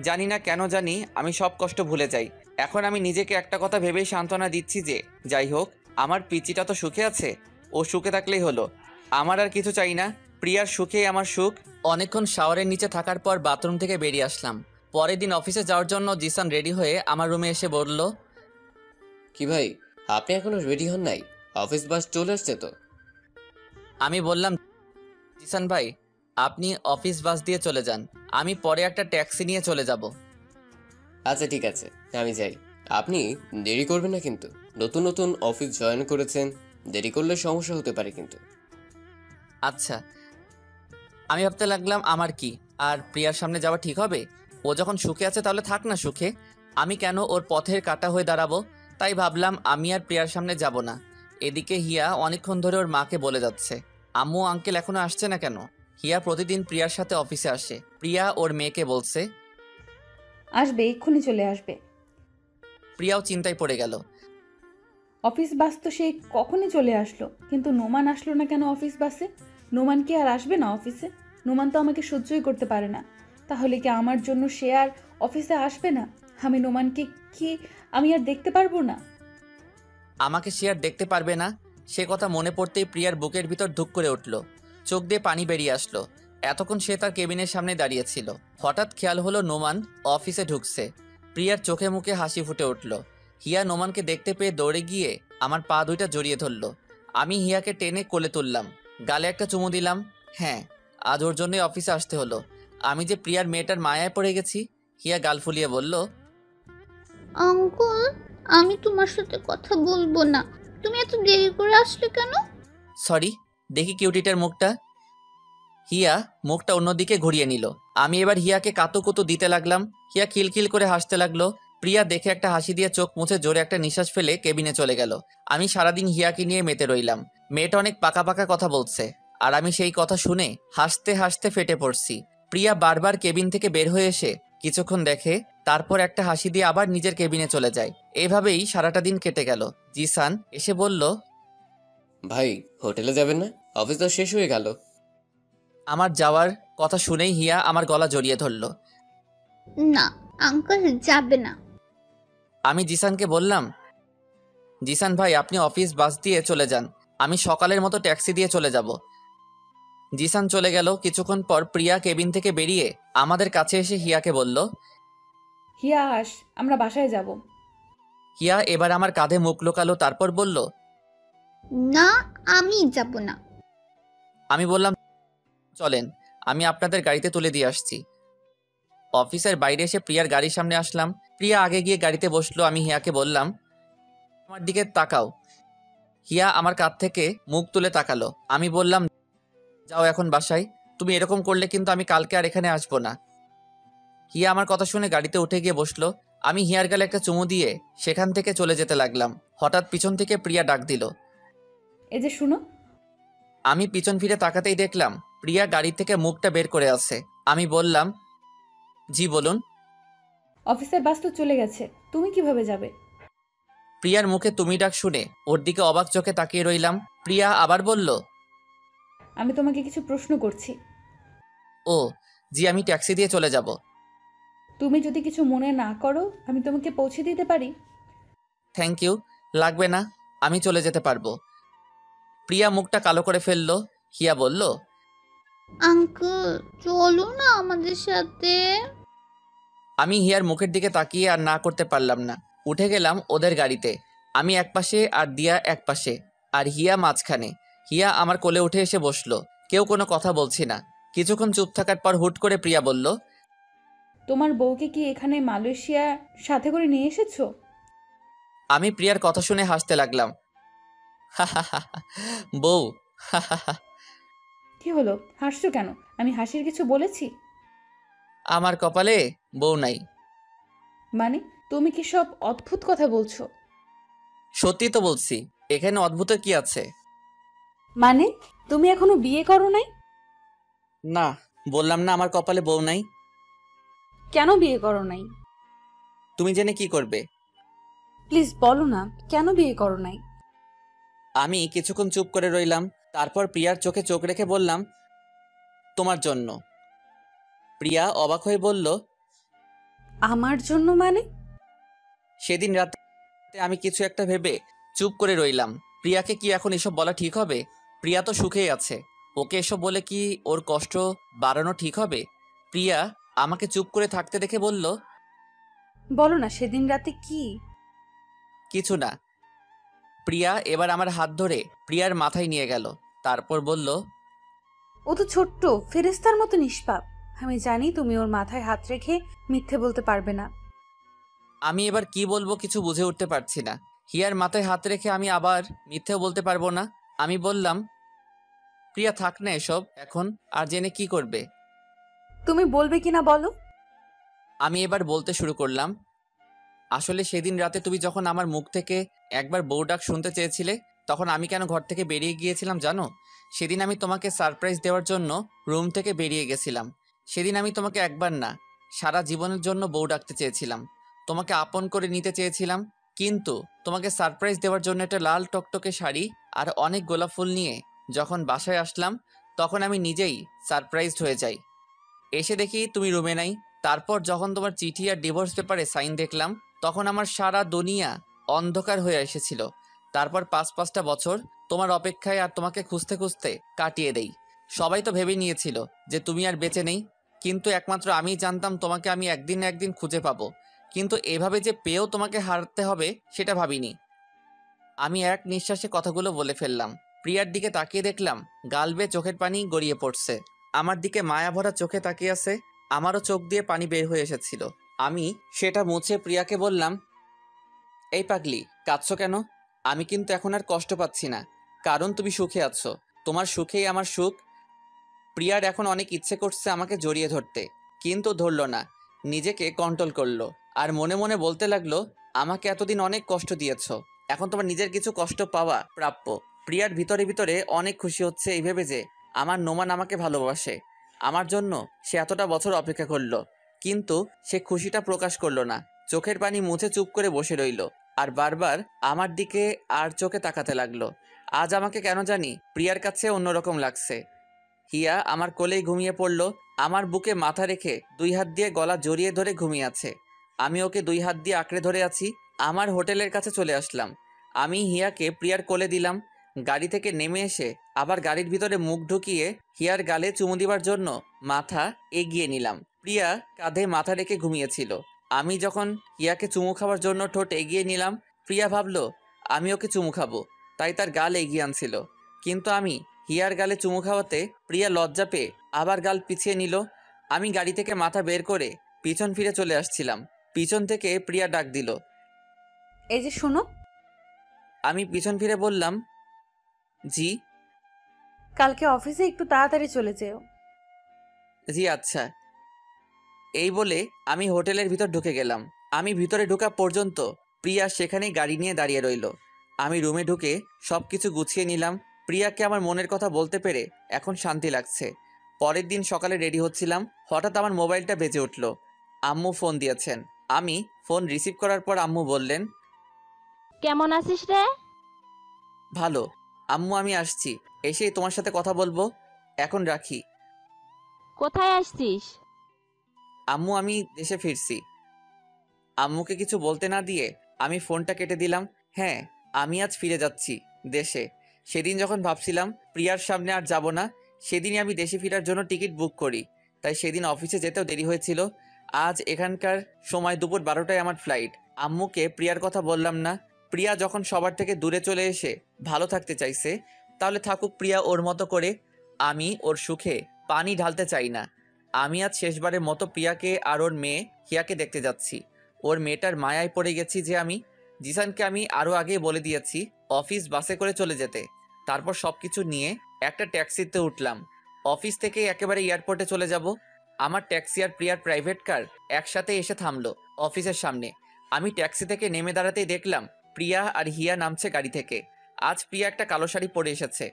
জানি না কেন জানি আমি সব কষ্ট ভুলে যাই। এখন আমি নিজেকে একটা কথা ভেবেই সান্ত্বনা দিচ্ছি যে যাই হোক, আমার পিচিটা তো সুখে আছে, ও সুখে থাকলেই হলো। আমার আর কিছু চাই না, প্রিয়ার সুখেই আমার সুখ। অনেকক্ষণ শাওয়ারের নিচে থাকার পর বাথরুম থেকে বেরিয়ে আসলাম। পরের দিন অফিসে যাওয়ার জন্য জিসান রেডি হয়ে আমার রুমে এসে বলল, কি ভাই আপনি এখনো রেডি হন নাই? অফিস বাস চলে আসছে তো। আমি বললাম, জিসান ভাই আপনি অফিস বাস দিয়ে চলে যান, আমি পরে একটা ট্যাক্সি নিয়ে চলে যাব। আচ্ছা ঠিক আছে, আমি যাই। আপনি দেরি করবেন না কিন্তু, নতুন নতুন অফিস জয়েন করেছেন, দেরি করলে সমস্যা হতে পারে কিন্তু। আচ্ছা। আমি ভাবতে লাগলাম আমার কি আর প্রিয়ার সামনে যাওয়া ঠিক হবে? ও যখন সুখে আছে তাহলে থাক না সুখে, আমি কেন ওর পথের কাঁটা হয়ে দাঁড়াবো? তাই ভাবলাম আমি আর প্রিয়ার সামনে যাব না। এদিকে হিয়া অনেকক্ষণ ধরে ওর মাকে বলে যাচ্ছে, আম্মু আঙ্কেল এখনো আসছে না কেন? হিয়া প্রতিদিন প্রিয়ার সাথে অফিসে আসে। প্রিয়া ওর মেয়েকে বলছে, আসবে, এক্ষুনি চলে আসবে। প্রিয়াও চিন্তায় পড়ে গেল। অফিস বাস তো সেই কখনই চলে আসলো, কিন্তু নোমান আসলো না কেন অফিস বাসে? নোমান কি আর আসবে না অফিসে? নোমান তো আমাকে সহ্যই করতে পারে না। তাহলে কি আমার জন্য সে আর অফিসে আসবে না? আমি নোমানকে কি আমি আর দেখতে পারবো না? আমাকে সে আর দেখতে পারবে না, সে কথা মনে পড়তেই প্রিয়ার বুকের ভিতর ধুক করে উঠল। চোখ দিয়ে পানি বেরিয়ে আসলো। এতক্ষণ সে তার কেবিনের সামনে দাঁড়িয়েছিল। হঠাৎ খেয়াল হলো নোমান অফিসে ঢুকছে। প্রিয়ার চোখে মুখে হাসি ফুটে উঠল। হিয়া নোমানকে দেখতে পেয়ে দৌড়ে গিয়ে আমার পা দুইটা জড়িয়ে ধরল। আমি হিয়াকে টেনে কোলে তুললাম, গালে একটা চুমু দিলাম। হ্যাঁ, আজ ওর জন্যই অফিসে আসতে হলো। আমি যে প্রিয়ার মেয়েটার মায়ায় পড়ে গেছি। হিয়া গাল ফুলিয়ে বলল, আঙ্কেল আমি তোমার সাথে কথা বলবো না, তুমি এত দেরি করে আসলে কেন? সরি, দেখি কিউটিটার মুখটা। হিয়া মুখটা অন্যদিকে ঘুরিয়ে নিল। আমি এবার হিয়াকে কাতুকুতু দিতে লাগলাম। হিয়া খিলখিল করে হাসতে লাগলো। প্রিয়া দেখে একটা হাসি দিয়ে চোখ মুছে জোরে একটা নিঃশ্বাস ফেলে কেবিনে চলে গেল। আমি সারাদিন হিয়াকে নিয়ে মেতে রইলাম। মেয়েটা অনেক পাকা পাকা কথা বলছে, আর আমি সেই কথা শুনে হাসতে হাসতে ফেটে পড়ছি। প্রিয়া বারবার কেবিন থেকে বের হয়ে এসে কিছুক্ষণ দেখে, তারপর একটা হাসি দিয়ে আবার নিজের কেবিনে চলে যায়। এভাবেই সারাটা দিন কেটে গেল। জিসান এসে বলল, ভাই হোটেলে যাবেন না? অফিস তো শেষ হয়ে গেল। আমার যাওয়ার কথা শুনেই হিয়া আমার গলা জড়িয়ে ধরল। না আঙ্কেল যাবে না। আমি জিসানকে বললাম, জিসান ভাই আপনি অফিস বাস দিয়ে চলে যান, আমি সকালের মতো ট্যাক্সি দিয়ে চলে যাব। জিসান চলে গেল। কিছুক্ষণ পর প্রিয়া কেবিন থেকে বেরিয়ে আমাদের কাছে এসে হিয়াকে বলল, হিয়া আস, আমরা বাসায় যাব। হিয়া এবার আমার কাঁধে মুখ লুকালো, তারপর বলল, না, আমি যাব না। আমি বললাম, চলেন, আমি আপনাদের গাড়িতে তুলে দিয়ে আসছি। অফিসের বাইরে এসে প্রিয়ার গাড়ির সামনে আসলাম। প্রিয়া আগে গিয়ে গাড়িতে বসলো। আমি হিয়াকে বললাম, আমার দিকে তাকাও। হিয়া আমার কাঁধ থেকে মুখ তুলে তাকালো। আমি বললাম, যাও এখন বাসায়। তুমি এরকম করলে কিন্তু আমি কালকে আর এখানে আসবো না। হিয়া আমার কথা শুনে গাড়িতে উঠে গিয়ে বসলো। আমি হিয়ার গালে একটা চুমু দিয়ে সেখান থেকে চলে যেতে লাগলাম। হঠাৎ পিছন থেকে প্রিয়া ডাক দিল। এই যে শুনো। আমি পিছন ফিরে তাকাতেই দেখলাম প্রিয়া গাড়ি থেকে মুখটা বের করে আছে। আমি বললাম, জি বলুন। অফিসের বাস তো চলে গেছে, তুমি কিভাবে যাবে? প্রিয়ার মুখে তুমি ডাক শুনে ওর দিকে অবাক চোখে তাকিয়ে রইলাম। প্রিয়া আবার বলল, আমি তোমাকে কিছু প্রশ্ন করছি। ও জি, আমি ট্যাক্সি দিয়ে চলে যাব। তুমি যদি কিছু মনে না করো, আমি তোমাকে পৌঁছে দিতে পারি। থ্যাংক ইউ, লাগবে না, আমি চলে যেতে পারবো। প্রিয়া মুখটা কালো করে ফেললো। হিয়া বলল, আঙ্কেল চলো না আমাদের সাথে। আমি হিয়ার মুখের দিকে তাকিয়ে আর না করতে পারলাম না। উঠে গেলাম ওদের গাড়িতে। আমি একপাশে আর দিয়া একপাশে, আর হিয়া মাঝখানে। হিয়া আমার কোলে উঠে এসে বসলো। কেউ কোনো কথা বলছি না। কিছুক্ষণ চুপ থাকার পর হুট করে প্রিয়া বলল, তোমার বউকে কি এখানে মালয়েশিয়া সাথে করে নিয়ে এসেছো? আমি প্রিয়ার কথা শুনে হাসতে লাগলাম। বউ? কি হলো, হাসছো কেন? আমি হাসির কিছু বলেছি? আমার কপালে বউ নাই। মানে তুমি কি সব অদ্ভুত কথা বলছো? সত্যি তো বলছি, এখানে অদ্ভুত কি আছে? মানে তুমি এখনো বিয়ে করো নাই? না, বললাম না আমার কপালে বউ নাই। কেন বিয়ে করো নাই? তুমি জেনে কি করবে? প্লিজ বলো না, কেন বিয়ে করো নাই? আমি কিছুক্ষণ চুপ করে রইলাম। তারপর প্রিয়ার চোখে চোখ রেখে বললাম, তোমার জন্য। প্রিয়া অবাক হয়ে বলল, আমার জন্য মানে? সেদিন রাতে আমি কিছু একটা ভেবে চুপ করে রইলাম। প্রিয়াকে কি এখন এসব বলা ঠিক হবে? প্রিয়া তো সুখেই আছে, ওকে এসব বলে কি ওর কষ্ট বাড়ানো ঠিক হবে? প্রিয়া আমাকে চুপ করে থাকতে দেখে বলল, বলো না সেদিন রাতে কি? কিছু না। প্রিয়া এবার আমার হাত ধরে প্রিয়ার মাথায় নিয়ে গেল। তারপর বলল, ও তো ছোট্ট ফেরেস্তার মতো নিষ্পাপ। আমি জানি তুমি ওর মাথায় হাত রেখে মিথ্যে বলতে পারবে না। আমি এবার কি বলবো কিছু বুঝে উঠতে পারছি না। হিয়ার মাথায় হাত রেখে আমি আবার মিথ্যেও বলতে পারবো না। আমি বললাম, প্রিয়া থাক না এসব এখন, আর জেনে কি করবে? তুমি বলবে কিনা বলো। আমি এবার বলতে শুরু করলাম, আসলে সেদিন রাতে তুমি যখন আমার মুখ থেকে একবার বউ ডাক শুনতে চেয়েছিলে, তখন আমি কেন ঘর থেকে বেরিয়ে গিয়েছিলাম জানো? সেদিন আমি তোমাকে সারপ্রাইজ দেওয়ার জন্য রুম থেকে বেরিয়ে গেছিলাম। সেদিন আমি তোমাকে একবার না, সারা জীবনের জন্য বউ ডাকতে চেয়েছিলাম, তোমাকে আপন করে নিতে চেয়েছিলাম। কিন্তু তোমাকে সারপ্রাইজ দেওয়ার জন্য একটা লাল টকটকে শাড়ি আর অনেক গোলাপ ফুল নিয়ে যখন বাসায় আসলাম, তখন আমি নিজেই সারপ্রাইজড হয়ে যাই। এসে দেখি তুমি রুমে নাই। তারপর যখন তোমার চিঠি আর ডিভোর্স পেপারে সাইন দেখলাম, তখন আমার সারা দুনিয়া অন্ধকার হয়ে এসেছিল। তারপর ৫-৫টা বছর তোমার অপেক্ষায় আর তোমাকে খুঁজতে খুঁজতে কাটিয়ে দেই। সবাই তো ভেবে নিয়েছিল যে তুমি আর বেঁচে নেই, কিন্তু একমাত্র আমি জানতাম তোমাকে আমি একদিন না একদিন খুঁজে পাবো। কিন্তু এভাবে যে পেয়েও তোমাকে হারাতে হবে সেটা ভাবিনি। আমি এক নিঃশ্বাসে কথাগুলো বলে ফেললাম। প্রিয়ার দিকে তাকিয়ে দেখলাম গাল বেয়ে চোখের পানি গড়িয়ে পড়ছে। আমার দিকে মায়া ভরা চোখে তাকিয়ে আছে। আমারও চোখ দিয়ে পানি বের হয়ে এসেছিল। আমি সেটা মুছে প্রিয়াকে বললাম, এই পাগলি, কাঁদছো কেন? আমি কিন্তু এখন আর কষ্ট পাচ্ছি না, কারণ তুমি সুখে আছো। তোমার সুখেই আমার সুখ। প্রিয়ার এখন অনেক ইচ্ছে করছে আমাকে জড়িয়ে ধরতে, কিন্তু ধরল না, নিজেকে কন্ট্রোল করলো। আর মনে মনে বলতে লাগলো, আমাকে এতদিন অনেক কষ্ট দিয়েছো, এখন তোমার নিজের কিছু কষ্ট পাওয়া প্রাপ্য। প্রিয়ার ভিতরে ভিতরে অনেক খুশি হচ্ছে এই ভেবে যে আমার নোমান আমাকে ভালোবাসে। আমার জন্য সে এতটা বছর অপেক্ষা করলো, কিন্তু সে খুশিটা প্রকাশ করলো না। চোখের পানি মুছে চুপ করে বসে রইল আর বারবার আমার দিকে আর চোখে তাকাতে লাগলো। আজ আমাকে কেন জানি প্রিয়ার কাছে অন্যরকম লাগছে। হিয়া আমার কোলেই ঘুমিয়ে পড়ল। আমার বুকে মাথা রেখে 2 হাত দিয়ে গলা জড়িয়ে ধরে ঘুমিয়ে আছে। আমি ওকে 2 হাত দিয়ে আঁকড়ে ধরে আছি। আমার হোটেলের কাছে চলে আসলাম। আমি হিয়াকে প্রিয়ার কোলে দিলাম। গাড়ি থেকে নেমে এসে আবার গাড়ির ভিতরে মুখ ঢুকিয়ে হিয়ার গালে চুমু দিবার জন্য মাথা এগিয়ে নিলাম। প্রিয়া কাঁধে মাথা রেখে ঘুমিয়েছিল। আমি যখন হিয়াকে চুমু খাওয়ার জন্য ঠোঁট এগিয়ে নিলাম, প্রিয়া ভাবলো আমি ওকে চুমু খাবো, তাই তার গাল এগিয়ে আনছিল। কিন্তু আমি হিয়ার গালে চুমু খাওয়াতে প্রিয়া লজ্জা পেয়ে আবার গাল পিছিয়ে নিল। আমি গাড়ি থেকে মাথা বের করে পিছন ফিরে চলে আসছিলাম। পিছন থেকে প্রিয়া ডাক দিল, এই যে শোনো। আমি পিছন ফিরে বললাম, জি। কালকে অফিসে একটু তাড়াতাড়ি চলে যেও। জি আচ্ছা। এই বলে আমি হোটেলের ভিতর ঢুকে গেলাম। আমি ভিতরে ঢোকা পর্যন্ত প্রিয়া সেখানেই গাড়ি নিয়ে দাঁড়িয়ে রইল। আমি রুমে ঢুকে সবকিছু গুছিয়ে নিলাম। প্রিয়াকে আমার মনের কথা বলতে পেরে এখন শান্তি লাগছে। পরের দিন সকালে রেডি হচ্ছিলাম, হঠাৎ আমার মোবাইলটা বেজে উঠল। আম্মু ফোন দিয়েছেন। আমি ফোন রিসিভ করার পর আম্মু বললেন, কেমন আছিস রে? ভালো আম্মু, আমি আসছি, এসেই তোমার সাথে কথা বলবো, এখন রাখি। কোথায় আসছিস? আম্মু আমি দেশে ফিরছি। আম্মুকে কিছু বলতে না দিয়ে আমি ফোনটা কেটে দিলাম। হ্যাঁ, আমি আজ ফিরে যাচ্ছি দেশে। সেদিন যখন ভাবছিলাম প্রিয়ার সামনে আর যাব না, সেদিনই আমি দেশে ফেরার জন্য টিকিট বুক করি। তাই সেদিন অফিসে যেতেও দেরি হয়েছিল। আজ এখানকার সময় দুপুর 12টায় আমার ফ্লাইট। আম্মুকে প্রিয়ার কথা বললাম না। প্রিয়া যখন সবার থেকে দূরে চলে এসে ভালো থাকতে চাইছে, তাহলে থাকুক প্রিয়া ওর মতো করে। আমি ওর সুখে পানি ঢালতে চাই না। আমি আজ শেষবারের মতো প্রিয়াকে আর ওর মেয়ে হিয়াকে দেখতে যাচ্ছি। ওর মেয়েটার মায়ায় পড়ে গেছি যে আমি। জিসানকে আমি আরও আগে বলে দিয়েছি অফিস বাসে করে চলে যেতে। তারপর সব কিছু নিয়ে একটা ট্যাক্সিতে উঠলাম। অফিস থেকে একেবারে এয়ারপোর্টে চলে যাব। আমার ট্যাক্সি আর প্রিয়ার প্রাইভেট কার একসাথে এসে থামলো অফিসের সামনে। আমি ট্যাক্সি থেকে নেমে দাঁড়াতেই দেখলাম প্রিয়া আর হিয়া নামছে গাড়ি থেকে। আজ প্রিয়া একটা কালো শাড়ি পরে এসেছে।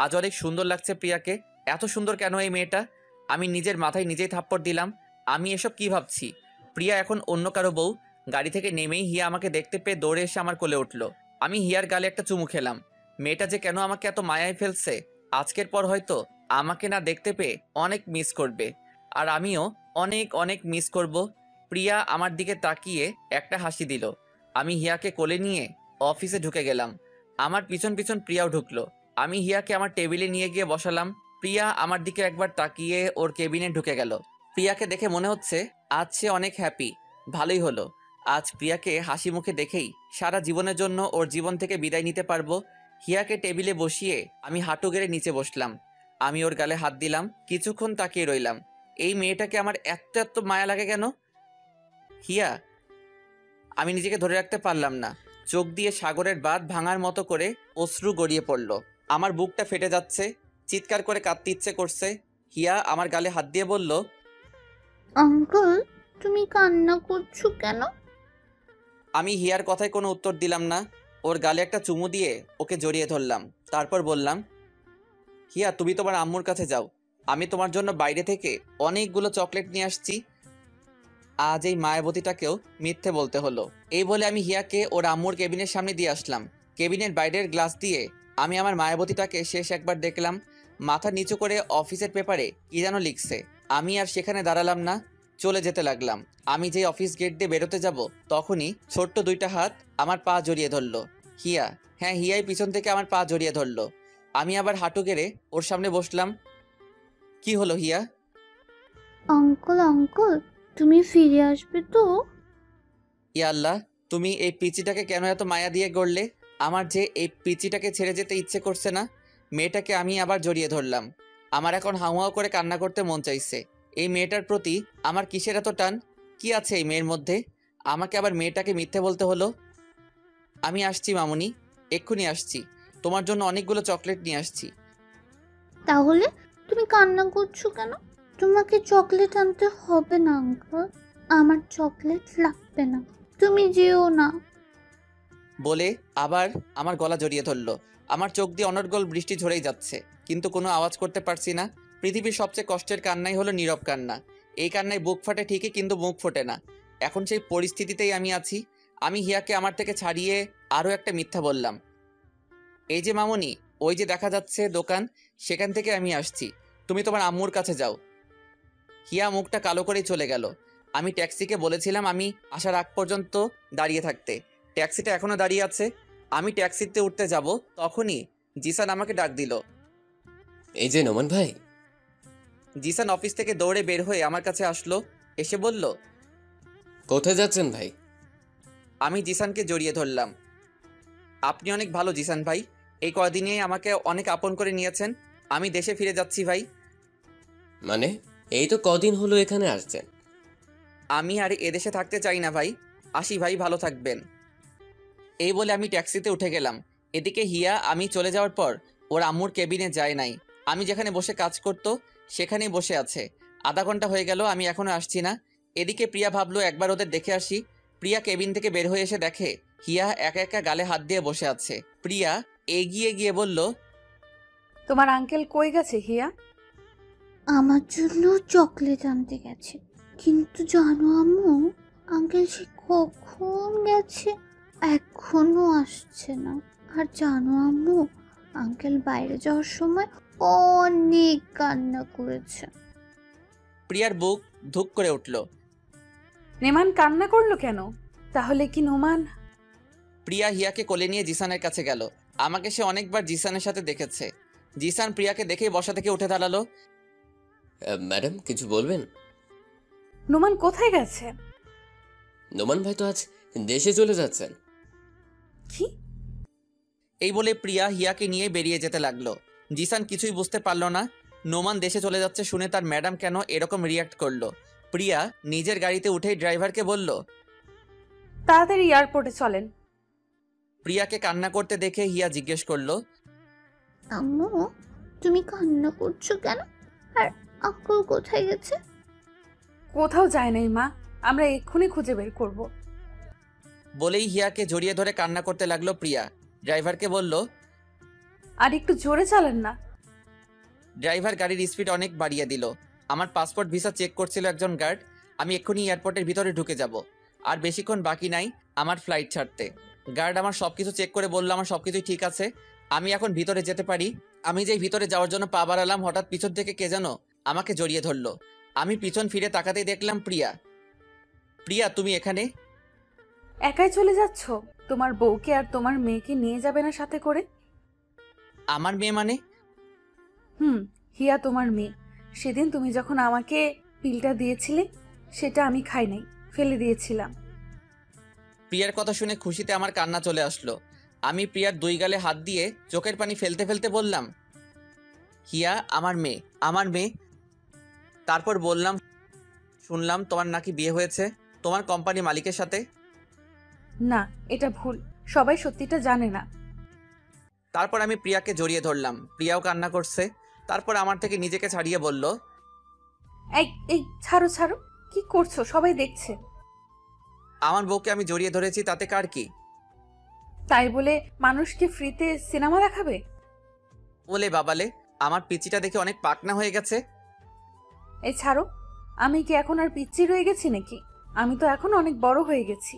আজ অনেক সুন্দর লাগছে প্রিয়াকে। এত সুন্দর কেন এই মেয়েটা? আমি নিজের মাথায় নিজেই থাপ্পড় দিলাম। আমি এসব কি ভাবছি? প্রিয়া এখন অন্য কারো বউ। গাড়ি থেকে নেমেই হিয়া আমাকে দেখতে পেয়ে দৌড়ে এসে আমার কোলে উঠল। আমি হিয়ার গালে একটা চুমু খেলাম। মেয়েটা যে কেন আমাকে এত মায়ায় ফেলছে, আজকের পর হয়তো আমাকে না দেখতে পেয়ে অনেক মিস করবে, আর আমিও অনেক অনেক মিস করব। প্রিয়া আমার দিকে তাকিয়ে একটা হাসি দিল। আমি হিয়াকে কোলে নিয়ে অফিসে ঢুকে গেলাম। আমার পিছন পিছন প্রিয়াও ঢুকলো। আমি হিয়াকে আমার টেবিলে নিয়ে গিয়ে বসালাম। প্রিয়া আমার দিকে একবার তাকিয়ে ওর কেবিনে ঢুকে গেল। প্রিয়াকে দেখে মনে হচ্ছে আজ সে অনেক হ্যাপি। ভালোই হলো, আজ প্রিয়াকে হাসি মুখে দেখেই সারা জীবনের জন্য ওর জীবন থেকে বিদায় নিতে পারবো। হিয়াকে টেবিলে বসিয়ে আমি হাঁটু গেড়ে নিচে বসলাম। আমি ওর গালে হাত দিলাম। কিছুক্ষণ তাকিয়ে রইলাম। এই মেয়েটাকে আমার এত এত মায়া লাগে কেন? হিয়া, আমি নিজেকে ধরে রাখতে পারলাম না। চোখ দিয়ে সাগরের বাঁধ ভাঙার মতো করে অশ্রু গড়িয়ে পড়ল। আমার বুকটা ফেটে যাচ্ছে, চিৎকার করে কাঁদতে ইচ্ছে করছে। হিয়া আমার গালে হাত দিয়ে বলল, আঙ্কেল তুমি কান্না করছো কেন? আমি হিয়ার কথায় কোনো উত্তর দিলাম না। ওর গালে একটা চুমু দিয়ে ওকে জড়িয়ে ধরলাম। তারপর বললাম, হিয়া তুমি তোমার আম্মুর কাছে যাও, আমি তোমার জন্য বাইরে থেকে অনেকগুলো চকলেট নিয়ে আসছি। আজ এই মায়াবতীটাকেও মিথ্যে বলতে হলো। এই বলে আমি হিয়াকে ওর আম্মুর কেবিনের সামনে দিয়ে আসলাম। কেবিনের বাইরের গ্লাস দিয়ে আমি আমার মায়াবতীটাকে শেষ একবার দেখলাম। মাথা নিচু করে অফিসের পেপারে কি যেন লিখছে। আমি আর সেখানে দাঁড়ালাম না, চলে যেতে লাগলাম। আমি যেই অফিস গেট দিয়ে বেরোতে যাব, তখনই ছোট্ট দুইটা হাত আমার পা জড়িয়ে ধরলো। হিয়া, হ্যাঁ হিয়াই পিছন থেকে আমার পা জড়িয়ে ধরলো। আমি আবার হাঁটু গেড়ে ওর সামনে বসলাম। কি হলো হিয়া? আঙ্কেল আঙ্কেল তুমি ফিরে আসবে তো? ইয়া আল্লাহ, তুমি এই পিচিটাকে কেন এত মায়া দিয়ে গড়লে? আমার যে এই পিচিটাকে ছেড়ে যেতে ইচ্ছে করছে না। মেয়েটাকে আমি আবার জড়িয়ে ধরলাম। আমার এখন হাউহাউ করে কান্না করতে মন চাইছে। এই মেয়েটার প্রতি আমার কিসের এত টান? কি আছে এই মেয়ের মধ্যে? আমাকে আবার মেয়েটাকে মিথ্যে বলতে হলো। আমি আসছি মামুনি, এক্ষুনি আসছি। তোমার জন্য অনেকগুলো চকলেট নিয়ে আসছি। তাহলে তুমি কান্না করছো কেন? তোমাকে চকলেট আনতে হবে না আঙ্কেল, আমার চকলেট লাগবে না, তুমি যেও না। বলে আবার আমার গলা জড়িয়ে ধরলো। আমার চোখ দিয়ে অনর্গল বৃষ্টি ঝরেই যাচ্ছে, কিন্তু কোনো আওয়াজ করতে পারছি না। পৃথিবীর সবচেয়ে কষ্টের কান্নাই হলো নীরব কান্না। এই কান্নায় বুক ফাটে ঠিকই, কিন্তু মুখ ফোটে না। এখন সেই পরিস্থিতিতেই আমি আছি। আমি হিয়াকে আমার থেকে ছাড়িয়ে আরও একটা মিথ্যা বললাম। এই যে মামুনি, ওই যে দেখা যাচ্ছে দোকান, সেখান থেকে আমি আসছি। তুমি তোমার আম্মুর কাছে যাও। হিয়া মুখটা কালো করেই চলে গেল। আমি ট্যাক্সিকে বলেছিলাম আমি আসার আগ পর্যন্ত দাঁড়িয়ে থাকতে। ট্যাক্সিটা এখনো দাঁড়িয়ে আছে। আমি ট্যাক্সিতে উঠতে যাব, তখনই জিসান আমাকে ডাক দিল। এই যে নোমান ভাই। জিসান অফিস থেকে দৌড়ে বের হয়ে আমার কাছে আসলো, এসে বলল, কোথায় যাচ্ছেন ভাই? আমি জিসানকে জড়িয়ে ধরলাম। আপনি অনেক ভালো জিসান ভাই, এই কদিনে আমাকে অনেক আপন করে নিয়েছেন। আমি দেশে ফিরে যাচ্ছি ভাই। মানে এই তো কদিন হলো এখানে আসছেন। আমি আর এদেশে থাকতে চাই না ভাই, আসি ভাই, ভালো থাকবেন। এই বলে আমি ট্যাক্সিতে উঠে গেলাম। এদিকে হিয়া আমি চলে যাওয়ার পর ওর আম্মুর কেবিনে যায় নাই। আমি যেখানে বসে কাজ করতো সেখানেই বসে আছে। আধা ঘন্টা হয়ে গেল, আমি এখনো আসছি না। এদিকে প্রিয়া ভাবলো একবার ওদের দেখে আসি। প্রিয়া কেবিন থেকে বের হয়ে এসে দেখে হিয়া একা একা গালে হাত দিয়ে বসে আছে। প্রিয়া এগিয়ে গিয়ে বলল, তোমার আঙ্কেল কই গেছে হিয়া? আমার জন্য চকলেট আনতে গেছে, কিন্তু জানো আম্মু, আঙ্কেল সে কখন গেছে, এখনো আসছে না। আর জানো আম্মু, আঙ্কেল বাইরে যাওয়ার সময় অনেক কান্না করেছে। প্রিয়ার বুক ধুক করে উঠল। নোমান কান্না করলো কেন? তাহলে কি নোমান? প্রিয়া হিয়াকে কোলে নিয়ে জিসানের কাছে গেল। আমাকে সে অনেকবার জিসানের সাথে দেখেছে। জিসান প্রিয়াকে দেখেই বসা থেকে উঠে দাঁড়ালো। ম্যাডাম কিছু বলবেন? নোমান কোথায় গেছে? নোমান ভাই তো আজ দেশে চলে যাচ্ছেন। কি? এই বলে প্রিয়া হিয়াকে নিয়ে বেরিয়ে যেতে লাগলো। জিসান কিছুই বুঝতে পারল না। নোমান দেশে চলে যাচ্ছে শুনে তার ম্যাডাম কেন এরকম রিয়াক্ট করলো। প্রিয়া নিজের গাড়িতে উঠেই ড্রাইভারকে বলল, তাড়াতাড়ি এয়ারপোর্টে চলেন। প্রিয়াকে কান্না করতে দেখে হিয়া জিজ্ঞেস করলো, আম্মু তুমি কান্না করছো কেন? আর আঙ্কেল কোথায় গেছে? কোথাও যায় নাই মা, আমরা এক্ষুনি খুঁজে বের করব। বলেই হিয়াকে জড়িয়ে ধরে কান্না করতে লাগলো প্রিয়া। ড্রাইভারকে বলল, আর একটু জোরে চালান না। ড্রাইভার গাড়ির স্পিড অনেক বাড়িয়ে দিল। আমার পাসপোর্ট ভিসা চেক করছিল একজন গার্ড। আমি এক্ষুনি এয়ারপোর্টের ভিতরে ঢুকে যাব। আর বেশিক্ষণ বাকি নাই আমার ফ্লাইট ছাড়তে। গার্ড আমার সবকিছু চেক করে বলল আমার সবকিছুই ঠিক আছে, আমি এখন ভিতরে যেতে পারি। আমি যেই ভিতরে যাওয়ার জন্য পা বাড়ালাম, হঠাৎ পিছন থেকে কে যেন আমাকে জড়িয়ে ধরলো। আমি পিছন ফিরে তাকাতেই দেখলাম প্রিয়া। প্রিয়া তুমি এখানে? একাই চলে যাচ্ছ? তোমার বউকে আর তোমার মেয়েকে নিয়ে যাবে না সাথে করে? আমার মেয়ে মানে? হিয়া তোমার মেয়ে। সেদিন তুমি যখন আমাকে পিলটা দিয়েছিলে সেটা আমি খাই নাই, ফেলে দিয়েছিলাম। প্রিয়ার কথা শুনে খুশিতে আমার কান্না চলে আসলো। আমি প্রিয়ার দুই গালে হাত দিয়ে চোখের পানি ফেলতে ফেলতে বললাম, হিয়া আমার মেয়ে, আমার মেয়ে। তারপর বললাম, শুনলাম তোমার নাকি বিয়ে হয়েছে তোমার কোম্পানি মালিকের সাথে। না, এটা ভুল, সবাই সত্যিটা জানে না। তারপর আমি প্রিয়াকে জড়িয়ে ধরলাম। প্রিয়াও কান্না করছে। তারপর আমার থেকে নিজেকে ছাড়িয়ে বলল, এই ছাড়ো ছাড়ো, কি করছো? সবাই দেখছে। আমার বউকে আমি জড়িয়ে ধরেছি, তাতে কার কি? তাই বলে মানুষকে ফ্রিতে সিনেমা দেখাবে? ওলে বাবালে, আমার পিচিটা দেখে অনেক পাকনা হয়ে গেছে। এই ছাড়ো, আমি কি এখন আর পিচ্চি রয়ে গেছি নাকি? আমি তো এখন অনেক বড় হয়ে গেছি।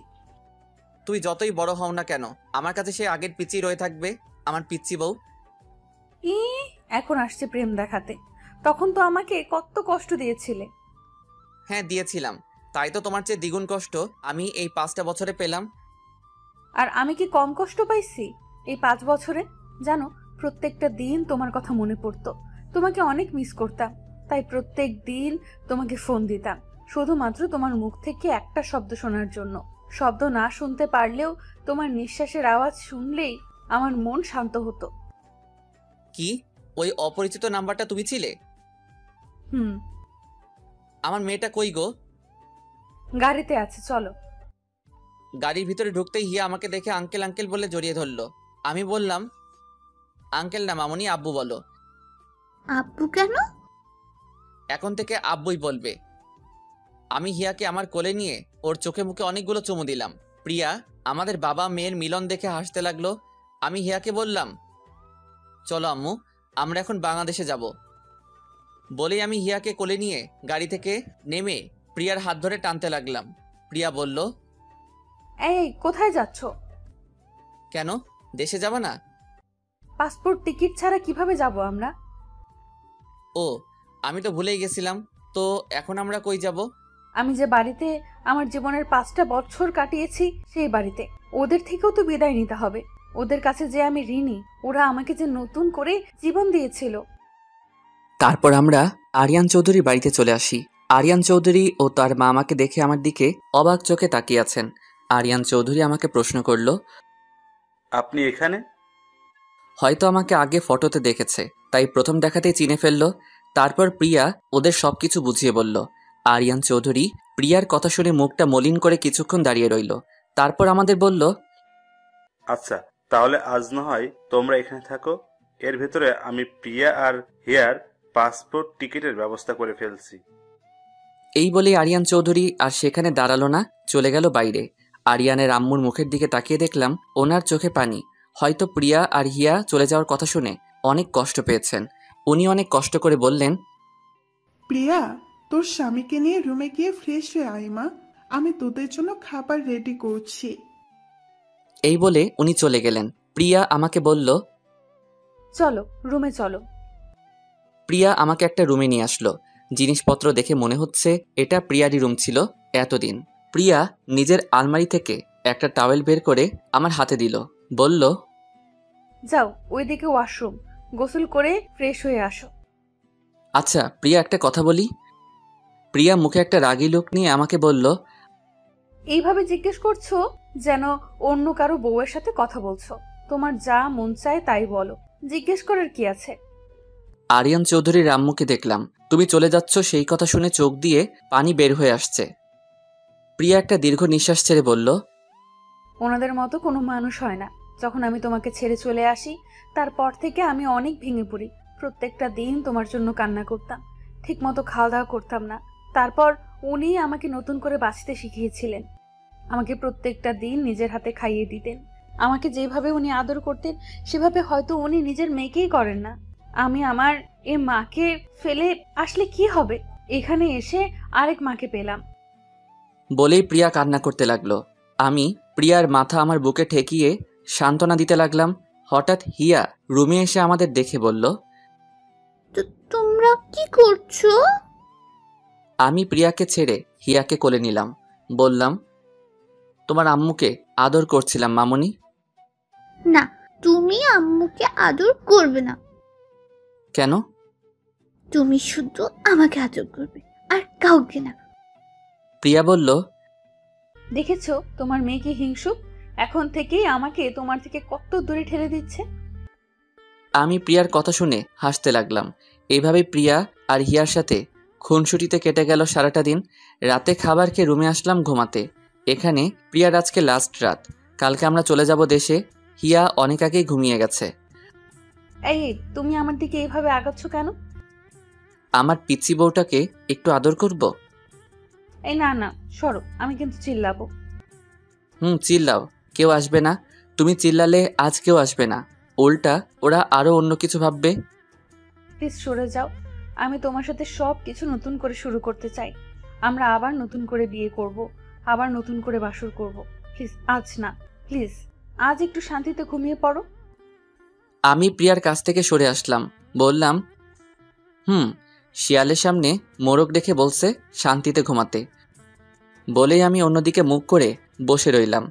তুই যতই বড় হও না কেন, আমার কাছে সে আগের পিচি রয়ে থাকবে, আমার পিচ্চি বউ। এখন আসছে প্রেম দেখাতে। তখন তো আমাকে কত কষ্ট দিয়েছিলে। হ্যাঁ দিয়েছিলাম, তাই তো তোমার চেয়ে দ্বিগুণ কষ্ট আমি এই 5টা বছরে পেলাম। আর আমি কি কম কষ্ট পাইছি এই 5 বছরে? জানো, প্রত্যেকটা দিন তোমার কথা মনে পড়তো, তোমাকে অনেক মিস করতাম। তাই প্রত্যেক দিন তোমাকে ফোন দিতাম, শুধুমাত্র তোমার মুখ থেকে একটা শব্দ শোনার জন্য। শব্দ না শুনতে পারলেও তোমার নিঃশ্বাসের আওয়াজ শুনলেই আমার মন শান্ত হতো। কি ওই অপরিচিত নাম্বারটা তুমি ছিলে? আমার মেয়েটা কই গো? গাড়িতে আছে, চলো। গাড়ির ভিতরে ঢুকতেই হিয়া আমাকে দেখে আঙ্কেল আঙ্কেল বলে জড়িয়ে ধরলো। আমি বললাম, আঙ্কেল না মামুনি, আব্বু বলো। আব্বু কেন? এখন থেকে আব্বুই বলবে। আমি হিয়াকে আমার কোলে নিয়ে ওর চোখে মুখে অনেকগুলো চুমু দিলাম। প্রিয়া আমাদের বাবা মেয়ের মিলন দেখে হাসতে লাগলো। আমি হিয়াকে বললাম, চলো আম্মু, আমরা এখন বাংলাদেশে যাব। বলেই আমি হিয়াকে কোলে নিয়ে গাড়ি থেকে নেমে প্রিয়ার হাত ধরে টানতে লাগলাম। প্রিয়া বলল, এই কোথায় যাচ্ছ? কেন, দেশে যাবা না? পাসপোর্ট টিকিট ছাড়া কিভাবে যাব আমরা? ও, আমি তো ভুলেই গেছিলাম। তো এখন আমরা কই যাব? আমি যে বাড়িতে আমার জীবনের 5টা বছর কাটিয়েছি সেই বাড়িতে। ওদের থেকেও তো বিদায় নিতে হবে। ওদের কাছে যে আমি ঋণী, ওরা আমাকে যে নতুন করে জীবন দিয়েছিল। তারপর আমরা আরিয়ান চৌধুরীর বাড়িতে চলে আসি। আরিয়ান চৌধুরী ও তার মা আমাকে দেখে আমার দিকে অবাক চোখে তাকিয়ে আছেন। আরিয়ান চৌধুরী আমাকে প্রশ্ন করল, আপনি এখানে? হয়তো আমাকে আগে ফটোতে দেখেছে, তাই প্রথম দেখাতেই চিনে ফেলল। তারপর প্রিয়া ওদের সবকিছু বুঝিয়ে বলল। আরিয়ান চৌধুরী প্রিয়ার কথা শুনে মুখটা মলিন করে কিছুক্ষণ দাঁড়িয়ে রইল। তারপর আমাদের বলল, আচ্ছা, তাহলে আজ না হয় তোমরা এখানে থাকো। এর ভেতরে আমি প্রিয়া আর হিয়ার পাসপোর্ট টিকিটের ব্যবস্থা করে ফেলছি। এই বলে আরিয়ান চৌধুরী আর সেখানে দাঁড়ালো না, চলে গেল বাইরে। আরিয়ানের আম্মুর মুখের দিকে তাকিয়ে দেখলাম ওনার চোখে পানি। হয়তো প্রিয়া আর হিয়া চলে যাওয়ার কথা শুনে অনেক কষ্ট পেয়েছেন। উনি অনেক কষ্ট করে বললেন, প্রিয়া, তোর স্বামীকে নিয়ে রুমে গিয়ে ফ্রেশ হয়ে আয় মা, আমি তোদের জন্য খাবার রেডি করছি। এই বলে উনি চলে গেলেন। প্রিয়া আমাকে বলল, চলো রুমে চলো। প্রিয়া আমাকে একটা রুমে নিয়ে আসলো। জিনিসপত্র দেখে মনে হচ্ছে এটা প্রিয়ারই রুম ছিল এতদিন। প্রিয়া নিজের আলমারি থেকে একটা টাওয়েল বের করে আমার হাতে দিল, বলল, যাও ওইদিকে ওয়াশরুম, গোসল করে ফ্রেশ হয়ে আসো। আচ্ছা প্রিয়া, একটা কথা বলি। প্রিয়া মুখে একটা রাগী লোক নিয়ে আমাকে বলল, এইভাবে জিজ্ঞেস করছো যেন অন্য কারো বউয়ের সাথে কথা বলছো। তোমার যা মন চায় তাই বলো, জিজ্ঞেস করার কি আছে? আরিয়ান চৌধুরীর আম্মুকে দেখলাম তুমি চলে যাচ্ছ, সেই কথা শুনে চোখ দিয়ে পানি বের হয়ে আসছে। প্রিয়া একটা দীর্ঘ নিঃশ্বাস ছেড়ে বলল, ওনাদের মতো কোনো মানুষ হয় না। যখন আমি তোমাকে ছেড়ে চলে আসি তারপর থেকে আমি অনেক ভেঙে পড়ি। প্রত্যেকটা দিন তোমার জন্য কান্না করতাম, ঠিক মতো খাওয়া দাওয়া করতাম না। তারপর উনি আমাকে নতুন করে বাঁচতে শিখিয়েছিলেন। আমাকে প্রত্যেকটা দিন নিজের হাতে খাইয়ে দিতেন। আমাকে যেভাবে উনি আদর করতেন সেভাবে হয়তো উনি নিজের মেয়েকেই করেন না। আমি আমার এ মাকে ফেলে আসলে কি হবে? এখানে এসে আরেক মাকে পেলাম। বলেই প্রিয়া কান্না করতে লাগলো। আমি প্রিয়ার মাথা আমার বুকে ঠেকিয়ে সান্ত্বনা দিতে লাগলাম। হঠাৎ হিয়া রুমে এসে আমাদের দেখে বলল, তোমরা কি করছো? আমি প্রিয়াকে ছেড়ে হিয়াকে কোলে নিলাম। বললাম, তোমার আম্মুকে আদর করছিলাম মামুনি। না, তুমি আম্মুকে আদর করবে না। কেন? তুমি শুধু আমাকে আদর করবে, আর কাউকে না। প্রিয়া বলল, দেখেছো তোমার মেয়ে কি হিংসুক? এখন থেকেই আমাকে তোমার থেকে কত দূরে ঠেলে দিচ্ছে। আমি প্রিয়ার কথা শুনে হাসতে লাগলাম। এইভাবে প্রিয়া আর হিয়ার সাথে খুনসুটিতে কেটে গেল সারাটা দিন। রাতে খাবার খেয়ে রুমে আসলাম ঘুমাতে। এখানে প্রিয়ার আজকে লাস্ট রাত, কালকে আমরা চলে যাব দেশে। হিয়া অনেক আগেই ঘুমিয়ে গেছে। এই তুমি আমার দিকে এইভাবে আগাচ্ছ কেন? আমার পিচ্চি বউটাকে একটু আদর করব। এই না না, সরো, আমি কিন্তু চিল্লাবো। চিল্লাও, কেউ আসবে না। তুমি চিল্লালে আজ কেউ আসবে না, উল্টা ওরা আরো অন্য কিছু ভাববে। প্লিজ সরে যাও। আমি তোমার সাথে সব কিছু নতুন করে শুরু করতে চাই। আমরা আবার নতুন করে বিয়ে করব, আবার নতুন করে বাসর করব। প্লিজ আজ না, প্লিজ আজ একটু শান্তিতে ঘুমিয়ে পড়ো। আমি প্রিয়ার কাছ থেকে সরে আসলাম। বললাম, শিয়ালের সামনে মোরগ রেখে বলছে শান্তিতে ঘুমাতে। বলেই আমি অন্যদিকে মুখ করে বসে রইলাম।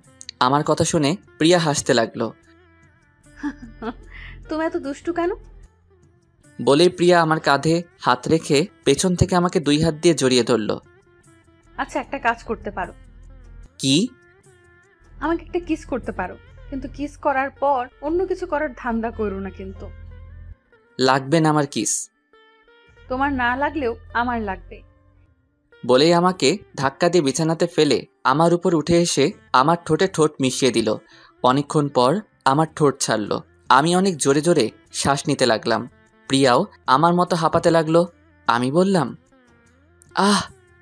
আমার কথা শুনে প্রিয়া হাসতে লাগলো। তুমি এত দুষ্টু কেন? বলেই প্রিয়া আমার কাঁধে হাত রেখে পেছন থেকে আমাকে 2 হাত দিয়ে জড়িয়ে ধরল। আচ্ছা, একটা কাজ করতে পারো। কি? আমাকে একটা কিস করতে পারো, কিন্তু কিস করার পর অন্য কিছু করার ধান্দা করো না কিন্তু। লাগবে না আমার কিস। তোমার না লাগলেও আমার লাগবে। বলেই আমাকে ধাক্কা দিয়ে বিছানাতে ফেলে আমার উপর উঠে এসে আমার ঠোঁটে ঠোঁট মিশিয়ে দিল। অনেকক্ষণ পর আমার ঠোঁট ছাড়লো। আমি অনেক জোরে জোরে শ্বাস নিতে লাগলাম। প্রিয়াও আমার মতো হাঁপাতে লাগলো। আমি বললাম,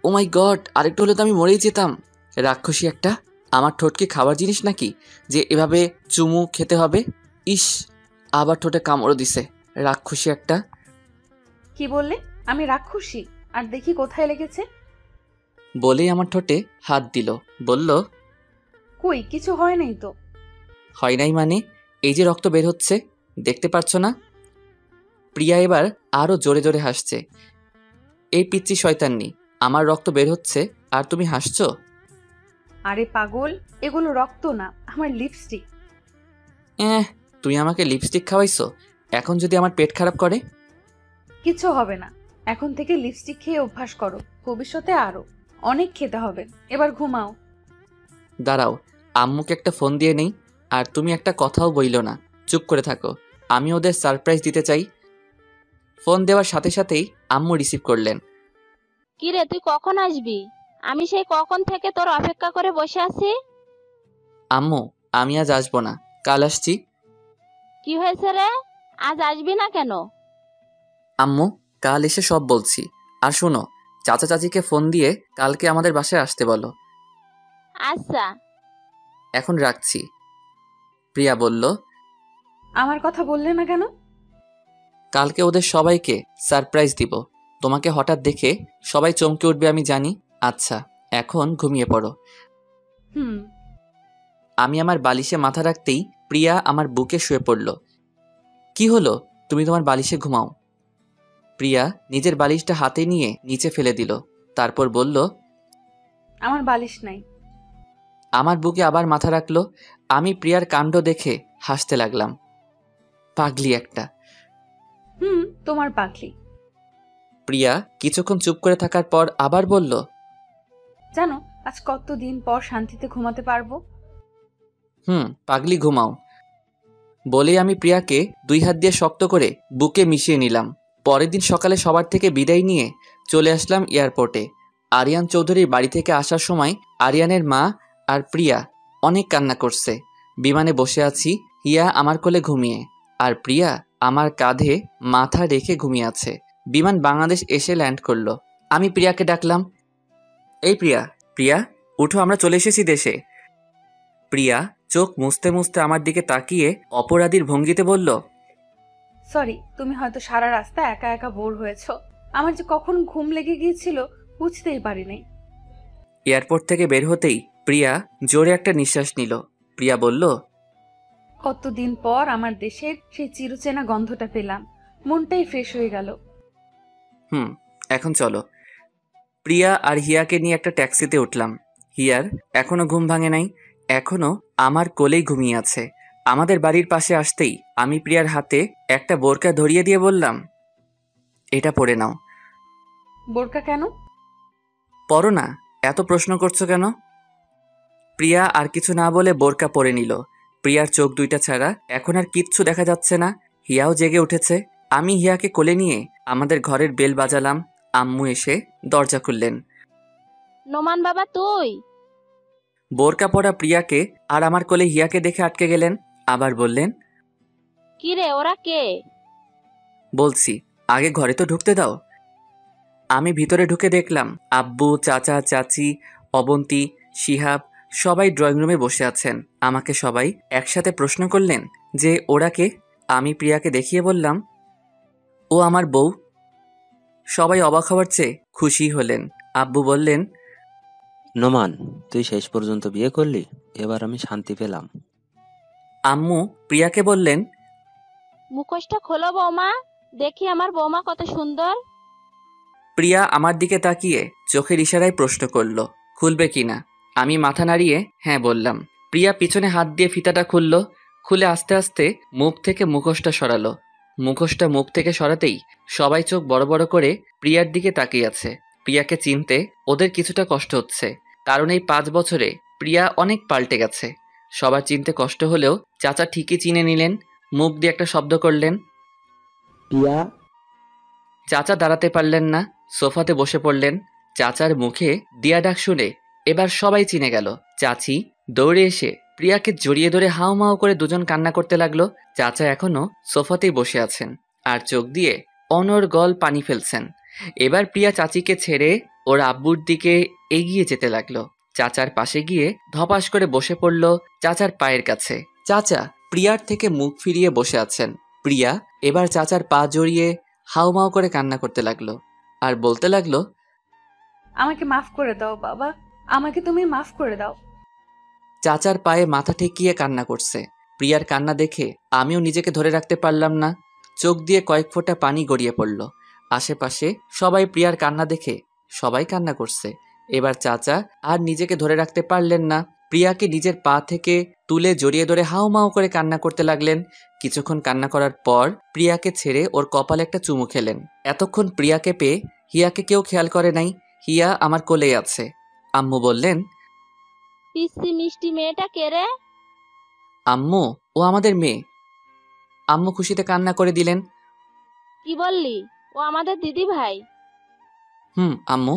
ও মাই গড, আরেকটু হলে তো আমি মরেই যেতাম। রাক্ষসী একটা, আমার ঠোঁট কি খাবার জিনিস নাকি যে এভাবে চুমু খেতে হবে? ইস, আবার ঠোঁটে কামড় দিছে, রাক্ষসী একটা। কি বললে? আমি রাক্ষসী? আর দেখি কোথায় লেগেছে। বলেই আমার ঠোঁটে হাত দিল, বলল, কই, কিছু হয় নাই তো। হয় নাই মানে? এই যে রক্ত বের হচ্ছে, দেখতে পাচ্ছ না? প্রিয়া এবার আরো জোরে জোরে হাসছে। এই পিচ্চি শয়তান্নি, আমার রক্ত বের হচ্ছে আর তুমি হাসছো? আরে পাগল, এগুলো রক্ত না, আমার লিপস্টিক। তুই আমাকে লিপস্টিক খাওয়াইছো, এখন যদি আমার পেট খারাপ করে? কিছু হবে না, এখন থেকে লিপস্টিক খেয়ে অভ্যাস করো, ভবিষ্যতে আরো অনেক খেতে হবে। এবার ঘুমাও। দাঁড়াও, আম্মুকে একটা ফোন দিয়ে নেই। আর তুমি একটা কথাও বইলো না, চুপ করে থাকো, আমি ওদের সারপ্রাইজ দিতে চাই। ফোন দেওয়ার সাথে সাথেই আম্মু রিসিভ করলেন। কি রে, তুই কখন আসবি? আমি সেই কখন থেকে তোর অপেক্ষা করে বসে আছি। আম্মু, আমি আজ আসবো না, কাল আসছি। কি হয়েছে রে, আজ আসবি না কেন? আম্মু, কাল এসে সব বলছি। আর শোনো, চাচা চাচিকে ফোন দিয়ে কালকে আমাদের বাসায় আসতে বলো। আচ্ছা। এখন রাখছি। প্রিয়া বলল, আমার কথা বললে না কেন? কালকে ওদের সবাইকে সারপ্রাইজ দিব। তোমাকে হঠাৎ দেখে সবাই চমকে উঠবে আমি জানি। আচ্ছা, এখন ঘুমিয়ে পড়ো। আমি আমার বালিশে মাথা রাখতেই প্রিয়া আমার বুকে শুয়ে পড়ল। কি হলো, তুমি তোমার বালিশে ঘুমাও। প্রিয়া নিজের বালিশটা হাতে নিয়ে নিচে ফেলে দিল, তারপর বলল, আমার বালিশ নাই। আমার বুকে আবার মাথা রাখলো। আমি প্রিয়ার কাণ্ড দেখে হাসতে লাগলাম। পাগলি একটা। তোমার পাগলি। প্রিয়া কিছুক্ষণ চুপ করে থাকার পর আবার বলল, জানো আজ কতদিন পর শান্তিতে ঘুমাতে পারবো। পাগলি ঘুমাও। বলেই আমি প্রিয়াকে 2 হাত দিয়ে শক্ত করে বুকে মিশিয়ে নিলাম। পরের দিন সকালে সবার থেকে বিদায় নিয়ে চলে আসলাম এয়ারপোর্টে। আরিয়ান চৌধুরীর বাড়ি থেকে আসার সময় আরিয়ানের মা আর প্রিয়া অনেক কান্না করছে। বিমানে বসে আছি, হিয়া আমার কোলে ঘুমিয়ে, আর প্রিয়া আমার কাঁধে মাথা রেখে ঘুমিয়ে আছে। বিমান বাংলাদেশ এসে ল্যান্ড করলো। আমি প্রিয়াকে ডাকলাম, এই প্রিয়া, প্রিয়া উঠো, আমরা চলে এসেছি দেশে। প্রিয়া চোখ মুছতে মুছতে আমার দিকে তাকিয়ে অপরাধীর ভঙ্গিতে বলল, সরি, তুমি হয়তো সারা রাস্তা একা একা বোর হয়েছো। আমার যে কখন ঘুম লেগে গিয়েছিল বুঝতেই পারিনি। এয়ারপোর্ট থেকে বের হতেই প্রিয়া জোরে একটা নিঃশ্বাস নিল। প্রিয়া বলল, কতদিন পর আমার দেশের সেই চিরচেনা গন্ধটা পেলাম, মনটাই ফ্রেশ হয়ে গেল। এখন চলো। প্রিয়া আর হিয়াকে নিয়ে একটা ট্যাক্সিতে উঠলাম। হিয়ার এখনো ঘুম ভাঙে নাই, এখনো আমার কোলেই ঘুমিয়ে আছে। আমাদের বাড়ির পাশে আসতেই আমি প্রিয়ার হাতে একটা বোরকা ধরিয়ে দিয়ে বললাম, এটা পরে নাও। বোরকা কেন? পরো না, এত প্রশ্ন করছো কেন? প্রিয়া আর কিছু না বলে বোরকা পরে নিল। প্রিয়ার চোখ দুইটা ছাড়া এখন আর কিচ্ছু দেখা যাচ্ছে না। হিয়াও জেগে উঠেছে। আমি হিয়াকে কোলে নিয়ে আমাদের ঘরের বেল বাজালাম। আম্মু এসে দরজা খুললেন। নোমান বাবা, তুই? বোরকা পরা প্রিয়াকে আর আমার কোলে হিয়াকে দেখে আটকে গেলেন। আবার বললেন, কি রে, ওরা কে? বলছি, আগে ঘরে তো ঢুকতে দাও। আমি ভিতরে ঢুকে দেখলাম আব্বু, চাচা, চাচি, অবন্তী, শিহাব সবাই ড্রয়িং রুমে বসে আছেন। আমাকে সবাই একসাথে প্রশ্ন করলেন যে ওরা কে। আমি প্রিয়াকে দেখিয়ে বললাম, ও আমার বউ। সবাই অবাক হওয়ার চেয়ে খুশি হলেন। আব্বু বললেন, নোমান, তুই শেষ পর্যন্ত বিয়ে করলি, এবার আমি শান্তি পেলাম। আম্মু প্রিয়াকে বললেন, মুখোশটা খোলো বৌমা, দেখি আমার বৌমা কত সুন্দর। প্রিয়া আমার দিকে তাকিয়ে চোখের ইশারায় প্রশ্ন করল, খুলবে কিনা। আমি মাথা নাড়িয়ে হ্যাঁ বললাম। প্রিয়া পিছনে হাত দিয়ে ফিতাটা খুলল। খুলে আস্তে আস্তে মুখ থেকে মুখোশটা সরালো। মুখোশটা মুখ থেকে সরাতেই সবাই চোখ বড় বড় করে প্রিয়ার দিকে তাকিয়ে আছে। প্রিয়াকে চিনতে ওদের কিছুটা কষ্ট হচ্ছে, কারণ এই 5 বছরে প্রিয়া অনেক পাল্টে গেছে। সবার চিনতে কষ্ট হলেও চাচা ঠিকই চিনে নিলেন। মুখ দিয়ে একটা শব্দ করলেন, প্রিয়া। চাচা দাঁড়াতে পারলেন না, সোফাতে বসে পড়লেন। চাচার মুখে দিয়া ডাক শুনে এবার সবাই চিনে গেল। চাচি দৌড়ে এসে প্রিয়াকে জড়িয়ে ধরে হাউমাউ করে দুজন কান্না করতে লাগলো। চাচা এখনো সোফাতেই বসে আছেন আর চোখ দিয়ে অনর্গল পানি ফেলছেন। এবার প্রিয়া চাচিকে ছেড়ে ওর আব্বুর দিকে এগিয়ে যেতে লাগলো। চাচার পাশে গিয়ে ধপাস করে বসে পড়ল চাচার পায়ের কাছে। চাচা প্রিয়ার থেকে মুখ ফিরিয়ে বসে আছেন। প্রিয়া এবার চাচার পা জড়িয়ে হাউমাউ করে কান্না করতে লাগলো আর বলতে লাগলো, আমাকে মাফ করে দাও বাবা, আমাকে তুমি মাফ করে দাও। চাচার পায়ে মাথা ঠেকিয়ে কান্না করছে। প্রিয়ার কান্না দেখে আমিও নিজেকে ধরে রাখতে পারলাম না। চোখ দিয়ে কয়েক ফোঁটা পানি গড়িয়ে পড়ল। আশেপাশে সবাই প্রিয়ার কান্না দেখে সবাই কান্না করছে। এবার চাচা আর নিজেকে ধরে রাখতে পারলেন না। প্রিয়াকে নিজের পা থেকে তুলে জড়িয়ে ধরে হাউমাউ করে কান্না করতে লাগলেন। কিছুক্ষণ কান্না করার পর প্রিয়াকে ছেড়ে ওর কপালে একটা চুমু খেলেন। এতক্ষণ প্রিয়াকে পেয়ে হিয়াকে কেউ খেয়াল করে নাই। হিয়া আমার কোলেই আছে। আম্মু বললেন, পিসি মিষ্টি মেয়েটা কে রে? আম্মু, ও আমাদের মেয়ে। আম্মু খুশিতে কান্না করে দিলেন। কি বললি? ও আমাদের দিদি ভাই। আম্মু।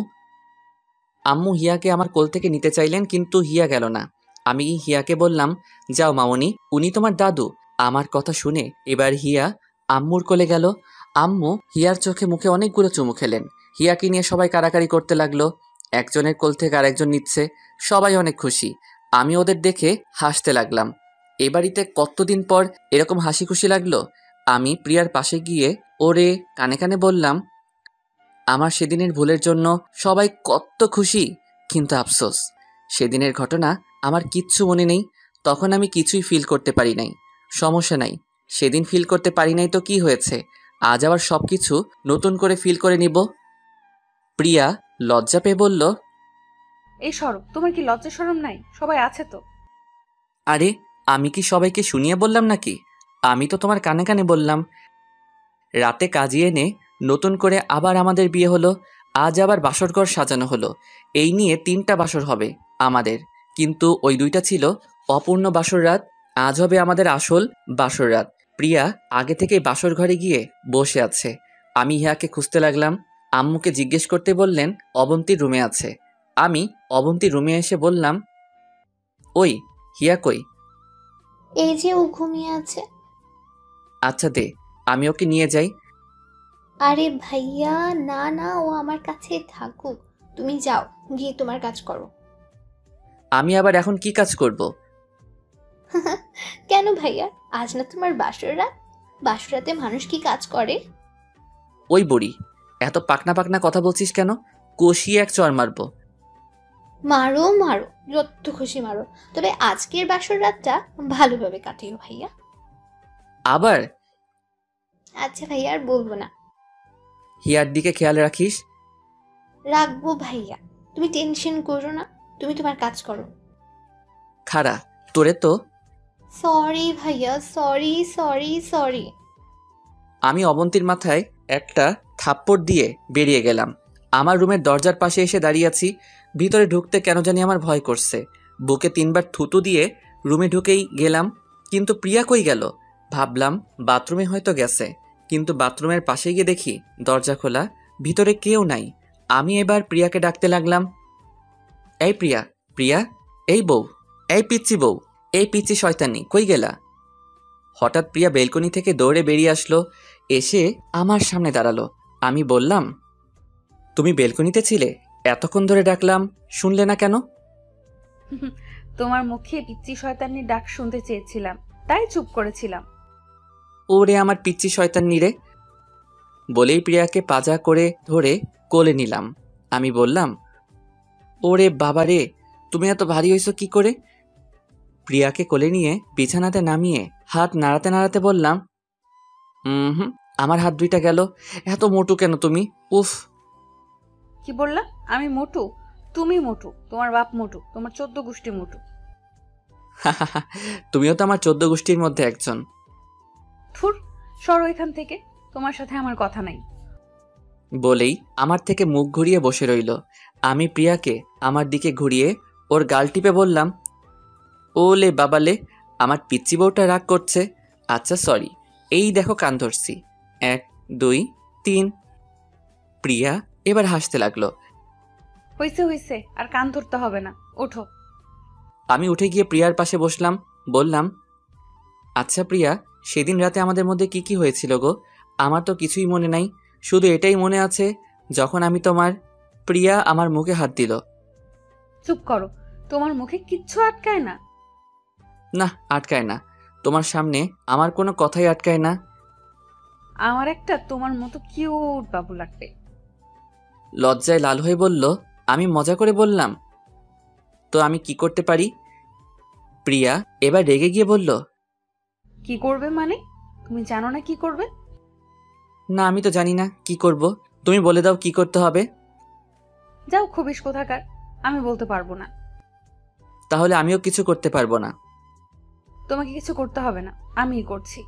আম্মু হিয়াকে আমার কোল থেকে নিতে চাইলেন, কিন্তু হিয়া গেল না। আমি হিয়াকে বললাম, যাও মামনি, উনি তোমার দাদু। আমার কথা শুনে এবার হিয়া আম্মুর কোলে গেল। আম্মু হিয়ার চোখে মুখে অনেকগুলো চুমু খেলেন। হিয়াকে নিয়ে সবাই কাড়াকাড়ি করতে লাগলো। একজনের কোল থেকে আরেকজন নিচ্ছে। সবাই অনেক খুশি। আমি ওদের দেখে হাসতে লাগলাম। এ বাড়িতে কতদিন পর এরকম হাসি খুশি লাগলো। আমি প্রিয়ার পাশে গিয়ে ওরে কানে কানে বললাম, আমার সেদিনের ভুলের জন্য সবাই কত খুশি, কিন্তু আফসোস সেদিনের ঘটনা আমার কিচ্ছু মনে নেই। তখন আমি কিছুই ফিল করতে পারি নাই। সমস্যা নাই, সেদিন ফিল করতে পারি নাই তো কি হয়েছে, আজ আবার সবকিছু নতুন করে ফিল করে নিব। প্রিয়া লজ্জা পেয়ে বলল, এই সরো, তোমার কি লজ্জা শরম নাই? সবাই আছে তো। আরে আমি কি সবাইকে শুনিয়ে বললাম নাকি? আমি তো তোমার কানে কানে বললাম। রাতে কাজিয়ে এনে নতুন করে আবার আমাদের বিয়ে হলো। আজ আবার বাসরঘর সাজানো হলো। এই নিয়ে 3টা বাসর হবে আমাদের, কিন্তু ওই 2টা ছিল অপূর্ণ বাসর রাত। আজ হবে আমাদের আসল বাসর রাত। প্রিয়া আগে থেকেই বাসর ঘরে গিয়ে বসে আছে। আমি হিয়াকে খুঁজতে লাগলাম। আম্মুকে জিজ্ঞেস করতে বললেন অবন্তীর রুমে আছে। আমি অবন্তীর রুমে এসে বললাম, ওই হিয়া কই? এই যে ও ঘুমিয়ে আছে। আচ্ছা দে, আমি ওকে নিয়ে যাই। আরে ভাইয়া, না না, ও আমার কাছে থাকুক। তুমি যাও, গিয়ে তোমার কাজ করো। আমি আবার এখন কি কাজ করব? কেন ভাইয়া, আজ না তোমার বাসর রাত? বাসর রাতে মানুষ কি কাজ করে? ওই বুড়ি, এত পাকনা পাকনা কথা বলছিস কেন? কষিয়ে এক চড় মারবো। মারো মারো, যত খুশি মারো, তবে আজকের বাসর রাতটা ভালোভাবে কাটিও ভাইয়া। আবার? আচ্ছা ভাইয়া, আর বলবো না। হিয়ার দিকে খেয়াল রাখিস। রাখবো ভাইয়া, তুমি টেনশন করো না, তুমি তোমার কাজ করো। খারা, তোরে তো। সরি ভাইয়া, সরি সরি সরি। আমি অবন্তীর মাথায় একটা থাপ্পড় দিয়ে বেরিয়ে গেলাম। আমার রুমের দরজার পাশে এসে দাঁড়িয়ে আছি। ভিতরে ঢুকতে কেন জানি আমার ভয় করছে। বুকে 3বার থুতু দিয়ে রুমে ঢুকেই গেলাম, কিন্তু প্রিয়া কই গেল? ভাবলাম বাথরুমে হয়তো গেছে, কিন্তু বাথরুমের পাশে গিয়ে দেখি দরজা খোলা, ভিতরে কেউ নাই। আমি এবার প্রিয়াকে ডাকতে লাগলাম, এই প্রিয়া, প্রিয়া, এই বউ, এই পিচ্চি বউ, এই পিচ্চি শয়তানি, কই গেলা? হঠাৎ প্রিয়া বেলকনি থেকে দৌড়ে বেরিয়ে আসলো, এসে আমার সামনে দাঁড়ালো। আমি বললাম, তুমি বেলকনিতে ছিলে? এতক্ষণ ধরে ডাকলাম, শুনলে না কেন? তোমার মুখে পিচ্চি শয়তানির ডাক শুনতে চেয়েছিলাম, তাই চুপ করেছিলাম। ওরে আমার পিচ্চি শয়তানি রে, বলেই প্রিয়াকে পাজা করে ধরে কোলে নিলাম। আমি বললাম, ওরে বাবা রে, তুমি এত ভারী হইছো কি করে? প্রিয়াকে কোলে নিয়ে বিছানাতে নামিয়ে হাত নাড়াতে নাড়াতে বললাম, আমার হাত 2টা গেল। এত মোটু কেন তুমি? উফ। কি বললা? আমি মোটু? তুমি মোটু, তোমার বাপ মোটু, তোমার 14 গোষ্ঠী মোটু। তুমিও তো আমার 14 গোষ্ঠীর মধ্যে একজন। থুর, সরো এখান থেকে, তোমার সাথে আমার কথা নাই। বলেই আমার থেকে মুখ ঘুরিয়ে বসে রইল। আমি প্রিয়াকে আমার দিকে ঘুরিয়ে ওর গাল টিপে বললাম, ওলে বাবালে, আমার পিচ্চি বউটা রাগ করছে। আচ্ছা সরি, এই দেখো কান ধরছি, 1 2 3। প্রিয়া এবার হাসতে লাগলো। হইছে হইছে, আর কান ধরতে হবে না, ওঠো। আমি উঠে গিয়ে প্রিয়ার পাশে বসলাম। বললাম, আচ্ছা প্রিয়া, সেদিন রাতে আমাদের মধ্যে কি কি হয়েছিল গো? আমার তো কিছুই মনে নাই, শুধু এটাই মনে আছে যখন আমি তোমার। প্রিয়া আমার মুখে হাত দিল। চুপ করো, তোমার মুখে কিচ্ছু আটকায় না। না, আটকায় না। তোমার সামনে আমার কোনো কথাই আটকায় না। আমার একটা তোমার মতো কিউট বাবু লাগবে। লজ্জায় লাল হয়ে বলল। আমি মজা করে বললাম, তো আমি কি করতে পারি? প্রিয়া এবার রেগে গিয়ে বলল, কি করবে মানে? তুমি জানো না কি করবে? না, আমি তো জানি না কি করব, তুমি বলে দাও কি করতে হবে। যাও খবিস কোথাকার, আমি বলতে পারবো না। তাহলে আমিও কিছু করতে পারবো না। তোমাকে কিছু করতে হবে না, আমিই করছি।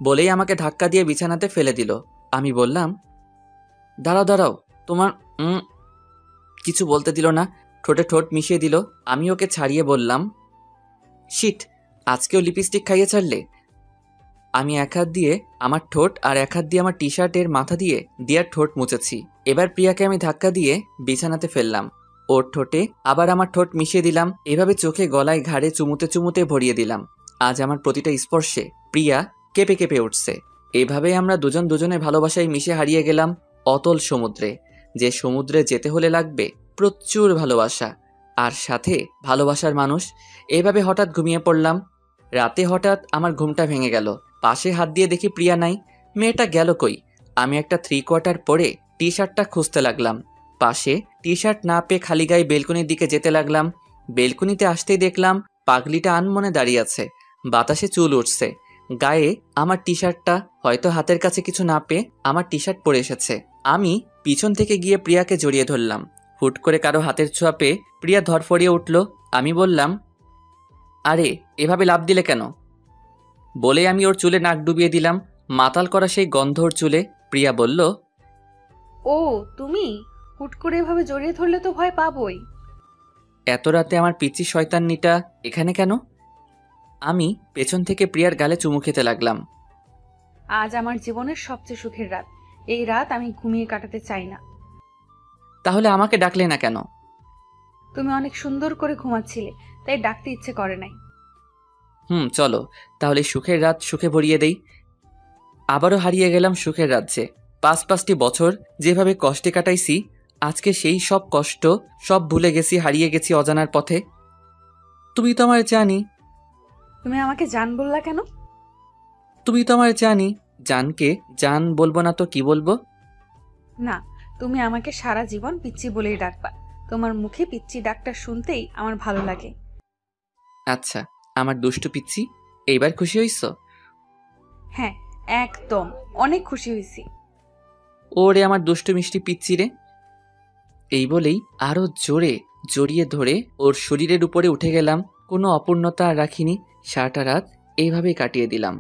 বলেই আমাকে ধাক্কা দিয়ে বিছানাতে ফেলে দিল। আমি বললাম, দাঁড়াও দাঁড়াও, তোমার কিছু বলতে দিল না, ঠোঁটে ঠোঁট মিশিয়ে দিল। আমি ওকে ছাড়িয়ে বললাম, শিট, আজকেও লিপস্টিক খাইয়ে ছাড়লে। আমি এক হাত দিয়ে আমার ঠোঁট আর এক হাত দিয়ে আমার টি শার্টের মাথা দিয়ে দিয়ার ঠোঁট মুছেছি। এবার প্রিয়াকে আমি ধাক্কা দিয়ে বিছানাতে ফেললাম। ওর ঠোঁটে আবার আমার ঠোঁট মিশিয়ে দিলাম। এভাবে চোখে গলায় ঘাড়ে চুমুতে চুমুতে ভরিয়ে দিলাম। আজ আমার প্রতিটা স্পর্শে প্রিয়া কেঁপে কেঁপে উঠছে। এভাবেই আমরা দুজন দুজনের ভালোবাসায় মিশে হারিয়ে গেলাম অতল সমুদ্রে, যে সমুদ্রে যেতে হলে লাগবে প্রচুর ভালোবাসা আর সাথে ভালোবাসার মানুষ। এভাবে হঠাৎ ঘুমিয়ে পড়লাম। রাতে হঠাৎ আমার ঘুমটা ভেঙে গেল। পাশে হাত দিয়ে দেখি প্রিয়া নাই। মেয়েটা গেল কই? আমি একটা 3/4 পরে টি শার্টটা খুঁজতে লাগলাম। পাশে টি শার্ট না পেয়ে খালি গায়ে বেলকনির দিকে যেতে লাগলাম। বেলকনিতে আসতেই দেখলাম পাগলিটা আনমনে দাঁড়িয়ে আছে, বাতাসে চুল উঠছে। গায়ে আমার টি শার্টটা, হয়তো হাতের কাছে কিছু না পেয়ে আমার টি শার্ট পরে এসেছে। আমি পিছন থেকে গিয়ে প্রিয়াকে জড়িয়ে ধরলাম। হুট করে কারো হাতের ছোঁয়া পেয়ে প্রিয়া ধরফড়িয়ে উঠল। আমি বললাম, আরে এভাবে লাফ দিলে কেন? বলে আমি ওর চুলে নাক ডুবিয়ে দিলাম। মাতাল করা সেই গন্ধ ওর চুলে। প্রিয়া বলল, ও তুমি হুট করে এভাবে জড়িয়ে ধরলে তো ভয় পাবোই। এত রাতে আমার পিচ্চি শয়তান্নিটা এখানে কেন? আমি পেছন থেকে প্রিয়ার গালে চুমু খেতে লাগলাম। আজ আমার জীবনের সবচেয়ে সুখের রাত। এই রাত আমি ঘুমিয়ে কাটাতে চাই না। তাহলে আমাকে ডাকলে না কেন? তুমি অনেক সুন্দর করে ঘুমাচ্ছিলে, তাই ডাকতে ইচ্ছে করে নাই। চলো তাহলে সুখের রাত সুখে ভরিয়ে দেই। আবারও হারিয়ে গেলাম সুখের রাজ্যে। 5-5টি বছর যেভাবে কষ্টে কাটাইছি, আজকে সেই সব কষ্ট সব ভুলে গেছি, হারিয়ে গেছি অজানার পথে। তুমি তো আমার জানি। তুমি আমাকে জান বললা কেন? তুমি তো আমার জানি। জানকে জান বলবো না তো কি বলবো? না, তুমি আমাকে সারা জীবন পিচ্চি বলেই ডাকবা। তোমার মুখে পিচ্চি ডাকটা শুনতেই আমার ভালো লাগে। আচ্ছা, আমার দুষ্টু পিচ্চি, এইবার খুশি হইছ? হ্যাঁ, একদম, অনেক খুশি হয়েছি। ওরে আমার দুষ্টু মিষ্টি পিচ্চি রে। এই বলেই আরো জোরে জড়িয়ে ধরে ওর শরীরের উপরে উঠে গেলাম। কোনো অপূর্ণতা আর রাখিনি। সারাটা রাত এইভাবেই কাটিয়ে দিলাম।